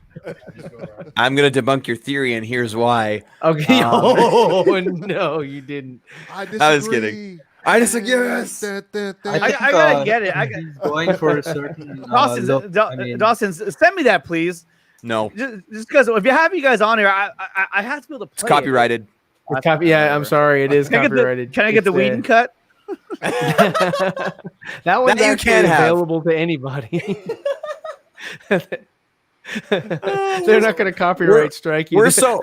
I'm gonna debunk your theory, and here's why. Okay. Oh no, you didn't. I was kidding. I just like yes. I gotta get it. He's going for a certain Dawson, send me that, please. No. Just because if you have you guys on here, I have to be able to play. It's copyrighted. Yeah, I'm sorry. It is copyrighted. Can I get the Whedon cut? That one's actually available to anybody. They're not going to copyright strike you. We're so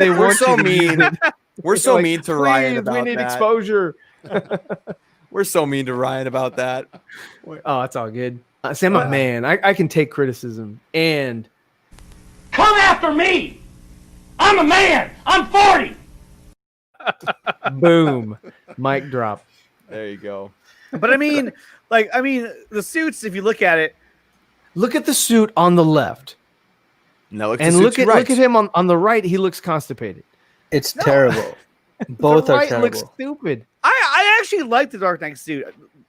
mean. We're so like, mean to Ryan about that. We need exposure. We're so mean to Ryan about that. Oh, it's all good. Say, I'm a man. I can take criticism. And come after me. I'm a man. I'm 40. Boom. Mic drop. There you go. But I mean, the suits, if you look at it. Look at the suit on the left. No, look at him on the right. He looks constipated. It's terrible. Both are terrible. Looks stupid. I actually like the Dark Knight suit.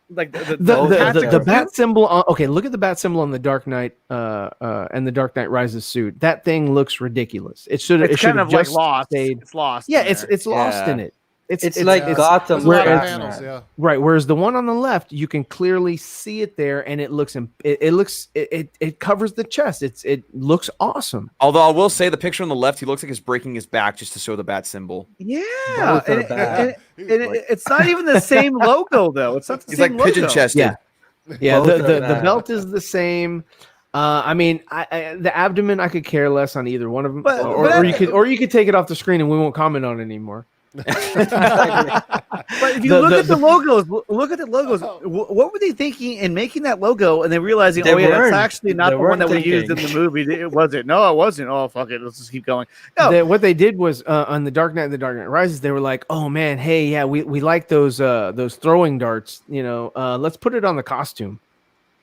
Like the bat symbol. Okay, look at the bat symbol on the Dark Knight and the Dark Knight Rises suit. That thing looks ridiculous. It should kind of just like lost. Stayed. It's lost. Yeah, it's lost in it. It's like Gotham. Right. Whereas the one on the left, you can clearly see it there, and it covers the chest. It looks awesome. Although I will say the picture on the left, he looks like he's breaking his back just to show the bat symbol. Yeah, and it's not even the same logo though. It's not the same like pigeon chested. Yeah. The belt is the same. I mean, the abdomen, I could care less on either one of them. Or you could take it off the screen and we won't comment on it anymore. But if you look at the logos, what were they thinking in making that logo and then realizing, that's actually not the one that we used in the movie? It wasn't. No, it wasn't. Oh, fuck it. Let's just keep going. No. What they did was on the Dark Knight and the Dark Knight Rises, they were like, oh man, hey, yeah, we like those throwing darts. Let's put it on the costume.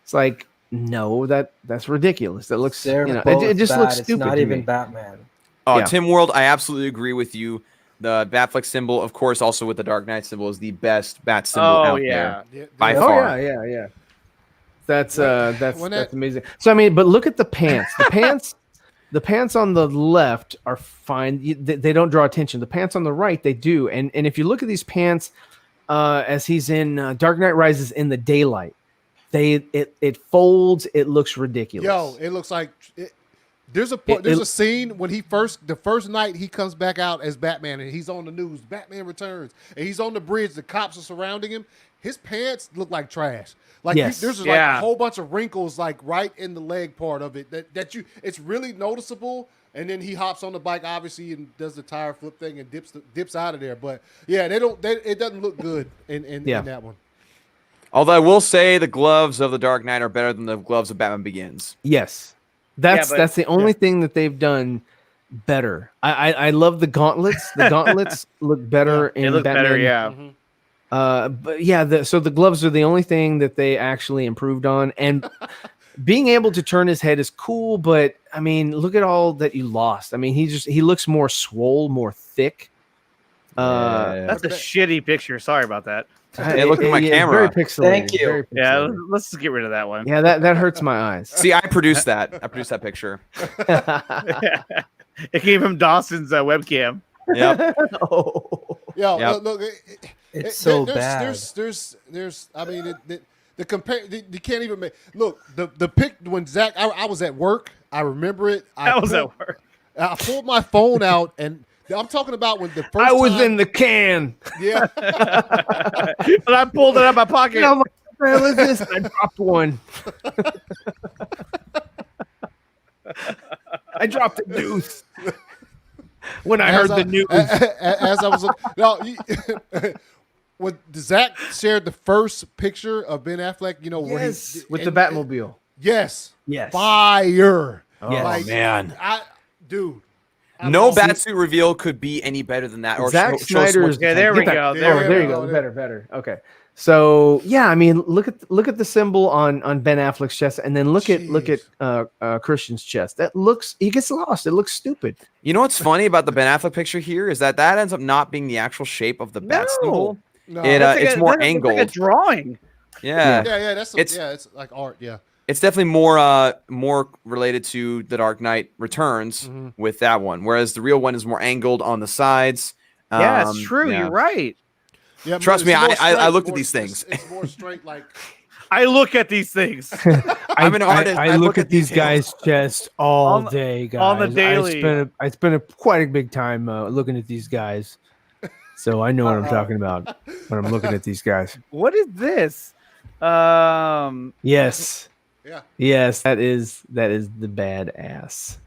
It's like, no, that's ridiculous. That looks, it just looks stupid. It's not even Batman. Oh, yeah. Tim World, I absolutely agree with you. The Batfleck symbol, of course, also with the Dark Knight symbol, is the best bat symbol out there by far. Yeah. That's amazing. So I mean, but look at the pants. The pants on the left are fine. They don't draw attention. The pants on the right, they do. And if you look at these pants, as he's in Dark Knight Rises in the daylight, it folds. It looks ridiculous. Yo, it looks like. There's a scene when the first night he comes back out as Batman and he's on the news. Batman returns and he's on the bridge. The cops are surrounding him. His pants look like trash. Like there's like a whole bunch of wrinkles like right in the leg part of it it's really noticeable. And then he hops on the bike obviously and does the tire flip thing and dips out of there. But yeah, it doesn't look good in that one. Although I will say the gloves of the Dark Knight are better than the gloves of Batman Begins. Yes, that's the only thing that they've done better. I love the gauntlets. The gauntlets look better in They look Batman. better, yeah. But yeah, so the gloves are the only thing that they actually improved on, and being able to turn his head is cool. But I mean, look at all that you lost. I mean, he looks more swole, more thick. That's a shitty picture. Sorry about that. Hey, look at my Very camera. pixelated. Thank you. Very Yeah, pixelated. let's just get rid of that one. Yeah, that hurts my eyes. See, I produced that. I produced that picture. It came from Dawson's webcam. Yep. Yo, Yep. look, It's so there's, bad. There's, I mean, the compare, you can't even make. Look, the pic when Zach, I was at work. I remember it. I was at work. I pulled my phone out, and I'm talking about when the first. I was time, in the can. Yeah. But I pulled it out of my pocket. Oh, what the hell is this? I dropped one. I dropped a deuce when I heard the news. As I was looking, no, when Zach shared the first picture of Ben Affleck, you know, where Yes, with the Batmobile. Yes. Yes. Fire. Oh, man. Dude. No Batsuit reveal could be any better than that. Or Zack show Snyder's. Schwartz- there we Get go. that- There you go. Better. Okay. So yeah, I mean, look at the symbol on Ben Affleck's chest, and then look at Christian's chest. He gets lost. It looks stupid. You know what's funny about the Ben Affleck picture here is that ends up not being the actual shape of the bat symbol. No. It's more angled. Like a drawing. Yeah. It's like art. Yeah. It's definitely more related to the Dark Knight Returns with that one, whereas the real one is more angled on the sides. Yeah, it's true. Yeah. You're right. Yeah, Trust but me, it's more I straight, looked at more- these things. It's more straight, like. I look at these things. I'm an artist. I look at these guys' chests all On- day, guys. on the daily. I spend quite a big time looking at these guys, so I know what I'm talking about when I'm looking at these guys. What is this? Yes. Yeah. Yes, that is the badass.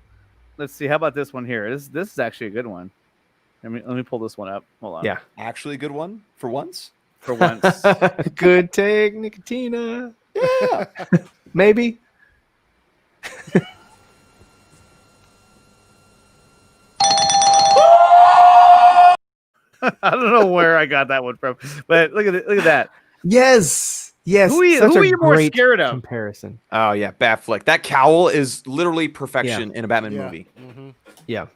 Let's see. How about this one here? This is actually a good one. Let me pull this one up. Hold on. Yeah. Actually, a good one for once. For once. Good take, Nickatina. Yeah. Maybe. I don't know where I got that one from, but look at that. Yes. Yes. Who are you more great scared of? Comparison. Oh yeah, Batflick. That cowl is literally perfection in a Batman movie. Mm-hmm. Yeah.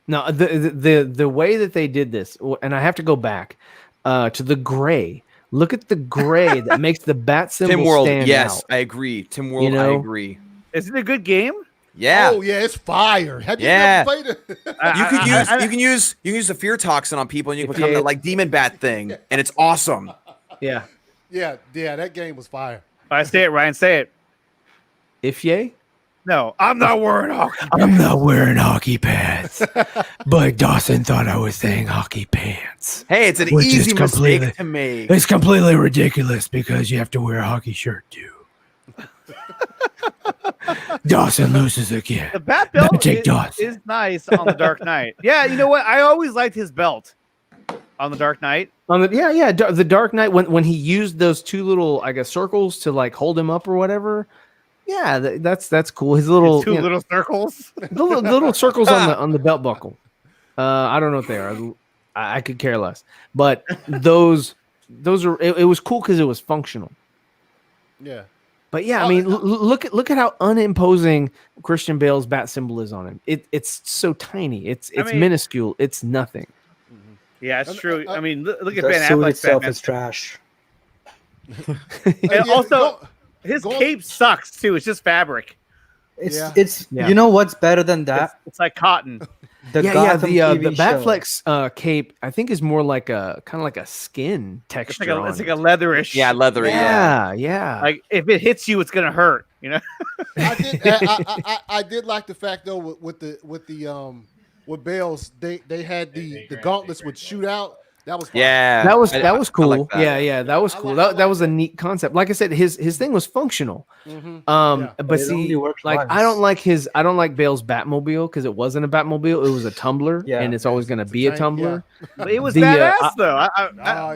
No, the way that they did this, and I have to go back to the gray. Look at the gray that makes the bat symbol Tim World, stand yes, out. I agree. Tim World, You know? I agree. Is it a good game? Yeah. Oh yeah, it's fire. Have you Yeah. never played it? You can use the fear toxin on people, and you can become that like demon bat thing, and it's awesome. Yeah. yeah, that game was fire. All right, say it, Ryan. Say it. If yay? No, I'm not wearing hockey. I'm not wearing hockey pants, but Dawson thought I was saying hockey pants. Hey, it's an Which is easy completely- mistake to make. It's completely ridiculous because you have to wear a hockey shirt too. Dawson loses again. The bat belt Take Dawson. is nice on the Dark Knight. Yeah, you know what? I always liked his belt on the Dark Knight. On the the Dark Knight when he used those two little circles to like hold him up or whatever. Yeah, that's cool. His little Two little circles. the little circles on the belt buckle. I don't know what they are. I could care less. But those are it was cool because it was functional. Yeah. But yeah, I mean, look at how unimposing Christian Bale's bat symbol is on him. It's so tiny. It's minuscule. It's nothing. Yeah, it's true. I mean, look at The Ben suit Affleck's itself Batman. is trash. And also, his cape sucks too. It's just fabric. It's you know what's better than that? It's like cotton. The the Gotham TV show. Batfleck's cape I think is more like a kind of like a skin texture. It's like a leatherish. Yeah, leathery. Yeah. Like if it hits you, it's gonna hurt. You know. I did like the fact though with Bale's they had the gauntlets would shoot out. That was fun. Yeah, that was I cool. like that. Yeah, that was cool. That was a neat concept. Like I said, his thing was functional. Yeah. But it see, only worked like once. I don't like Bale's Batmobile because it wasn't a Batmobile. It was a tumbler, Yeah. and it's always going to be a tank, tumbler. But it was The, badass though.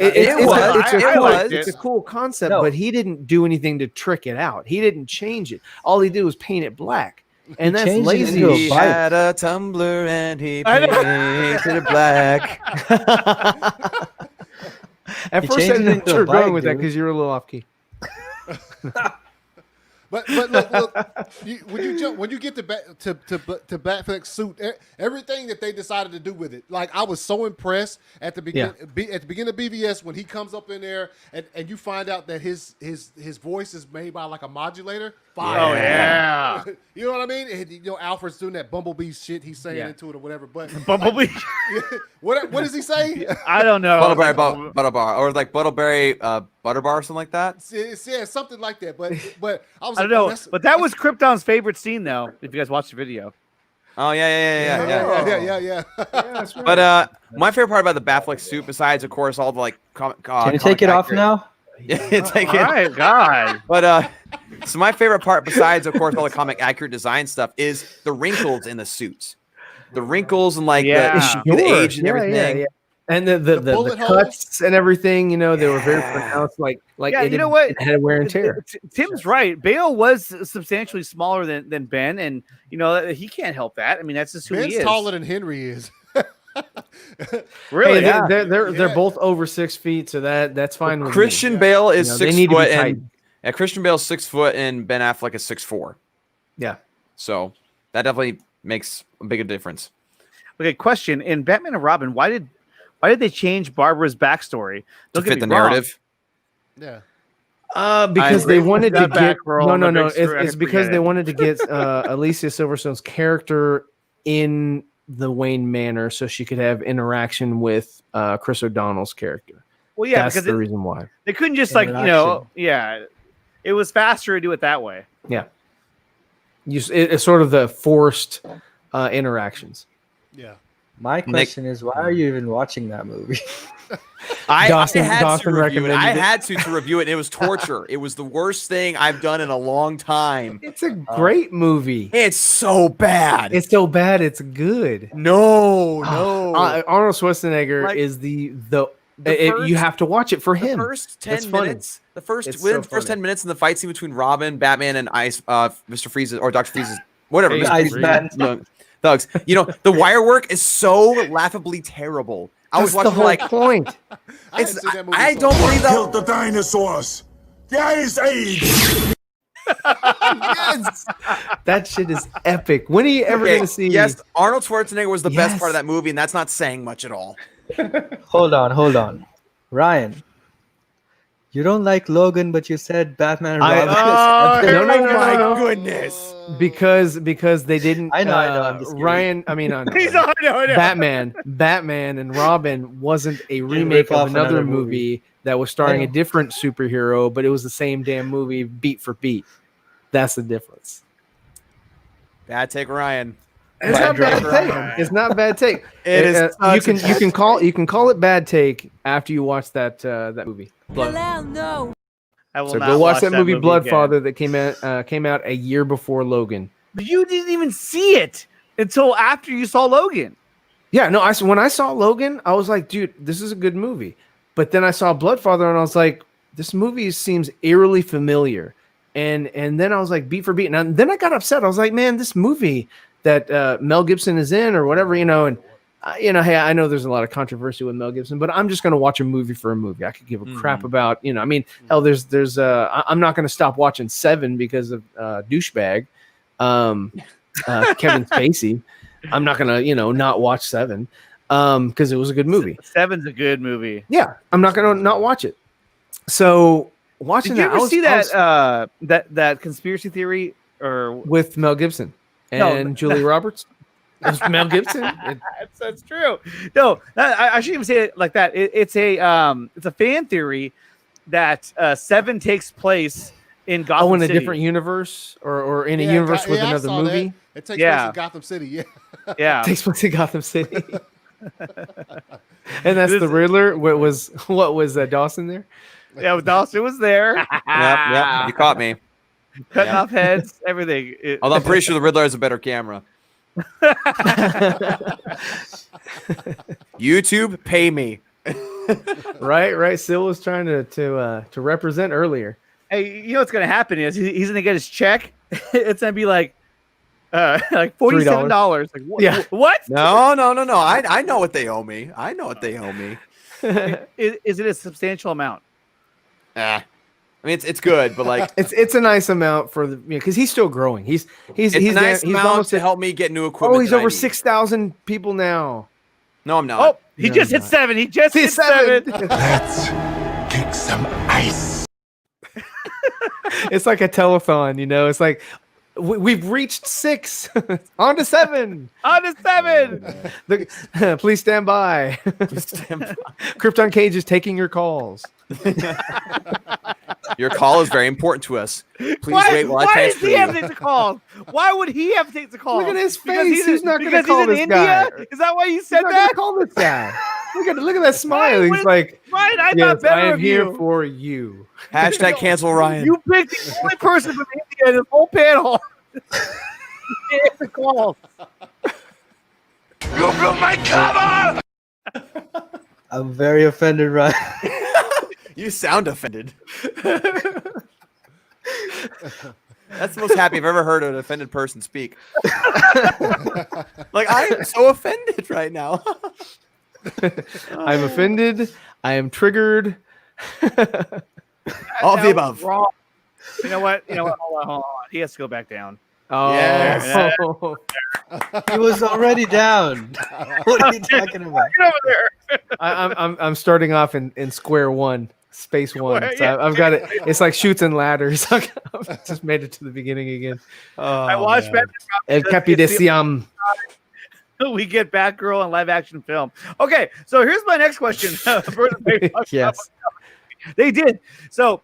It's a cool concept, No. but he didn't do anything to trick it out. He didn't change it. All he did was paint it black, and that's changed it lazy. into a He bike. had a tumbler and he painted it black. At He first, I changed didn't it know into you a were going bike, with that dude. because you were a little off key. But look, when you get to Batfleck's suit, everything that they decided to do with it, like I was so impressed at the beginning. At the beginning of BVS when he comes up in there and you find out that his voice is made by like a modulator. Fire. Oh yeah. You know what I mean? And, you know, Alfred's doing that Bumblebee shit. He's saying into it or whatever. But Bumblebee. what does he say? I don't know. Butterbar, or like Butterberry Butterbar or something like that. Yeah, something like that. But I was I like, don't know. oh, But that was Krypton's favorite scene though. If you guys watched the video. Oh yeah. But my favorite part about the Batfleck suit, besides of course all the like, Can you take it off now? Yeah, take it. All right, God. But so my favorite part, besides of course all the comic accurate design stuff, is the wrinkles in the suits, the wrinkles and like the age and everything. Yeah. And the cuts and everything, you know, they were very pronounced. Like yeah, you know what? It had wear and tear. Tim's right. Bale was substantially smaller than Ben, and you know he can't help that. I mean, that's just who Ben's he is. taller than Henry is. Really? Hey, they're both over 6 feet, so that's fine. With Christian me. Bale is You know, they 6 need to be foot, tight. and Christian Bale's 6 foot, and Ben Affleck is 6'4". Yeah. So that definitely makes a big difference. Okay, question: in Batman and Robin, why did they change Barbara's backstory To fit the narrative. Yeah. Because they wanted to That get back roll, no. the big It's screw, because forget they it. wanted to get Alicia Silverstone's character in the Wayne Manor so she could have interaction with Chris O'Donnell's character. Well, yeah, that's because the reason why. they couldn't just it was faster to do it that way. Yeah, it's sort of the forced interactions. Yeah. My question is, why are you even watching that movie? I had to Dawson review it. recommended I it. had to review it. And it was torture. It was the worst thing I've done in a long time. It's a great movie. It's so bad. It's so bad. It's good. No. Arnold Schwarzenegger Like, is the first- you have to watch it for The him. first 10 It's funny. minutes. Within It's the so first funny. 10 minutes in the fight scene between Robin, Batman, and Mr. Freeze's or Dr. Freeze's, whatever. Hey, Mr. Iceman. Freeze- Thugs. You know, the wire work is so laughably terrible. I was That's the watching whole like point. I didn't see that movie I so don't much. believe that. Killed the dinosaurs. The Ice Age. Yes. That shit is epic. When are you ever Okay, gonna see? yes, Arnold Schwarzenegger was the best part of Yes. that movie, and that's not saying much at all. Hold on. Ryan, you don't like Logan, but you said Batman and Robin is epic. No. Goodness. Because they didn't. I know, I'm just kidding. Ryan. I mean, He's on it. Batman and Robin wasn't a remake rip off of another another movie that was starring I a know. different superhero, but it was the same damn movie, beat for beat. That's the difference. Bad take, Ryan. It's not bad take. It's not bad take. It is You can call it bad take after you watch that movie. Kalel, no. I will So not go watch that movie again. Bloodfather that came out a year before Logan. But you didn't even see it until after you saw Logan. Yeah, no, when I saw Logan, I was like, dude, this is a good movie. But then I saw Bloodfather and I was like, this movie seems eerily familiar. And then I was like, beat for beat. And then I got upset. I was like, man, this movie that Mel Gibson is in or whatever, you know, and hey, I know there's a lot of controversy with Mel Gibson, but I'm just going to watch a movie for a movie. I could give a crap about, I mean, hell, there's I'm not going to stop watching Seven because of douchebag, Kevin Spacey. I'm not going to, not watch Seven because it was a good movie. Seven's a good movie. Yeah, I'm not going to not watch it. So watching Did you that, ever see that that conspiracy theory or with Mel Gibson and Julia Roberts? It was Mel Gibson. That's true. No, I shouldn't even say it like that. It's a fan theory that Seven takes place in Gotham in a City. different universe or in a universe with I another saw movie. That. It takes place in Gotham City. Yeah. Yeah. Takes place in Gotham City. And that's the Riddler. What was Dawson there? Yeah, Dawson was there. Yep. You caught me. Cutting off heads, everything. Although I'm pretty sure the Riddler has a better camera. YouTube, pay me. Right. Sil was trying to represent earlier. Hey, you know what's gonna happen is he's gonna get his check. It's gonna be like $47. Like what? Yeah. What? No. I know what they owe me. Is it a substantial amount? I mean, it's good, but like it's a nice amount for the because he's still growing. He's a nice amount almost to help me get new equipment. Oh, he's that I over need. 6,000 people now. No, I'm not. Oh, he just hit 7. He just hit 7. Let's kick some ice. It's like a telethon, you know. It's like we've reached 6. On to 7. On to 7. Please stand by. Krypton Cage is taking your calls. Your call is very important to us. Please wait while I why does transfer he have to you. take the call? Why would he have to take the call? Look at his Because face. He's not going to because call he's in this India? guy. Is that why you said He's not that? gonna call this guy. Look at that smile. Ryan, He's like, Ryan, I yes, thought better I am of here you. for you. Hashtag cancel Ryan. You picked the only person from India in this whole panel. It's the call. You blew my cover! I'm very offended, Ryan. You sound offended. That's the most happy I've ever heard an offended person speak. Like, I am so offended right now. I'm offended. I am triggered. All of the above. Wrong. You know what? Hold on. He has to go back down. Oh, Yes. He was already down. What are you talking about? Get over there. I'm starting off in square one, space one. So Yeah. I've got it. It's like shoots and ladders. I've just made it to the beginning again. I watched Batman. El Capi de Siam. We get Batgirl in live action film. Okay, so here's my next question. Yes. They did. So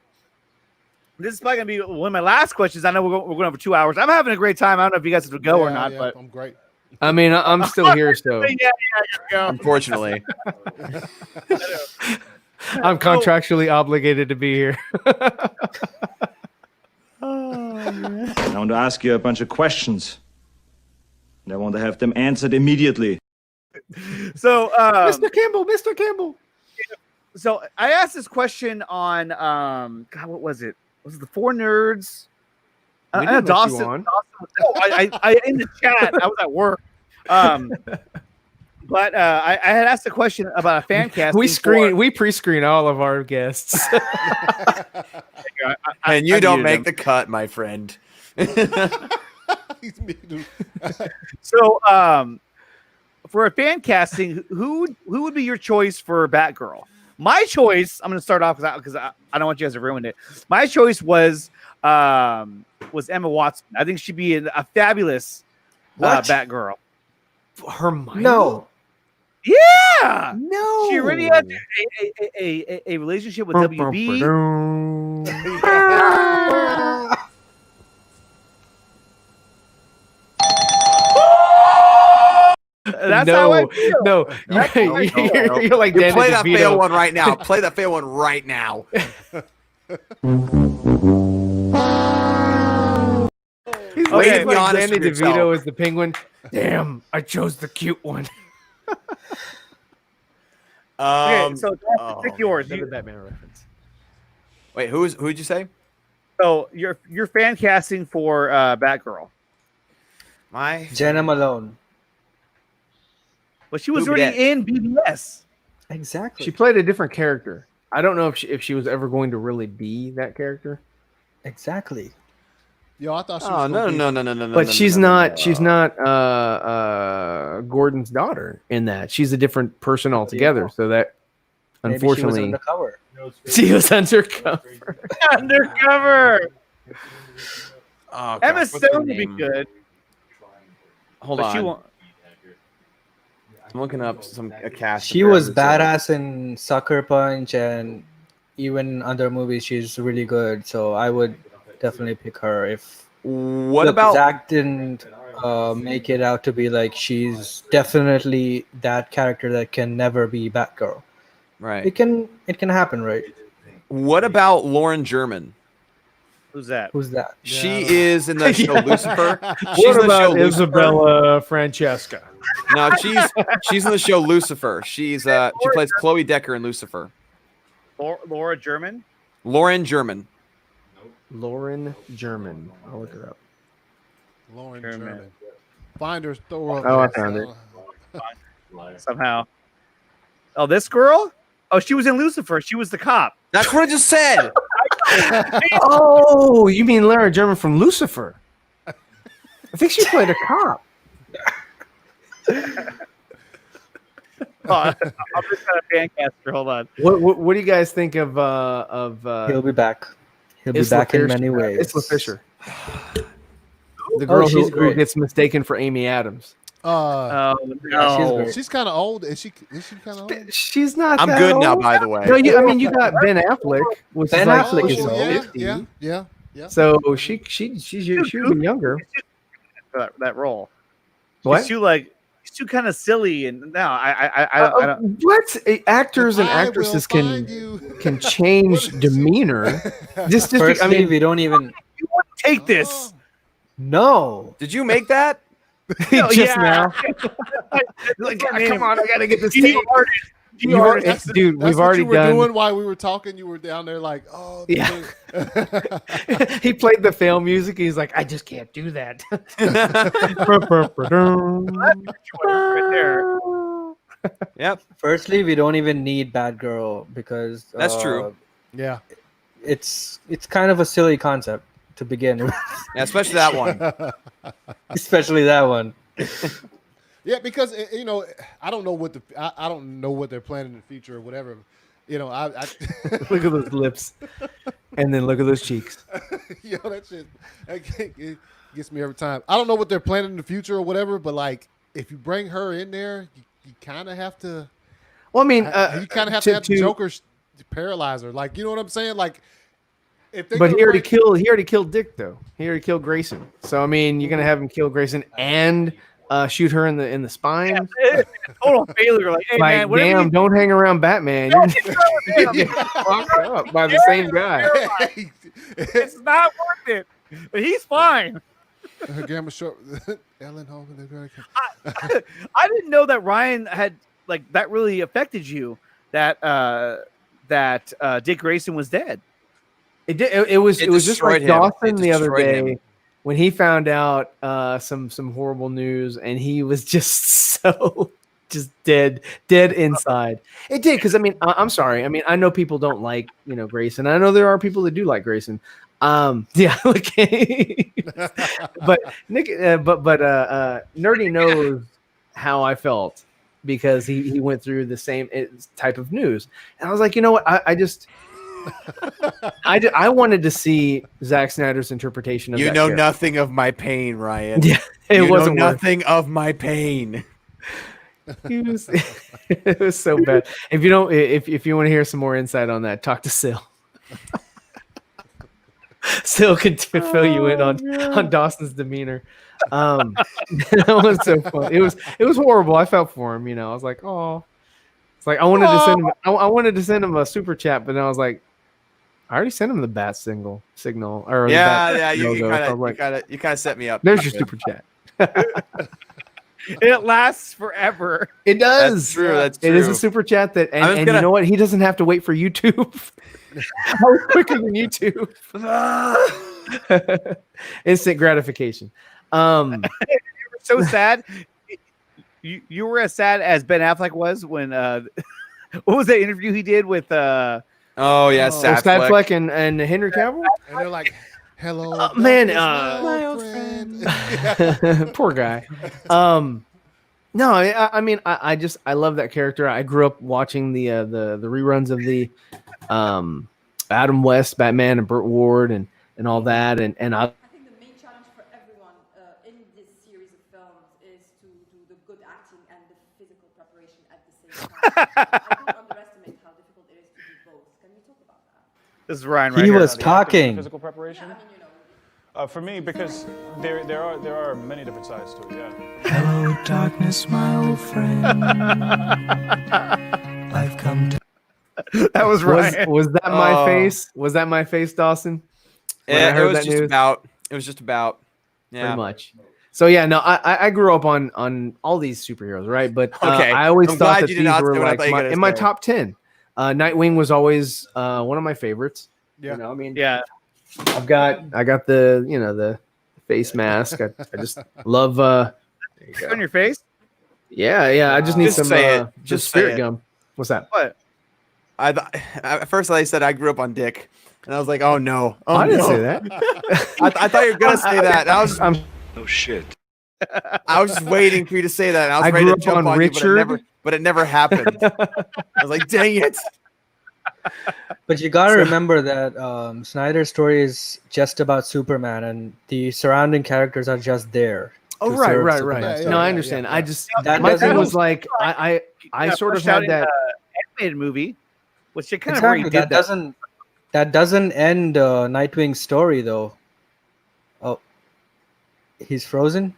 this is probably gonna be one of my last questions. I know we're going over 2 hours. I'm having a great time. I don't know if you guys have to go or not, but I'm great. I mean, I'm still here, so yeah, here we go. Unfortunately. I'm contractually obligated to be here. I want to ask you a bunch of questions. And I want to have them answered immediately. So, Mr. Campbell. So I asked this question on God, what was it? Was it the Four Nerds? We I know didn't let you Dawson. on. I in the chat. I was at work. But I had asked a question about a fan cast. We pre-screen all of our guests. And you don't make the cut, my friend. So, for a fan casting, who would be your choice for Batgirl? My choice. I'm going to start off because I don't want you guys to ruin it. My choice was Emma Watson. I think she'd be a fabulous Batgirl. Hermione? No. Yeah. No. She already had a relationship with WB. That's how I feel. No. You're like You Danny play that DeVito. fail one right now. Play that fail one right now. He's Okay, like honest Danny with DeVito yourself. is the penguin. Damn, I chose the cute one. Okay, so pick yours. Another Batman reference. Wait, who'd you say? So you're fan casting for Batgirl. Jenna Malone. Well, she was Who be already in BBS. Exactly. She played a different character. I don't know if she was ever going to really be that character. Exactly. Yo, I thought she Oh was no. But she's not Gordon's daughter in that. She's a different person altogether. So that Maybe unfortunately she was undercover. she was undercover. Undercover. Oh, Emma gosh, what's her Stone would be name? good. Hold But she on. won't. I'm looking up a cast. She was badass in Sucker Punch, and even other movies, she's really good. So I would definitely pick her if What Look, about Zach didn't make it out to be like she's definitely that character that can never be Batgirl. Right. It can happen, right? What about Lauren German? Who's that? Who's that? She is in the show Lucifer. She's What in the show about Lucifer. Isabella Francesca? No, she's in the show Lucifer. She plays Chloe Decker in Lucifer. Laura German? Lauren German. Lauren German. I'll look her up. Lauren German. Find her, throw her up. Oh, I there. found it. Somehow. Oh, this girl? Oh, she was in Lucifer. She was the cop. That's what I just said. Oh, you mean Laura German from Lucifer? I think she played a cop. I'm just kind of fan caster. Hold on. What do you guys think of He'll be back. He'll be Isla back in Fisher? many ways. Isla Fisher. The girl she's who great. gets mistaken for Amy Adams. No. She's kind of old. Is she kind of old? She's not. I'm that good now, old. by the way. No, I mean you got Ben Affleck, which Ben is like Affleck is pushing old. 50. Yeah. So she's younger. For that role. What? She's too kind of silly, and no, I don't. What actors and actresses can change demeanor? Just Firstly, I mean, we don't even Take this. no. Did you make that? just now. Like, Come on, I gotta get this. Dude, Dude, That's we've what already you were done. doing while we were talking. You were down there like, oh, Yeah. He played the fail music. He's like, I just can't do that. right there. Yep. Firstly, we don't even need Batgirl because That's true. Yeah. It's kind of a silly concept to begin with. Yeah, especially that one. Especially that one. Yeah, because I don't know what I don't know what they're planning in the future or whatever. I Look at those lips, and then look at those cheeks. that shit it gets me every time. I don't know what they're planning in the future or whatever, but like if you bring her in there, you kind of have to. Well, I mean, you kind of have to have the Joker paralyze her. Like, you know what I'm saying? Like, but he already killed Dick though. He already killed Grayson. So I mean, you're gonna have him kill Grayson and shoot her in the spine. Yeah, total failure. Like, hey man, damn, don't hang around Batman. You're gonna get fucked up by the same guy. It's not worth it. But he's fine. Gamma Short, Ellen Hogan. I didn't know that Ryan had like that really affected you. That Dick Grayson was dead. It did. It was just like Dawson the other day him. when he found out some horrible news, and he was just so just dead inside. It did because I mean I'm sorry. I mean I know people don't like Grayson. I know there are people that do like Grayson. Yeah, okay. but Nick, but Nerdy knows how I felt because he went through the same type of news, and I was like, you know what, I just. I wanted to see Zack Snyder's interpretation of that character. Nothing of my pain, Ryan. Yeah, it wasn't nothing of my pain. It was so bad. If you don't, if you want to hear some more insight on that, talk to Sil. Sil can fill you in on Dawson's demeanor. That was so fun. It was horrible. I felt for him. I was like, oh. It's like I wanted to send him. I wanted to send him a super chat, but then I was like, I already sent him the bat signal. Or the bat You kind of set me up. There's your super chat. It lasts forever. It does. That's true. That's true. It is a super chat and you know what? He doesn't have to wait for YouTube. I was quicker than YouTube. Instant gratification. So sad. You were as sad as Ben Affleck was when what was that interview he did with Fleck and Henry Cavill? And they're like, hello, man, my old friend. Poor guy. No, I mean I love that character. I grew up watching the reruns of the Adam West Batman and Burt Ward and all that and I think the main challenge for everyone in this series of films is to do the good acting and the physical preparation at the same time. I don't underestimate how difficult it is to do both. Can we talk about that? This is Ryan right He here. was talking. Physical preparation. Yeah, I mean, For me, because there are many different sides to it. Yeah. Hello, darkness, my old friend. I've come to. That was right. Was that my face? Was that my face, Dawson? When I Yeah, heard it was that just news? about. It was just about. Yeah. Pretty much. So yeah, no, I grew up on all these superheroes, right? But Okay. I always I'm thought glad that you did these not were say what I like thought you were gonna in my say. top 10. Nightwing was always one of my favorites. Yeah. You know, I mean, Yeah. I got the the face mask. I just love. There you go. On your face? Yeah. I just need Just some say it. some Just say spirit it. gum. What's that? What? At first I said I grew up on dick, and I was like, oh no, oh I didn't no. say that. I thought you were gonna say that. And I was Oh shit. I was just waiting for you to say that. And I was I ready grew to up jump on on Richard. you, but it never happened. I was like, dang it. But you gotta remember that Snyder's story is just about Superman, and the surrounding characters are just there. Oh to right. serve No, Superman's I story. understand. I just That my thing doesn't- was like I sort of Pushed out had in that. the animated movie, which it kind of already Exactly. did That doesn't end Nightwing's story though. Oh, he's frozen.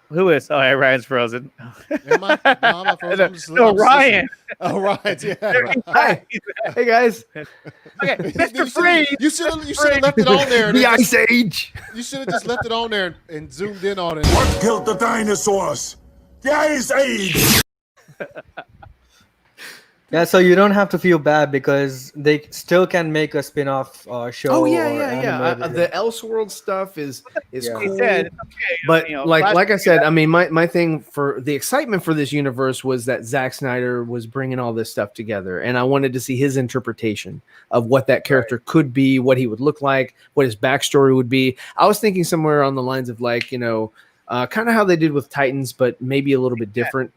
Who is? Oh, yeah, Ryan's frozen. Am I? No, I'm not frozen. I'm just, No, I'm just Ryan. listening. Oh, Ryan. Yeah. Hi. Hey guys. Okay, Mr. Freeze. You should have left it on there. and The it just- Ice Age. You should have just left it on there and zoomed in on it. What killed the dinosaurs? The Ice Age! Yeah, so you don't have to feel bad because they still can make a spin-off show. Oh yeah. or animated. The Elseworld stuff is Yeah. cool. He said, it's okay, But you know, like Flash- I said, I mean, my thing for the excitement for this universe was that Zack Snyder was bringing all this stuff together, and I wanted to see his interpretation of what that character could be, what he would look like, what his backstory would be. I was thinking somewhere on the lines of like, kind of how they did with Titans, but maybe a little bit different.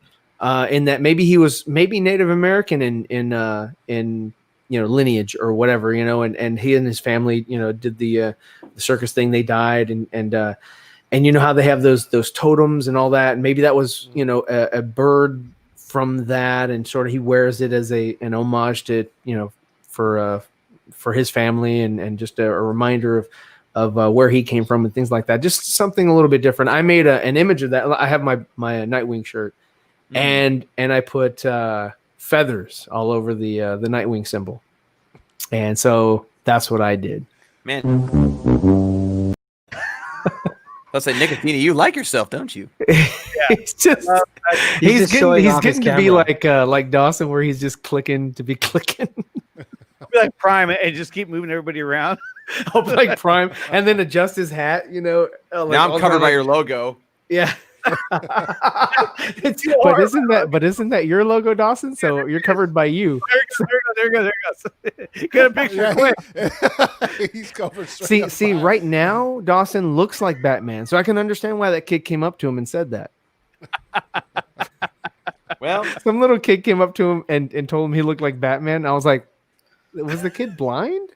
In that maybe he was Native American in lineage or whatever, and he and his family, did the circus thing. They died, and how they have those totems and all that. And maybe that was a bird from that, and sort of he wears it as an homage to for his family and just a reminder of where he came from and things like that. Just something a little bit different. I made an image of that. I have my Nightwing shirt. And I put feathers all over the Nightwing symbol, and so that's what I did. Man, let's say Nickatina, you like yourself, don't you? He's just He's just showing he's off his getting to be camera. like Dawson, where he's just clicking to be clicking. I'll be like Prime and just keep moving everybody around. I'll be like Prime, and then adjust his hat. Now I'm covered by your logo. Yeah. But isn't that your logo, Dawson? So you're covered by you. There it goes. Get a picture quick. He's covered straight See, right now Dawson looks like Batman, so I can understand why that kid came up to him and said that. Well, some little kid came up to him and told him he looked like Batman. I was like, was the kid blind?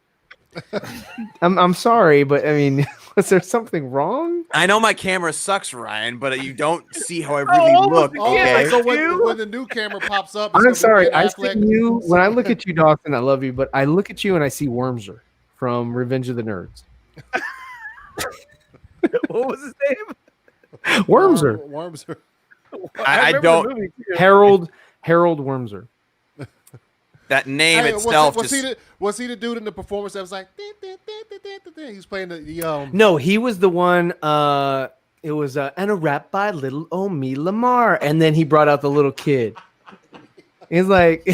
I'm sorry, but I mean, was there something wrong? I know my camera sucks, Ryan, but you don't see how I really look. Okay. So when the new camera pops up, it's I'm sorry. gonna I be see Ben Affleck. you when I look at you, Dawson. I love you, but I look at you and I see Wormser from Revenge of the Nerds. What was his name? Wormser. Wormser. I remember don't. the movie, too. Harold Wormser. That name Hey, itself was just. he the dude in the performance that was like he was playing the No, he was the one. It was and a rap by Little Omi Lamar, and then he brought out the little kid. He's like,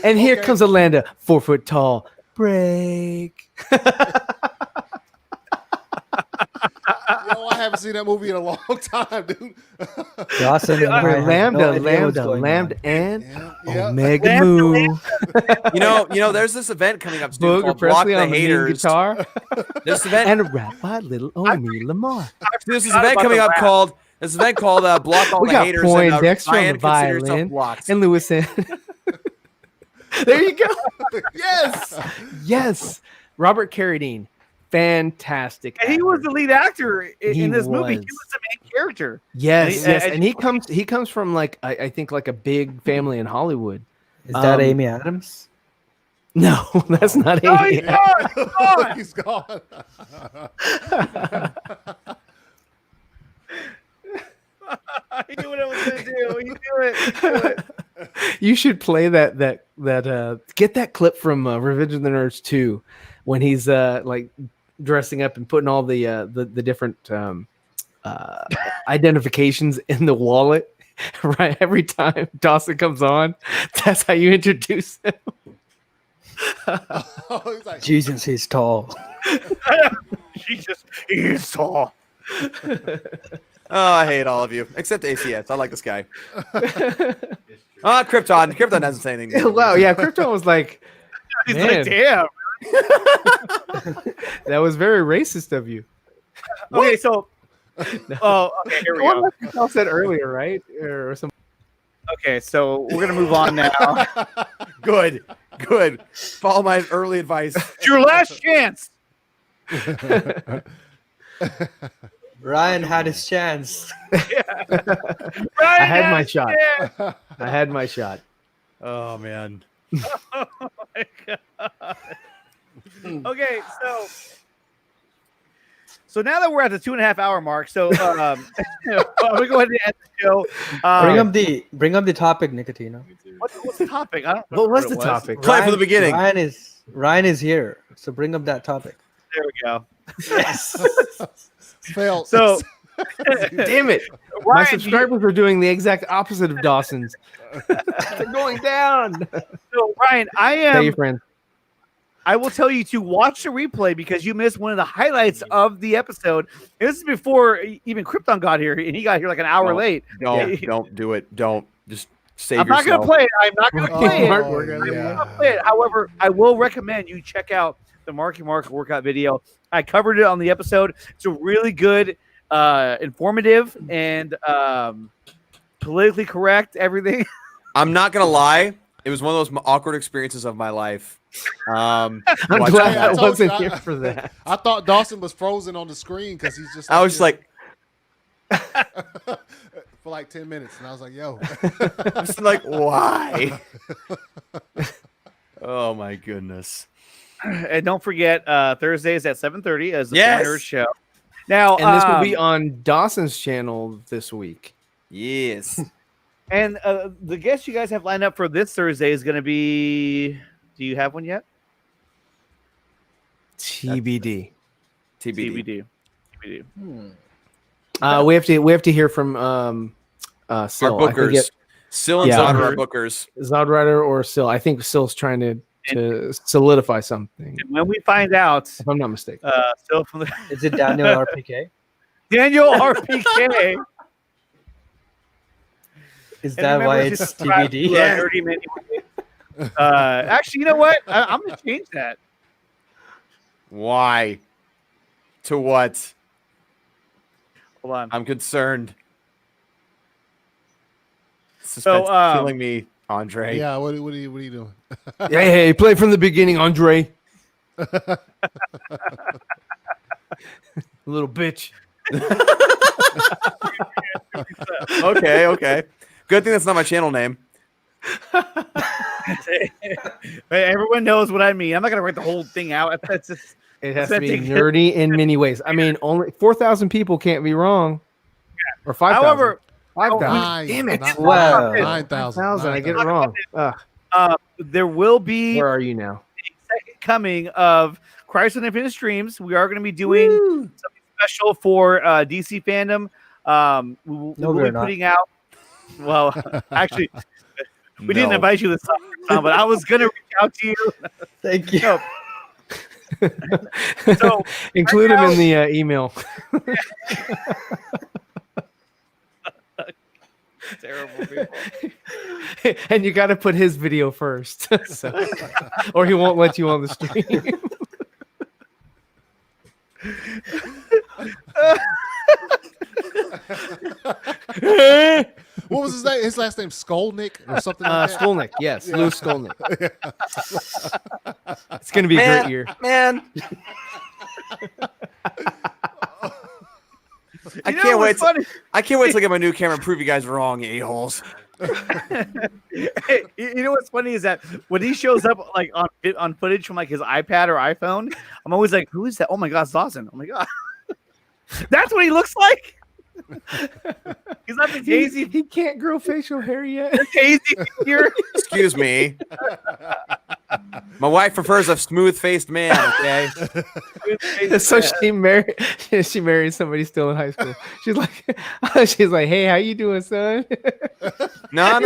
and here comes Alanda, 4 foot tall. Break. Yo, I haven't seen that movie in a long time, dude. Dawson and I have Lambda, no idea what's going Lambda, on. and Yeah. Omega Mu. You know, there's this event coming up soon Booger called Block Presley the on the mean Haters. guitar. This event, And a rap by Little Omi Lamar. there's this event coming up called Block All We the got Haters. Poindexter on Ryan the considers himself violin blocked. and Lewis in. There you go. Yes. Robert Carradine. Fantastic. And he was the lead actor He in this movie. He was. was the main character. Yes, And yes. And he comes from like I think like a big family in Hollywood. Is that Amy Adams? No, that's not No, ACS. he's gone. He's gone. He's gone. He knew what I was gonna do. He knew it. He knew it. You should play that get that clip from Revenge of the Nerds 2 when he's like dressing up and putting all the different identifications in the wallet. Right, every time Dawson comes on, that's how you introduce him. He's like, Jesus, he's tall. Jesus, he's tall. Oh, I hate all of you except ACS. I like this guy. Krypton. Krypton doesn't say anything. Wow, yeah, Krypton was like, He's man, like, damn. that was very racist of you. Okay, so. Oh, okay. Here we go. What y'all said earlier, right? Or some. Okay, so we're gonna move on now. Good. Follow my early advice. It's your last chance. Ryan had his chance. I had my shot. I had my shot. Oh man. Oh my god. Okay, so now that we're at the 2.5 hour mark, so we go ahead and end the show. Bring up the topic, Nickatina. What's the topic? I don't know What was the topic? Play for the beginning. Ryan is here, so bring up that topic. There we go. Yes. Fail. So, damn it. My subscribers are doing the exact opposite of Dawson's. They're going down. So Ryan, Tell your friends. I will tell you to watch the replay because you missed one of the highlights of the episode. And this is before even Krypton got here, and he got here like an hour late. Don't do it. Don't just save I'm yourself. not going to play it. I'm not going to play it. Yeah. I'm not gonna play it. However, I will recommend you check out the Marky Mark workout video. I covered it on the episode. It's a really good, informative, and politically correct. Everything. I'm not gonna lie. It was one of those awkward experiences of my life. I'm glad I wasn't here for that. I thought Dawson was frozen on the screen because he's just. I was just like, for like 10 minutes, and I was like, "Yo," just like, why? Oh my goodness! And don't forget, Thursdays at 7:30 as the Yes! Nerd Show. Now, And this will be on Dawson's channel this week. Yes. And the guest you guys have lined up for this Thursday is going to be. Do you have one yet? TBD. TBD. We have to hear from Sil. Our bookers. Sil and Zod are our bookers. Zodrider or Sil. I think Sil's trying to solidify something. And when we find out, if I'm not mistaken, Sil from the Is it Daniel RPK? Daniel RPK. Is And that remember why to it's subscribe TBD? to, Nerdy Mini. Actually, you know what? I'm going to change that. Why? To what? Hold on. I'm concerned. Suspense is killing me, Andre. Yeah, what are you doing? Hey, play from the beginning, Andre. Little bitch. Okay. Good thing that's not my channel name. Everyone knows what I mean. I'm not going to write the whole thing out. That's just, It has to be nerdy in many ways. I mean, only 4,000 people can't be wrong. Or 5,000. However, 5,000. Damn it. 9,000. I get it wrong. There will be Where are you now? a second coming of Christ on Infinite Streams. We are going to be doing something special for DC fandom. We'll be putting out. Well, actually, we didn't invite you this time, but I was going to reach out to you. Thank you. So include him in the email. Terrible people. And you got to put his video first, so, or he won't let you on the stream. What was his name? His last name Skolnick or something like that? Skolnick, yes. Lou Skolnick. It's going to be a great year. Man. I can't wait to look at my new camera and prove you guys wrong, a-holes. You know what's funny is that when he shows up like on footage from like his iPad or iPhone, I'm always like, who is that? Oh my god, it's Dawson. Oh my god. That's what he looks like. He's not the Daisy. He can't grow facial hair yet. Daisy here. Excuse me. My wife prefers a smooth-faced man. Okay. So she married somebody still in high school. She's like, hey, how you doing, son? No.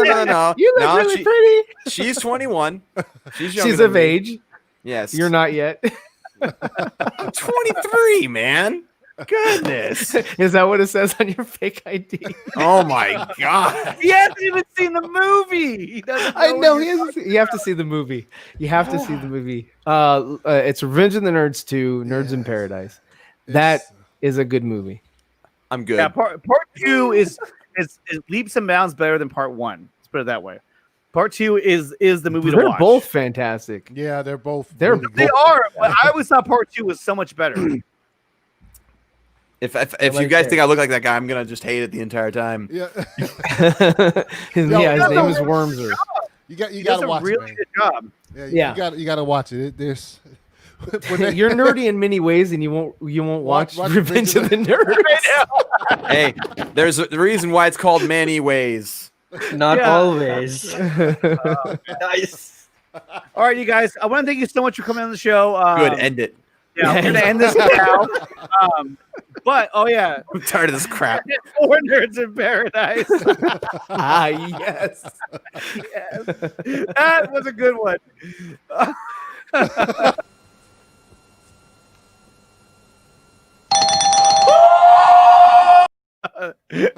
You look really pretty. She's 21. She's of age. Yes. You're not yet. 23, man. Goodness. Is that what it says on your fake ID? Oh my god. He hasn't even seen the movie. He doesn't I know he hasn't you have to see the movie. You have to see the movie. It's Revenge of the Nerds 2, Nerds in Paradise. That is a good movie. I'm good. Yeah, part 2 is leaps and bounds better than part 1. Let's put it that way. Part 2 is the movie to They're watch. both fantastic. Yeah, they're both. They are, but I always thought part 2 was so much better. If you guys think I look like that guy, I'm gonna just hate it the entire time. Yeah. His name is Wormser. You got to watch really it. Good job. Yeah, you got to watch it. There's You're nerdy in many ways, and you won't watch Revenge of the Nerds. Hey, there's a reason why it's called Many Ways. Not always. Nice. All right, you guys. I want to thank you so much for coming on the show. Good, end it. Yeah, I'm gonna end this now. But I'm tired of this crap. 4 Nerds in Paradise. Yes. Yes. That was a good one.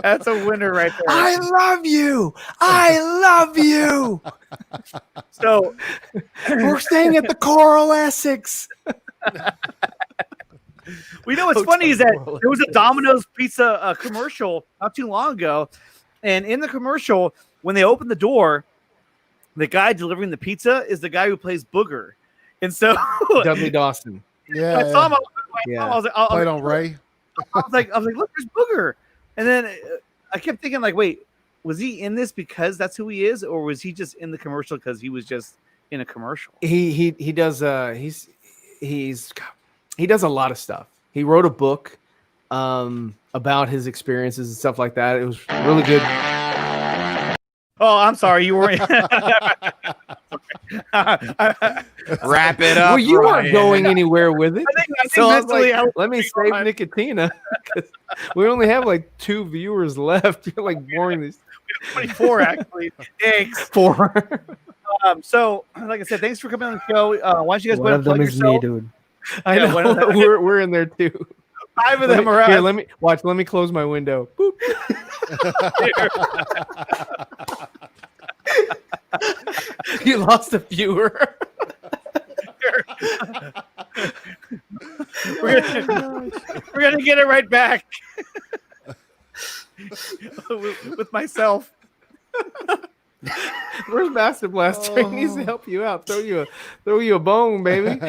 That's a winner right there. I love you. I love you. So we're staying at the Coral Essex. We know what's funny is that there was a Domino's pizza commercial not too long ago, and in the commercial, when they open the door, the guy delivering the pizza is the guy who plays Booger, and so Dudley Dawson. Yeah, I saw him. Yeah. I was like, played on Ray. I was like, look, there's Booger, and then I kept thinking, like, wait, was he in this because that's who he is, or was he just in the commercial because he was just in a commercial? He does he does a lot of stuff. He wrote a book about his experiences and stuff like that. It was really good. Oh, I'm sorry, you weren't. Wrap it up. Well, you Ryan. weren't going anywhere with it. I think So I was mentally, like, let me save Nickatina. 'Cause we only have like 2 viewers left. You're like boring these 24 actually. Thanks. 4. So, like I said, thanks for coming on the show. Why don't you guys One of them plug is yourself? me, dude. I Yeah, one know of them- we're in there too. 5 of them are Here, us. let me watch. Let me close my window. Boop. You lost a viewer. We're gonna get it right back with myself. Where's Master Blaster? He needs to help you out. Throw you a bone, baby.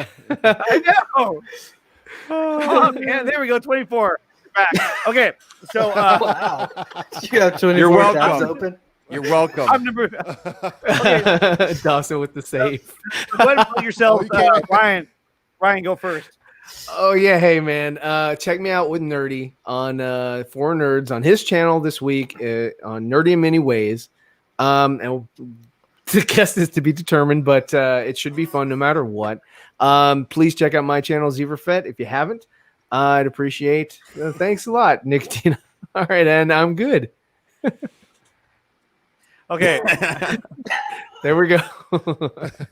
I know. Oh man, there we go. 24. Back. Okay, so Wow. You have 24 You're tabs welcome. open. You're welcome. I'm number. Okay, Dawson with the save. go ahead and plug yourself, Ryan. Ryan, go first. Oh yeah, hey man, check me out with Nerdy on 4 Nerds on his channel this week on Nerdy in Many Ways. And the guest is to be determined, but it should be fun no matter what. Please check out my channel Zeverfet if you haven't. I'd appreciate. Thanks a lot, Nickatina. All right, and I'm good. Okay. There we go.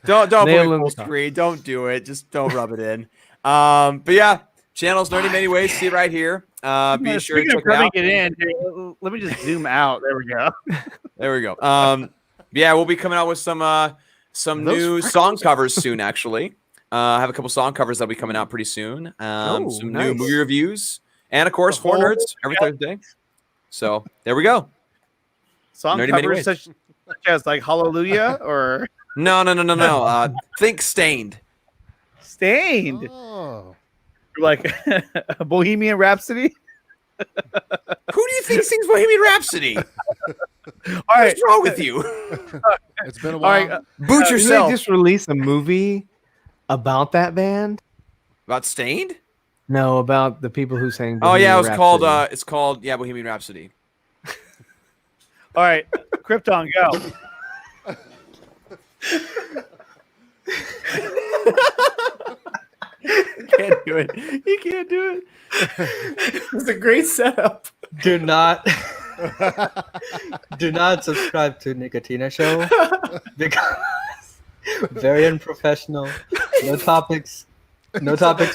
Don't Nail play in full the top. screen. Don't do it. Just don't rub it in. But yeah, channel's Nerdy Many Ways. See it right here. Be sure to Speaking check of rubbing it out. it in, here, let me just zoom out. There we go. There we go. Yeah, we'll be coming out with some new song covers soon. Actually, I have a couple song covers that'll be coming out pretty soon. Some new nice. movie reviews, and of course, 4 Nerds every Thursday. So there we go. Song Nerdy Many covers Ways. such as like Hallelujah or No. Think Stained. Stained. Oh. Like Bohemian Rhapsody. Who do you think sings Bohemian Rhapsody? All right. What's wrong with you? It's been a All while. right. Boot Didn't yourself. they just release a movie about that band? About Stained? No, about the people who sang. Oh yeah, it Bohemian was called. Rhapsody. It's called Bohemian Rhapsody. All right. Krypton, go. Can't do it. You can't do it. It's a great setup. Do not subscribe to Nickatina Show because very unprofessional. No topics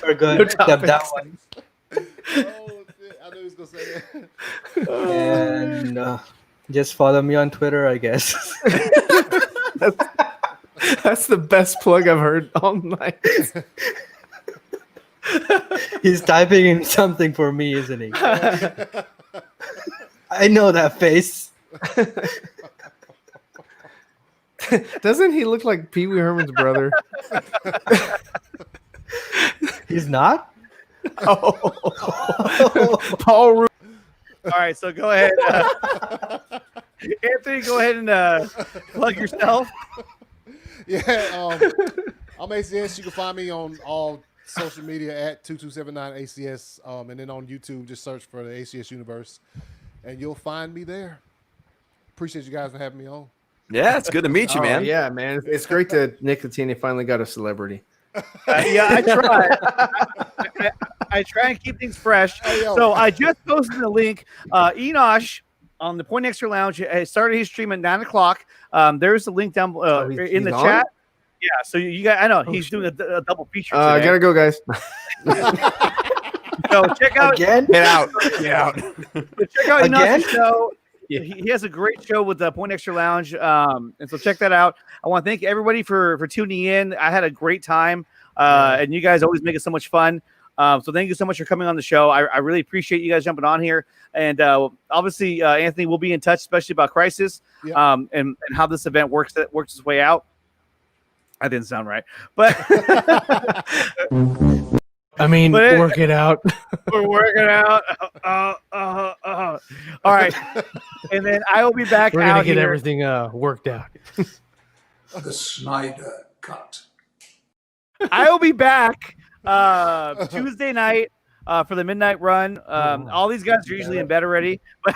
are good except that one. Oh, shit. I knew he was gonna say that. And just follow me on Twitter, I guess. That's the best plug I've heard all night. He's typing in something for me, isn't he? I know that face. Doesn't he look like Pee Wee Herman's brother? He's not? Paul Ru- All right, so go ahead. Anthony, go ahead and plug yourself. Yeah, I'm ACS. You can find me on all social media at 2279 ACS, and then on YouTube, just search for the ACS Universe, and you'll find me there. Appreciate you guys for having me on. Yeah, it's good to meet you, Oh, man. yeah, man. It's great that Nickatina finally got a celebrity. Yeah, I try. I try and keep things fresh. So I just posted the link. Enosh on the Point Extra Lounge started his stream at 9 o'clock. There's the link down in he's the on? chat. Yeah, so you guys, I know he's doing a double feature. I Today. gotta go, guys. So check out Again? Get out. Get out. check out Again? Enosh's show. He has a great show with the Point Extra Lounge, and so check that out. I want to thank everybody for tuning in. I had a great time, and you guys always make it so much fun. So thank you so much for coming on the show. I really appreciate you guys jumping on here. And obviously, Anthony will be in touch, especially about Crisis, and how this event works its way out. I didn't sound right, but I mean, work it out. We're working out. All right, and then I will be back. We're gonna out get here. everything worked out. The Snyder Cut. I will be back Tuesday night for the midnight run. All these guys are usually in bed already, but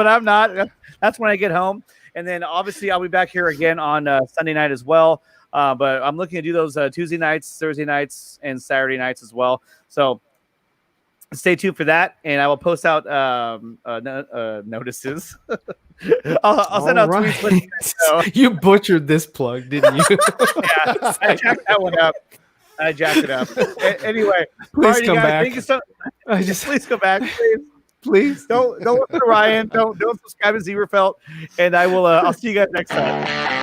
I'm not. That's when I get home. And then obviously I'll be back here again on Sunday night as well. But I'm looking to do those Tuesday nights, Thursday nights, and Saturday nights as well. So stay tuned for that. And I will post out notices. I'll send out tweets. You butchered this plug, didn't you? Yeah, I jacked that one up. I jacked it up. Anyway, Please all right, you come guys, back. Thank you so. Please come back, Please. Don't listen to Ryan. Don't subscribe to Zeverfelt. And I will. I'll see you guys next time.